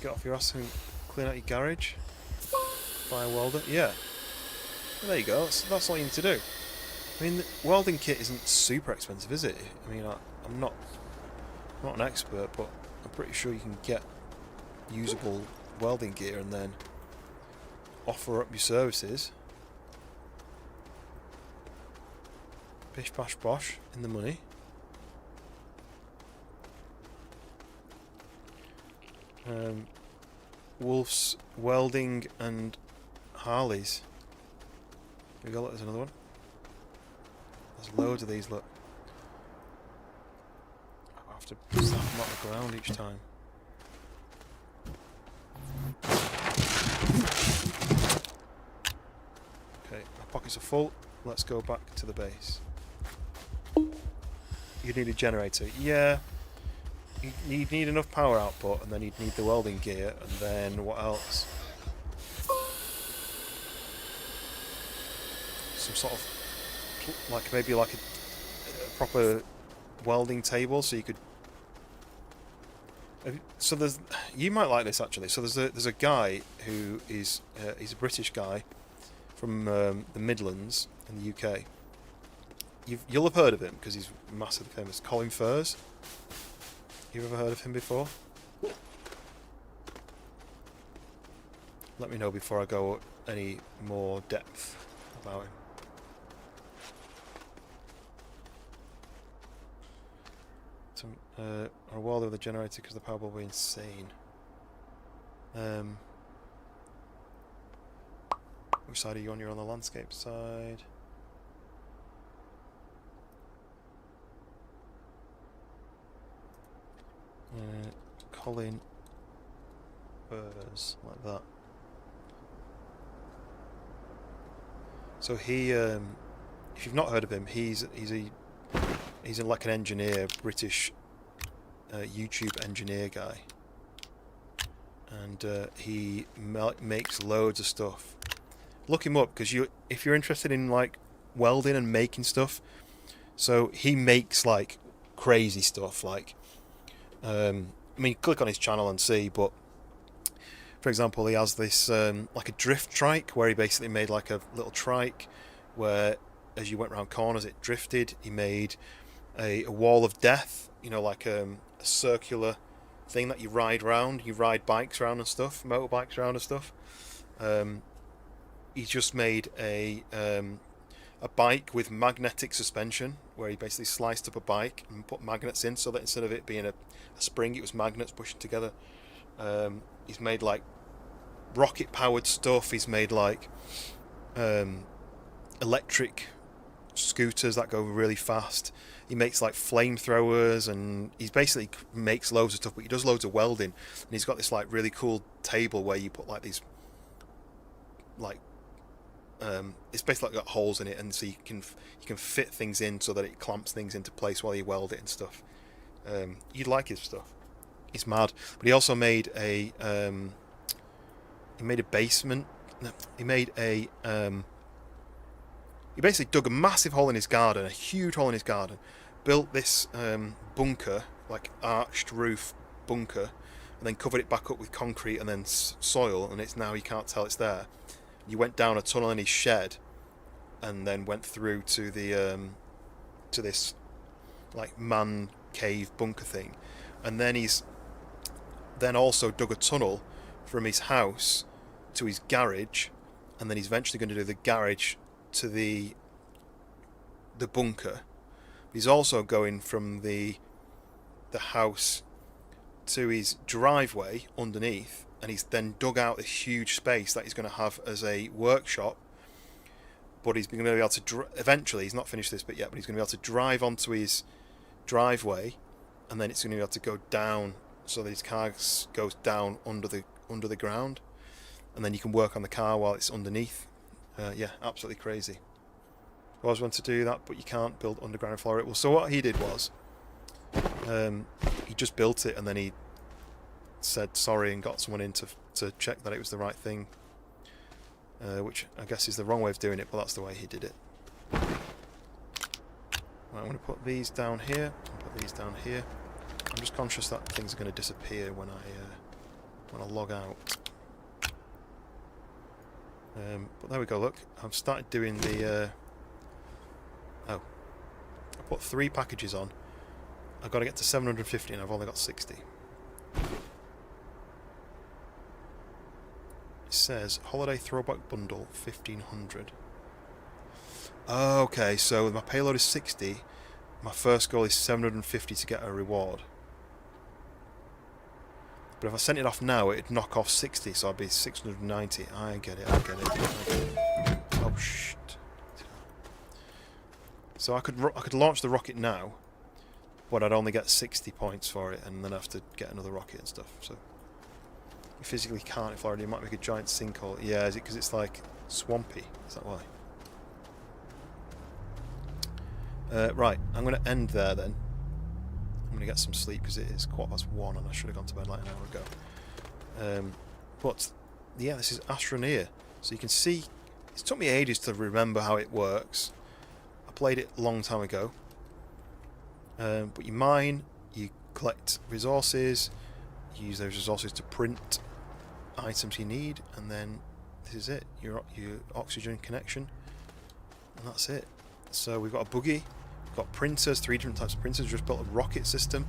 get off your ass and clean out your garage. Buy a welder. Yeah. Well, there you go. That's all you need to do. I mean, the welding kit isn't super expensive, is it? I mean, I'm not an expert, but I'm pretty sure you can get usable welding gear and then offer up your services. Bish bash bosh in the money. Wolf's Welding and Harleys. Here we go, look, there's another one. There's loads of these, look. I have to slap them off the ground each time. Okay, my pockets are full. Let's go back to the base. You need a generator. Yeah. You'd need enough power output, and then you'd need the welding gear, and then what else? Some sort of, like maybe like a proper welding table, so you could. So there's, you might like this actually. So there's a guy who is he's a British guy from the Midlands in the UK. You'll have heard of him because he's massively famous. Colin Furs. You ever heard of him before? Let me know before I go any more depth about him. So, a welder with a generator because the power will be insane. Which side are you on? You're on the landscape side. Colin Furs, like that. So he, if you've not heard of him, he's like an engineer, British YouTube engineer guy, and he makes loads of stuff. Look him up because if you're interested in like welding and making stuff, so he makes like crazy stuff like. I mean, click on his channel and see, but for example, he has this like a drift trike where he basically made like a little trike where as you went round corners it drifted. He made a wall of death, you know, like a circular thing that you ride round. You ride bikes around and stuff, motorbikes around and stuff. He's just made a a bike with magnetic suspension, where he basically sliced up a bike and put magnets in, so that instead of it being a spring, it was magnets pushing together. He's made like rocket powered stuff. He's made like electric scooters that go really fast. He makes like flamethrowers, and he basically makes loads of stuff, but he does loads of welding. And he's got this like really cool table where you put like these like it's basically got holes in it, and so you can fit things in so that it clamps things into place while you weld it and stuff. You'd like his stuff. He's mad. But he also made a basement. No, he made a he basically dug a massive hole in his garden, a huge hole in his garden, built this bunker, like arched roof bunker, and then covered it back up with concrete and then soil, and it's now you can't tell it's there. You went down a tunnel in his shed, and then went through to the to this like man cave bunker thing, and then he's then also dug a tunnel from his house to his garage, and then he's eventually going to do the garage to the bunker. He's also going from the house to his driveway underneath, and he's then dug out a huge space that he's going to have as a workshop. But he's going to be able to eventually, he's not finished this bit yet, but he's going to be able to drive onto his driveway, and then it's going to be able to go down so that his car goes down under the ground, and then you can work on the car while it's underneath. Yeah, absolutely crazy. I always want to do that, but you can't build underground floor. Well, so what he did was he just built it, and then he said sorry and got someone in to check that it was the right thing, which I guess is the wrong way of doing it, but that's the way he did it. Right, I'm going to put these down here and put these down here. I'm just conscious that things are going to disappear when I log out. But there we go, look, I've started doing the I put 3 packages on. I've got to get to 750 and I've only got 60. It says holiday throwback bundle 1500. Okay, so my payload is 60. My first goal is 750 to get a reward. But if I sent it off now, it'd knock off 60, so I'd be 690. I get it. Oh shit! So I could launch the rocket now, but I'd only get 60 points for it, and then have to get another rocket and stuff. So you physically can't in Florida. You might make a giant sinkhole. Yeah, is it because it's like swampy? Is that why? Right, I'm going to end there then. I'm going to get some sleep because it is 1:15 and I should have gone to bed like an hour ago. But yeah, this is Astroneer. So you can see, it took me ages to remember how it works. I played it a long time ago. But you mine, you collect resources, you use those resources to print items you need, and then this is it, your oxygen connection, and that's it. So we've got a buggy. We've got printers, 3 different types of printers. We've just built a rocket system.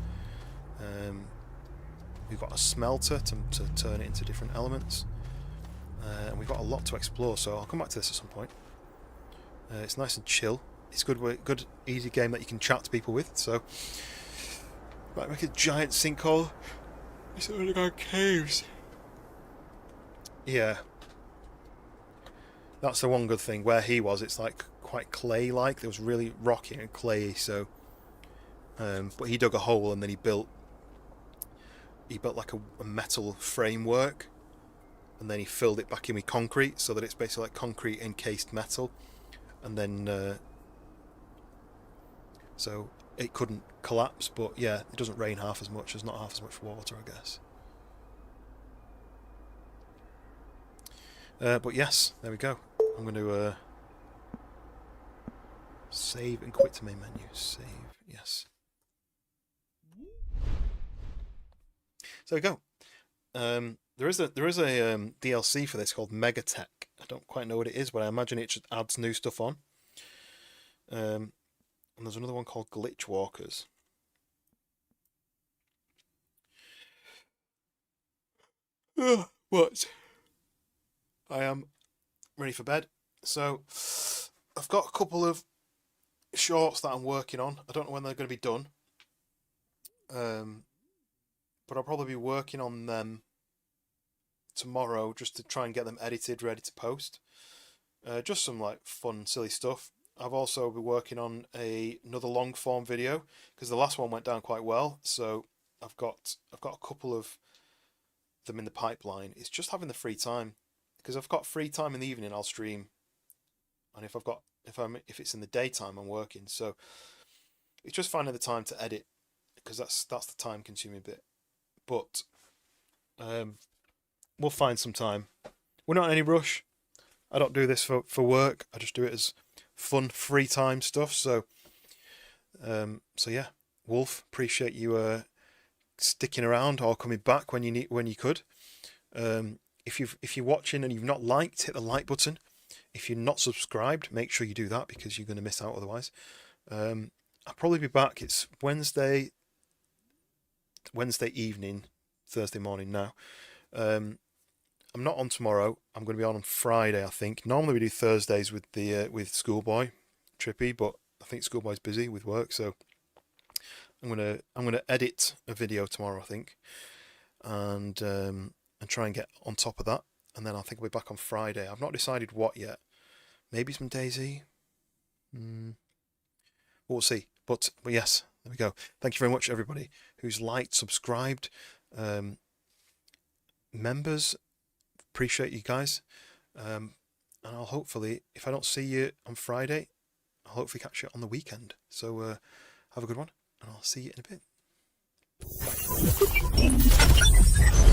We've got a smelter to turn it into different elements. And we've got a lot to explore, so I'll come back to this at some point. It's nice and chill. It's good, easy game that you can chat to people with. So, might make a giant sinkhole. It's underground caves. Yeah. That's the one good thing. Where he was, it's like quite clay-like. It was really rocky and clayey. So, but he dug a hole and then he built like a metal framework, and then he filled it back in with concrete, so that it's basically like concrete encased metal, and then so it couldn't collapse. But yeah, it doesn't rain half as much. There's not half as much water, I guess. But yes, there we go. I'm going to save and quit to main menu. Save, yes. So there we go. There is a DLC for this called Megatech. I don't quite know what it is, but I imagine it just adds new stuff on. And there's another one called Glitch Walkers. What? I am ready for bed. So I've got a couple of shorts that I'm working on. I don't know when they're going to be done. But I'll probably be working on them tomorrow just to try and get them edited, ready to post. Just some like fun, silly stuff. I've also been working on another long form video because the last one went down quite well. So I've got a couple of them in the pipeline. It's just having the free time, because I've got free time in the evening, I'll stream, and if it's in the daytime, I'm working. So it's just finding the time to edit, because that's the time consuming bit. But we'll find some time. We're not in any rush. I don't do this for work. I just do it as fun, free time stuff. So yeah, Wolf, appreciate you sticking around or coming back when you could. If you're watching and you've not liked, hit the like button. If you're not subscribed, make sure you do that, because you're going to miss out otherwise. I'll probably be back. It's Wednesday evening, Thursday morning now. I'm not on tomorrow. I'm going to be on Friday, I think. Normally we do Thursdays with Schoolboy, Trippy, but I think Schoolboy's busy with work, so I'm gonna edit a video tomorrow, I think, and try and get on top of that. And then I think I'll be back on Friday. I've not decided what yet. Maybe some DayZ. We'll see. But yes, there we go. Thank you very much, everybody who's liked, subscribed, members. Appreciate you guys. And I'll hopefully, if I don't see you on Friday, I'll hopefully catch you on the weekend. So have a good one, and I'll see you in a bit. Bye.